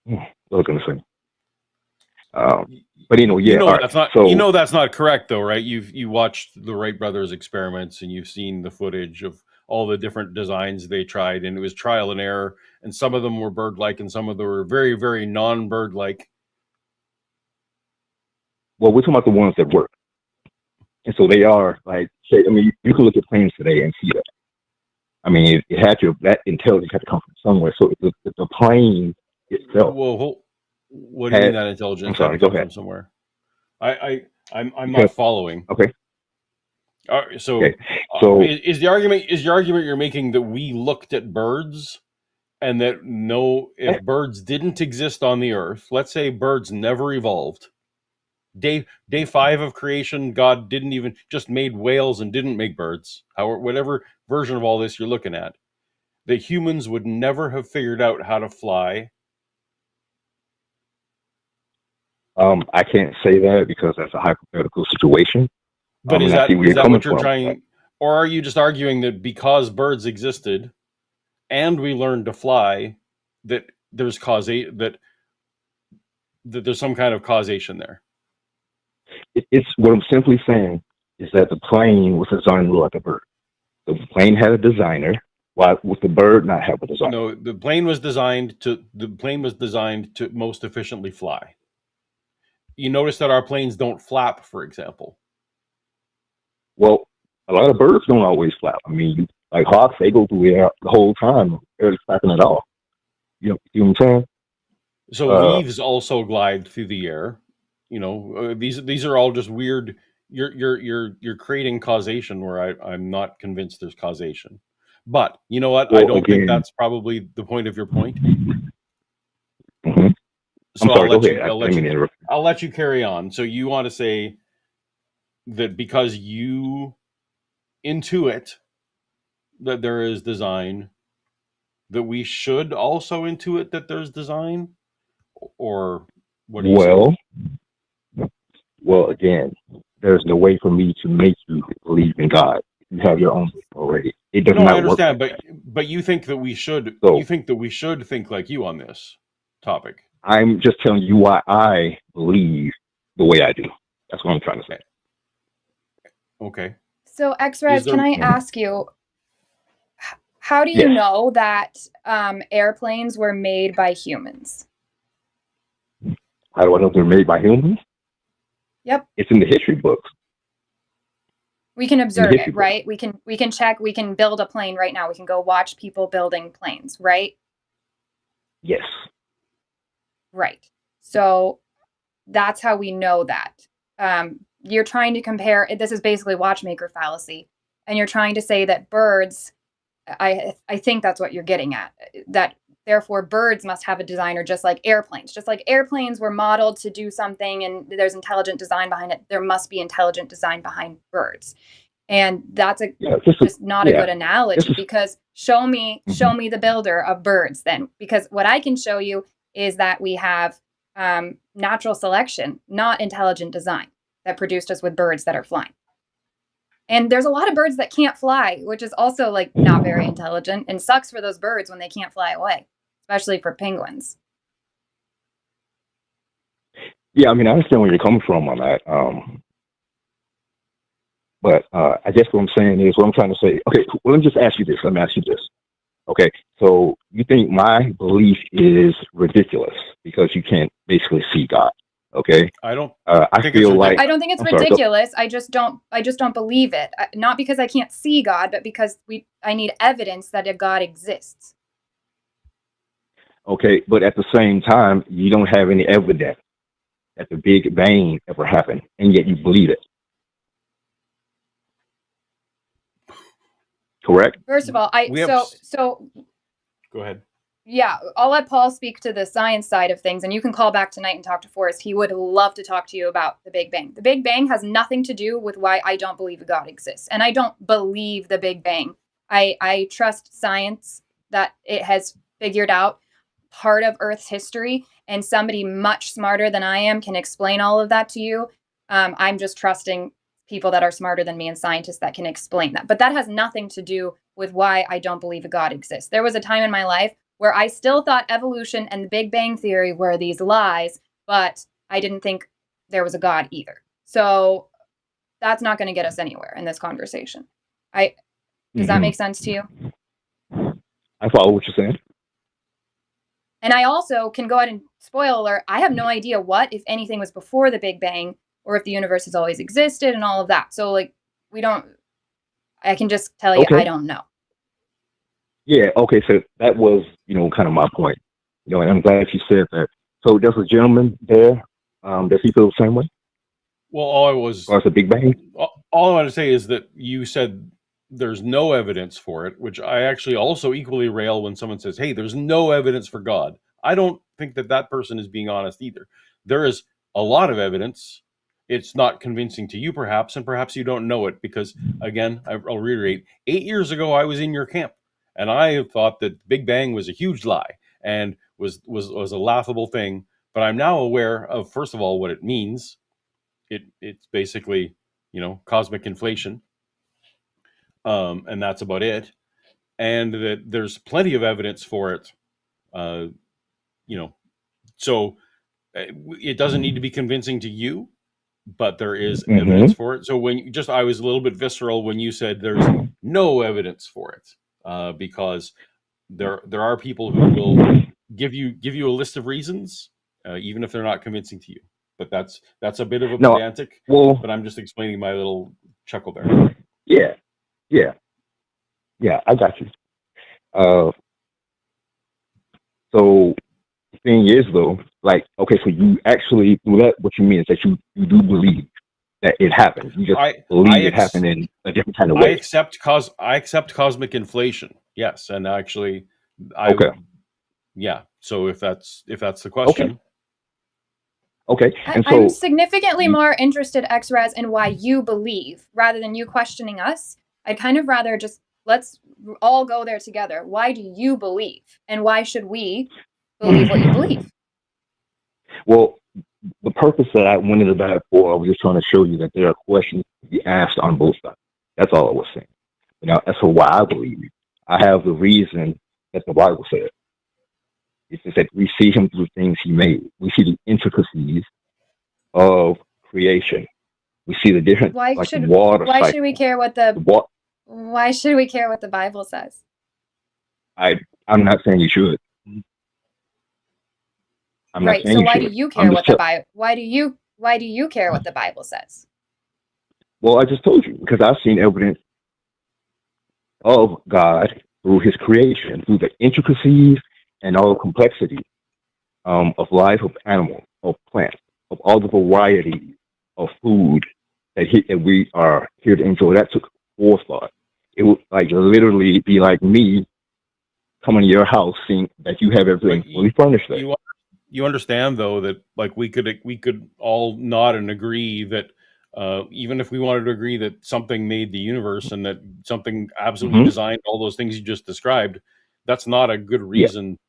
was I going to say? But that's not. That's not correct, though, right? You watched the Wright brothers experiments, and you've seen the footage of all the different designs they tried, and it was trial and error. And some of them were bird-like, and some of them were very, very non-bird-like. Well, we're talking about the ones that work, and so they are like. Say, I mean, you can look at planes today and see that. I mean, that intelligence had to come from somewhere. So the plane itself. Well, what do you mean that intelligence? I'm sorry. Go ahead. From somewhere. I'm not following. Okay. So is the argument you're making that we looked at birds and that if birds didn't exist on the earth, let's say birds never evolved. Day 5 of creation, God didn't even just made whales and didn't make birds. However, whatever version of all this you're looking at, that humans would never have figured out how to fly. I can't say that because that's a hypothetical situation. But is that what you're trying, or are you just arguing that because birds existed and we learned to fly, that there's that there's some kind of causation there? It's what I'm simply saying is that the plane was designed to look like a bird. The plane had a designer. Why would the bird not have a designer? No, the plane was designed to most efficiently fly. You notice that our planes don't flap, for example. Well, a lot of birds don't always flap. I mean, like hawks, they go through the air the whole time. They're flapping at all. You know what I'm saying? So leaves also glide through the air. These are all just weird. You're creating causation where I'm not convinced there's causation. But you know what? Well, I don't think that's probably the point of your point. Mm-hmm. So I'll let you carry on. So you want to say that because you intuit that there is design, that we should also intuit that there's design? Or what do you say? Well, again, there's no way for me to make you believe in God. You have your own already. It does not work. I understand, but you think that we should. You think that we should think like you on this topic. I'm just telling you why I believe the way I do. That's what I'm trying to say. Okay. So, X-Res, can I ask you, how do you know that airplanes were made by humans? How do I know they're made by humans? Yep. It's in the history books. We can In the observe history it, books. right? We can check, we can build a plane right now. We can go watch people building planes, right? Yes. Right. So that's how we know that. You're trying to compare, this is basically watchmaker fallacy, and you're trying to say that birds, I think that's what you're getting at, that therefore birds must have a designer just like airplanes. Just like airplanes were modeled to do something and there's intelligent design behind it, there must be intelligent design behind birds. And that's just not a good analogy, because show me the builder of birds then, because what I can show you is that we have natural selection, not intelligent design, that produced us with birds that are flying. And there's a lot of birds that can't fly, which is also like not very intelligent, and sucks for those birds when they can't fly away, especially for penguins. Yeah, I mean, I understand where you're coming from on that. But I guess what I'm saying is, what I'm trying to say, okay, well, let me just ask you this. Let me ask you this. Okay, so you think my belief is ridiculous because you can't basically see God? Okay, I don't. I feel like I don't think it's ridiculous. I just don't believe it. Not because I can't see God, but because I need evidence that a God exists. Okay, but at the same time, you don't have any evidence that the Big Bang ever happened, and yet you believe it. Correct? First of all, Go ahead. Yeah, I'll let Paul speak to the science side of things, and you can call back tonight and talk to Forrest. He would love to talk to you about the Big Bang. The Big Bang has nothing to do with why I don't believe God exists, and I don't believe the Big Bang. I trust science that it has figured out part of Earth's history, and somebody much smarter than I am can explain all of that to you. I'm just trusting people that are smarter than me and scientists that can explain that. But that has nothing to do with why I don't believe a God exists. There was a time in my life where I still thought evolution and the Big Bang Theory were these lies, but I didn't think there was a God either. So that's not going to get us anywhere in this conversation. Does that make sense to you? I follow what you're saying. And I also can go ahead and spoil alert, I have no idea what, if anything, was before the Big Bang, or if the universe has always existed and all of that. So like, I can just tell you, I don't know. Yeah, okay, so that was, kind of my point. And I'm glad you said that. So there's a gentleman there, does he feel the same way? Well, as far as the Big Bang? All I want to say is that you said there's no evidence for it, which I actually also equally rail when someone says, hey, there's no evidence for God. I don't think that person is being honest either. There is a lot of evidence. It's not convincing to you, perhaps, and perhaps you don't know it because, again, I'll reiterate, 8 years ago, I was in your camp, and I thought that Big Bang was a huge lie and was a laughable thing. But I'm now aware of, first of all, what it means. It's basically, cosmic inflation, and that's about it. And that there's plenty of evidence for it, so it doesn't need to be convincing to you, but there is evidence for it. So I was a little bit visceral when you said there's no evidence for it, because there are people who will give you a list of reasons, even if they're not convincing to you. But that's a bit of a pedantic. But I'm just explaining my little chuckle there. Yeah, I got you. So the thing is, though, like, okay, so you actually, what you mean is that you do believe that it happened. You just believe it happened in a different kind of way. I accept cosmic inflation. Yes, and actually, yeah. So if that's the question. Okay. And so I'm significantly more interested, XRES, in why you believe rather than you questioning us. I'd kind of rather just let's all go there together. Why do you believe? And why should we believe what you believe? Well, the purpose that I went into that for, I was just trying to show you that there are questions to be asked on both sides. That's all I was saying. As for why I believe, I have the reason that the Bible said. It's just that we see him through things he made. We see the intricacies of creation. We see the different, water cycle. Why should we care what Why should we care what the Bible says? I'm not saying you should. I'm not saying so you why should. do you care what the Bible? Why do you Why do you care what the Bible says? Well, I just told you, because I've seen evidence of God through his creation, through the intricacies and all the complexity of life, of animals, of plants, of all the variety of food that we are here to enjoy. That took forethought. It would like literally be like me coming to your house, seeing that you have everything fully furnished there. You understand though that like we could all nod and agree that even if we wanted to agree that something made the universe and that something absolutely designed all those things you just described, that's not a good reason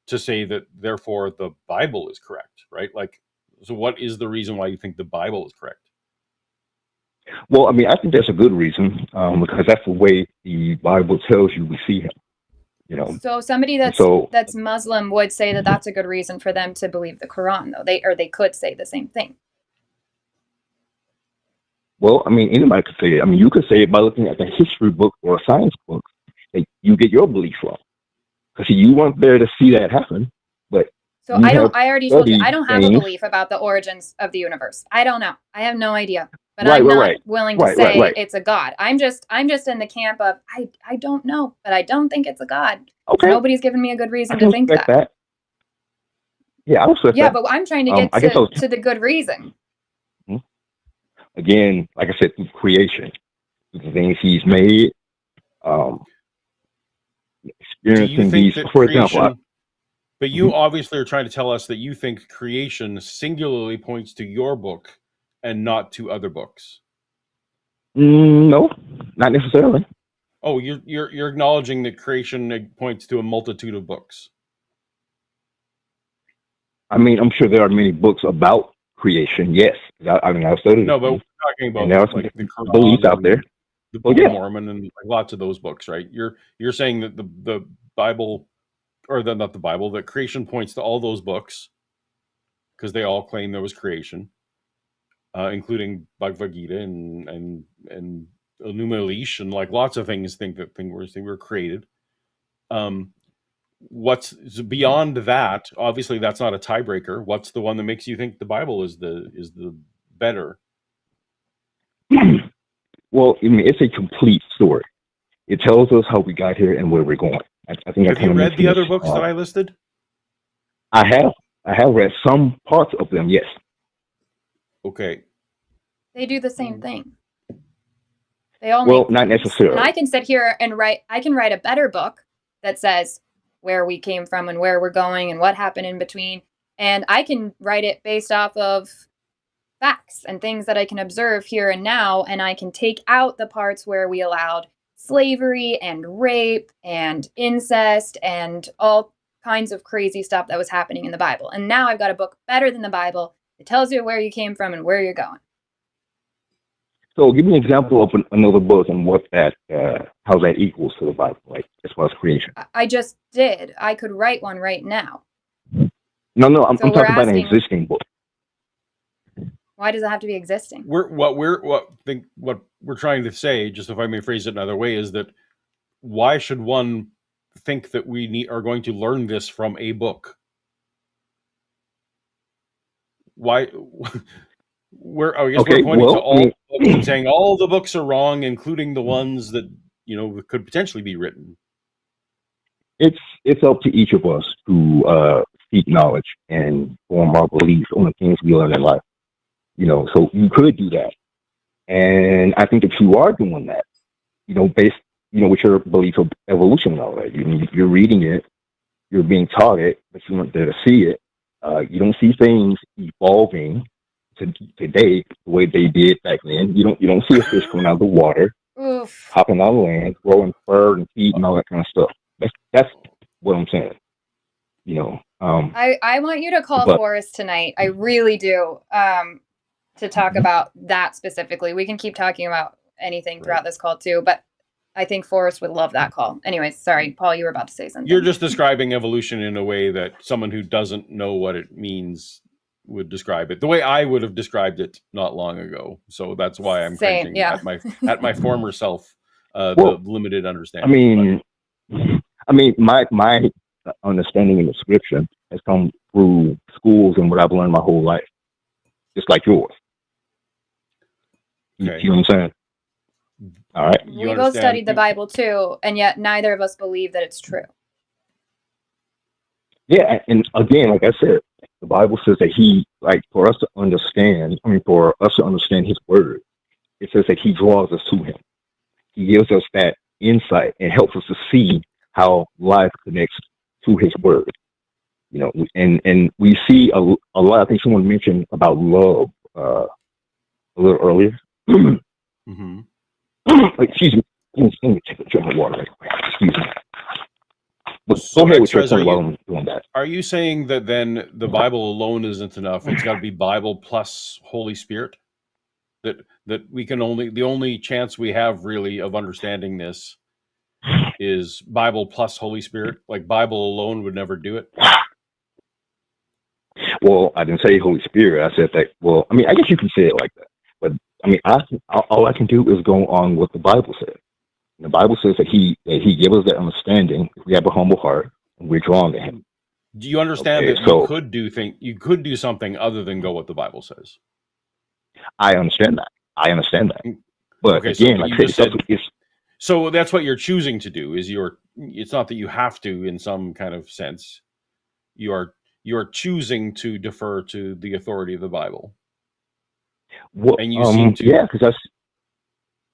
to say that therefore the Bible is correct, right? Like, so what is the reason why you think the Bible is correct? Well, I mean, I think that's a good reason because that's the way the Bible tells you we see him. You know, So somebody that's Muslim would say that that's a good reason for them to believe the Quran, though. They could say the same thing. Well, I mean, anybody could say it. I mean, you could say it by looking at a history book or a science book that you get your belief from. Because you weren't there to see that happen. But so I already told you, I don't have a belief about the origins of the universe. I don't know. I have no idea. But I'm not willing to say it's a God. I'm just in the camp of I don't know, but I don't think it's a God. Okay. Nobody's given me a good reason to think that. Yeah, I respect that. Yeah, but I'm trying to get to the good reason. Again, like I said, through creation, through the things he's made, experiencing these, for example. But you obviously are trying to tell us that you think creation singularly points to your book and not to other books. No, not necessarily. Oh, you're acknowledging that creation points to a multitude of books. I mean, I'm sure there are many books about creation. Yes, I mean, I've studied. No, but we're talking about there are like the Quran, beliefs out there, the Book of Mormon, and like lots of those books, right? You're saying that the Bible, or not the Bible, that creation points to all those books because they all claim there was creation. Including Bhagavad Gita and Enuma Elish and like lots of things think that things were created. What's beyond that? Obviously, that's not a tiebreaker. What's the one that makes you think the Bible is the better? Well, I mean, it's a complete story. It tells us how we got here and where we're going. I think. Have you read the other books that I listed? I have. I have read some parts of them. Yes. Okay. They do the same thing. They all not necessarily. And I can sit here and I can write a better book that says where we came from and where we're going and what happened in between. And I can write it based off of facts and things that I can observe here and now. And I can take out the parts where we allowed slavery and rape and incest and all kinds of crazy stuff that was happening in the Bible. And now I've got a book better than the Bible. It tells you where you came from and where you're going. So give me an example of another book and what that, how that equals to the Bible, like as far as creation. I just did. I could write one right now. No, I'm talking about an existing book. Why does it have to be existing? What we're trying to say, just if I may phrase it another way, is that why should one think that we are going to learn this from a book? Why? We're pointing to all books and saying all the books are wrong, including the ones that could potentially be written. It's up to each of us to seek knowledge and form our beliefs on the things we learn in life. So you could do that, and I think that you are doing that. Based with your belief of evolution and all that. You're reading it, you're being taught it, but you weren't there to see it. You don't see things evolving today the way they did back then. You don't see a fish coming out of the water, hopping on land, growing fur and feet and all that kind of stuff. That's what I'm saying. I want you to call Forrest tonight. I really do. To talk about that specifically. We can keep talking about anything throughout this call too, but I think Forrest would love that call. Anyways, sorry, Paul, you were about to say something. You're just describing evolution in a way that someone who doesn't know what it means would describe it the way I would have described it not long ago. So that's why I'm cringing at my former self, the limited understanding. I mean, my understanding in the scripture has come through schools and what I've learned my whole life. just like yours. Okay. You know what I'm saying? All right. We both studied the Bible too, and yet neither of us believe that it's true. Yeah, and again, like I said, the Bible says that he, like, for us to understand his word, it says that he draws us to him. He gives us that insight and helps us to see how life connects to his word. You know, and we see a lot. I think someone mentioned about love a little earlier. Mm-hmm. Excuse me. Let me take a drink of water. Excuse me. But So go ahead with your X-Res, point while I'm doing that. Are you saying that then the Bible alone isn't enough? It's got to be Bible plus Holy Spirit? That we can the only chance we have really of understanding this is Bible plus Holy Spirit? Like Bible alone would never do it? Well, I didn't say Holy Spirit. I said that, well, I mean, I guess you can say it like that. But, I mean, all I can do is go on what the Bible says. And the Bible says that he gives us that understanding if we have a humble heart and we're drawn to him. Do you understand that you could do something other than go what the Bible says? I understand that. But okay, again, so like you just said, so that's what you're choosing to do. It's not that you have to in some kind of sense. You are choosing to defer to the authority of the Bible. Well, and you seem to, yeah, because that's.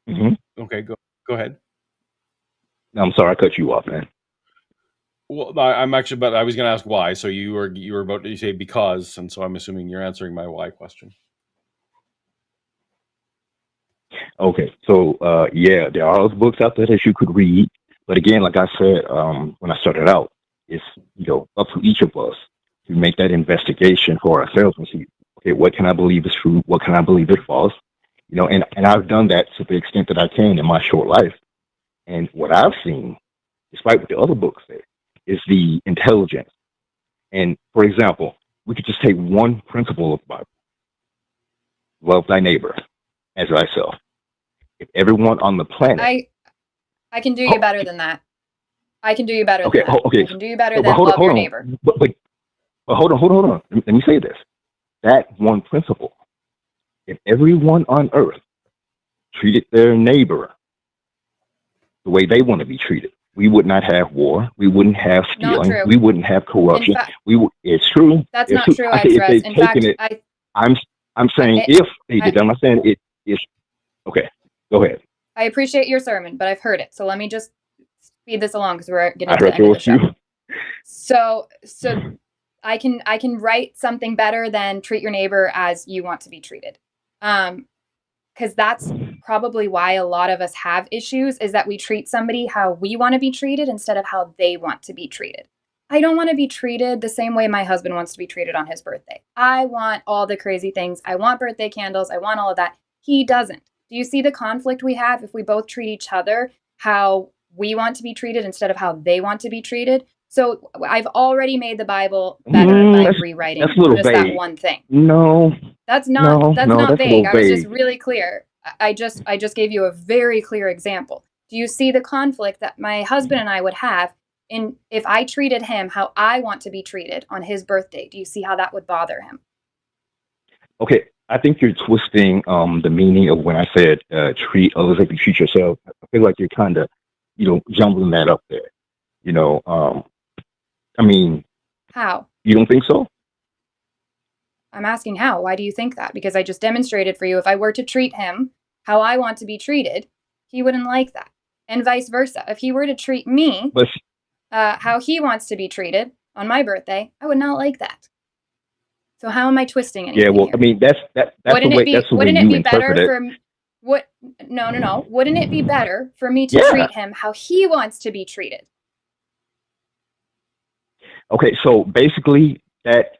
Mm-hmm. Okay, go ahead. I'm sorry, I cut you off, man. Well, I'm actually, but I was going to ask why. So you were about to say because, and so I'm assuming you're answering my why question. Okay, so yeah, there are other books out there that you could read, but again, like I said when I started out, it's up to each of us to make that investigation for ourselves and see, okay, what can I believe is true, what can I believe is false, and I've done that to the extent that I can in my short life, and what I've seen, despite what the other books say, is the intelligence. And for example, we could just take one principle of the Bible: love thy neighbor as thyself. If everyone on the planet, I can do you better than that. I can do you better than that. Okay. I can do you better than love your neighbor. But hold on. Let me say this. That one principle, if everyone on earth treated their neighbor the way they want to be treated, we would not have war. We wouldn't have stealing. We wouldn't have corruption. It's true. That's not true, X-Res. In fact, I'm saying if they did. I'm not saying it is. Okay, go ahead. I appreciate your sermon, but I've heard it. So let me just speed this along because we're getting to the end of the show. So I can write something better than treat your neighbor as you want to be treated. Because that's probably why a lot of us have issues, is that we treat somebody how we want to be treated instead of how they want to be treated. I don't want to be treated the same way my husband wants to be treated on his birthday. I want all the crazy things. I want birthday candles. I want all of that. He doesn't. Do you see the conflict we have if we both treat each other how we want to be treated instead of how they want to be treated? So I've already made the Bible better by rewriting just that one thing. No, that's not vague. I was just vague. really clear. I just gave you a very clear example. Do you see the conflict that my husband and I would have in if I treated him how I want to be treated on his birthday? Do you see how that would bother him? Okay, I think you're twisting the meaning of when I said treat others like you treat yourself. I feel like you're kind of, jumbling that up there. I mean, how? You don't think so? I'm asking how. Why do you think that? Because I just demonstrated for you if I were to treat him how I want to be treated, he wouldn't like that. And vice versa. If he were to treat me how he wants to be treated on my birthday, I would not like that. So how am I twisting anything? Yeah, well, here? I mean, that's wouldn't the way you interpret it. No. Wouldn't it be better for me to treat him how he wants to be treated? Okay, so basically that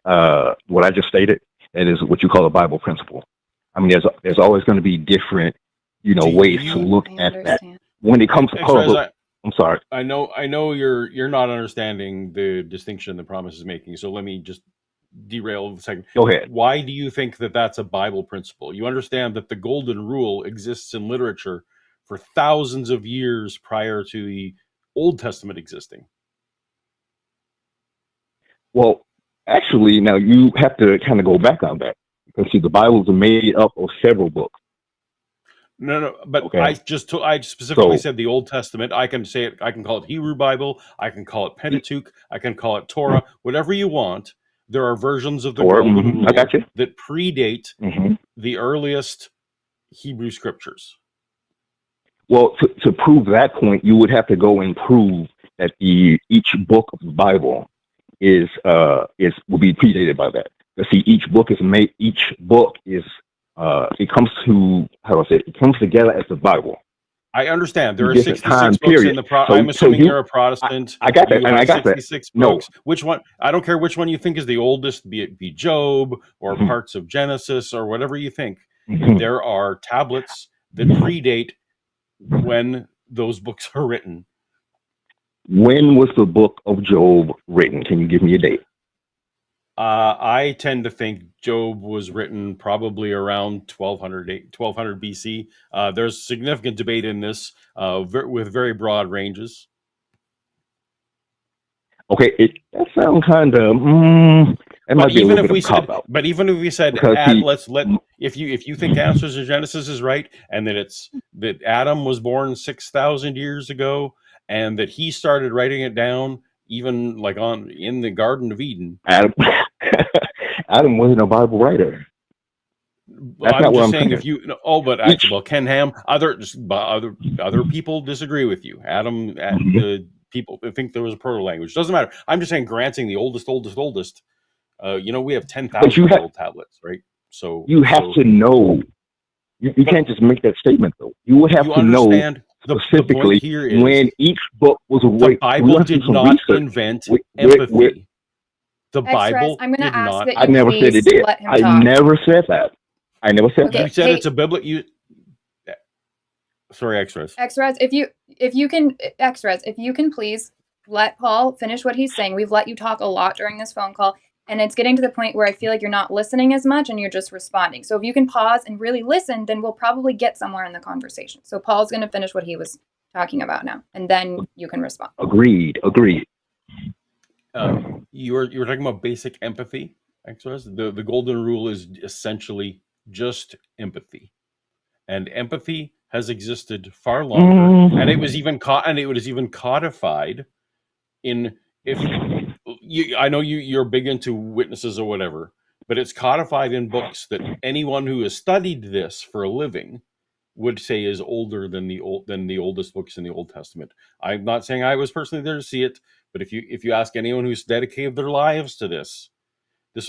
what I just stated, that is what you call a Bible principle. I mean, there's always going to be different, ways to look at that. When it comes to I'm sorry. I know you're not understanding the distinction the promise is making. So let me just derail a second. Go ahead. Why do you think that that's a Bible principle? You understand that the golden rule exists in literature for thousands of years prior to the Old Testament existing. Well, actually, now you have to kind of go back on that. Because see, the Bible is made up of several books. No, but Okay. I specifically So said the Old Testament. I can say it. I can call it Hebrew Bible. I can call it Pentateuch. I can call it Torah. Whatever you want. There are versions of the Torah, Golden Rule I got you. that predate hmm the earliest Hebrew scriptures. Well, to prove that point, you would have to go and prove that each book of the Bible will be predated by that. But see, each book is it comes to, how do I say it? It comes together as the Bible. I understand. There are Different 66 time books in period. the So I'm assuming you're a Protestant. I got that, You and I have got that. 66 No. books. Which one? I don't care which one you think is the oldest, be it be Job or Mhm. parts of Genesis or whatever you think. Mhm. There are tablets that predate when those books are written. When was the book of Job written? Can you give me a date? I tend to think Job was written probably around 1200 BC. There's significant debate in this with very broad ranges. Okay, that sounds kind of. That might be a little bit of a cop out. But even if we said, if you think Answers in Genesis is right, and that Adam was born 6,000 years ago, and that he started writing it down, even like in the Garden of Eden. Adam wasn't a Bible writer. That's not what I'm saying. Ken Ham, other people disagree with you. Adam, the people think there was a proto language. Doesn't matter. I'm just saying, granting the oldest. We have 10,000 old tablets, right? So you have to know. You can't just make that statement, though. You would have to know specifically when each book was written. The Bible did not invent empathy. The Bible I'm going to ask not. that you I never said it did. I never said that. I never said that. You said it's a biblical. Sorry, X-Res. X-Res, if you can please let Paul finish what he's saying. We've let you talk a lot during this phone call, and it's getting to the point where I feel like you're not listening as much and you're just responding. So if you can pause and really listen, then we'll probably get somewhere in the conversation. So Paul's going to finish what he was talking about now, and then you can respond. Agreed. You were talking about basic empathy, X-Res. The golden rule is essentially just empathy, and empathy has existed far longer, and it was even codified in. I know you're big into witnesses or whatever, but it's codified in books that anyone who has studied this for a living would say is older than the oldest books in the Old Testament. I'm not saying I was personally there to see it, but if you ask anyone who's dedicated their lives to this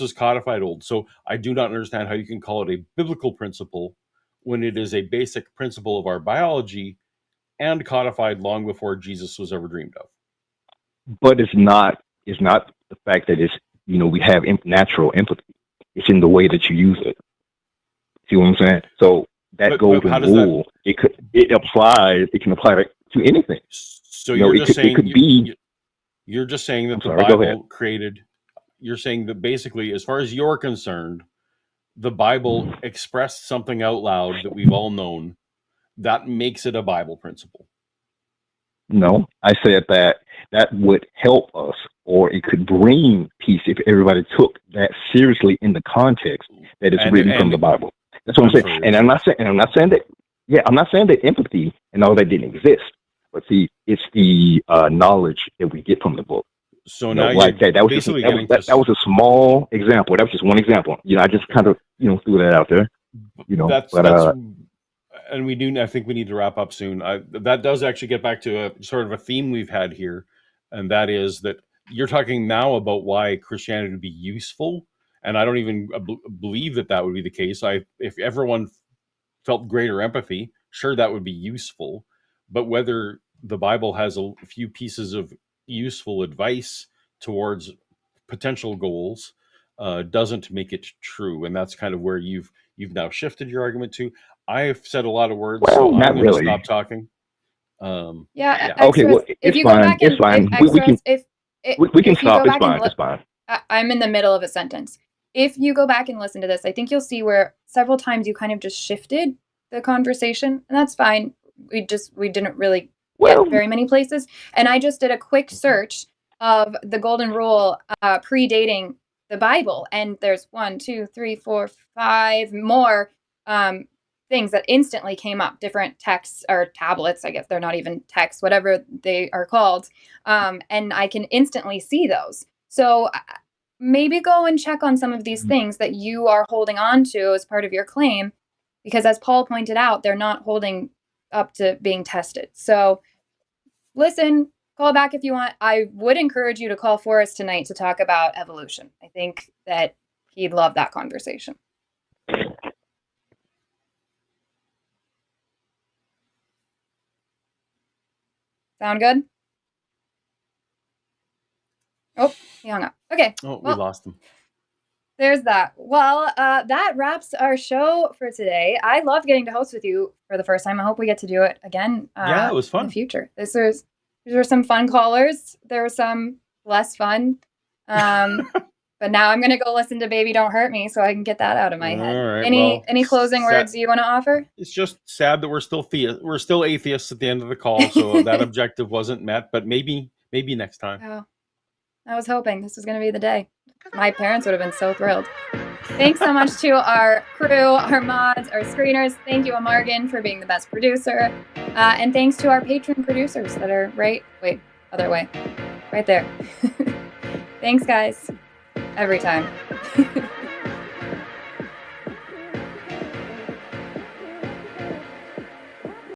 was codified old. So I do not understand how you can call it a biblical principle when it is a basic principle of our biology and codified long before Jesus was ever dreamed of. But it's not the fact that we have natural empathy. It's in the way that you use it. See what I'm saying? So that golden rule, it can apply to anything. So you're just saying that the Bible created. You're saying that basically, as far as you're concerned, the Bible expressed something out loud that we've all known that makes it a Bible principle. No, I said that would help us, or it could bring peace if everybody took that seriously in the context that it's written from the Bible. That's what I'm saying. And I'm not saying that empathy and all that didn't exist. But see, it's the knowledge that we get from the book. So now that was a small example. That was just one example. I just kind of threw that out there. And I think we need to wrap up soon. That does actually get back to a sort of a theme we've had here, and that is that you're talking now about why Christianity would be useful, and I don't even believe that would be the case. If everyone felt greater empathy, sure, that would be useful, but whether the Bible has a few pieces of useful advice towards potential goals doesn't make it true, and that's kind of where you've now shifted your argument to. I've said a lot of words, so I'm going to stop talking. Okay, well, it's fine. It's fine. We can stop. It's fine. I'm in the middle of a sentence. If you go back and listen to this, I think you'll see where several times you kind of just shifted the conversation, and that's fine. We didn't really get very many places, and I just did a quick search of the golden rule predating the Bible, and there's 1, 2, 3, 4, 5 more things that instantly came up, different texts or tablets, I guess they're not even texts, whatever they are called, and I can instantly see those. So maybe go and check on some of these things that you are holding on to as part of your claim, because as Paul pointed out, they're not holding up to being tested. So listen, call back if you want. I would encourage you to call Forrest tonight to talk about evolution. I think that he'd love that conversation. Sound good? Oh, he hung up. Okay. Oh, we well, lost him. There's that. Well, that wraps our show for today. I loved getting to host with you for the first time. I hope we get to do it again. Yeah, it was fun. In the future. These were some fun callers. There were some less fun. But now I'm going to go listen to Baby Don't Hurt Me so I can get that out of my head. All right, Any closing words you want to offer? It's just sad that we're still atheists at the end of the call, so that objective wasn't met, but maybe next time. Oh, I was hoping this was going to be the day. My parents would have been so thrilled. Thanks so much to our crew, our mods, our screeners. Thank you, Amargan, for being the best producer. And thanks to our patron producers that are other way, right there. Thanks, guys. Every time.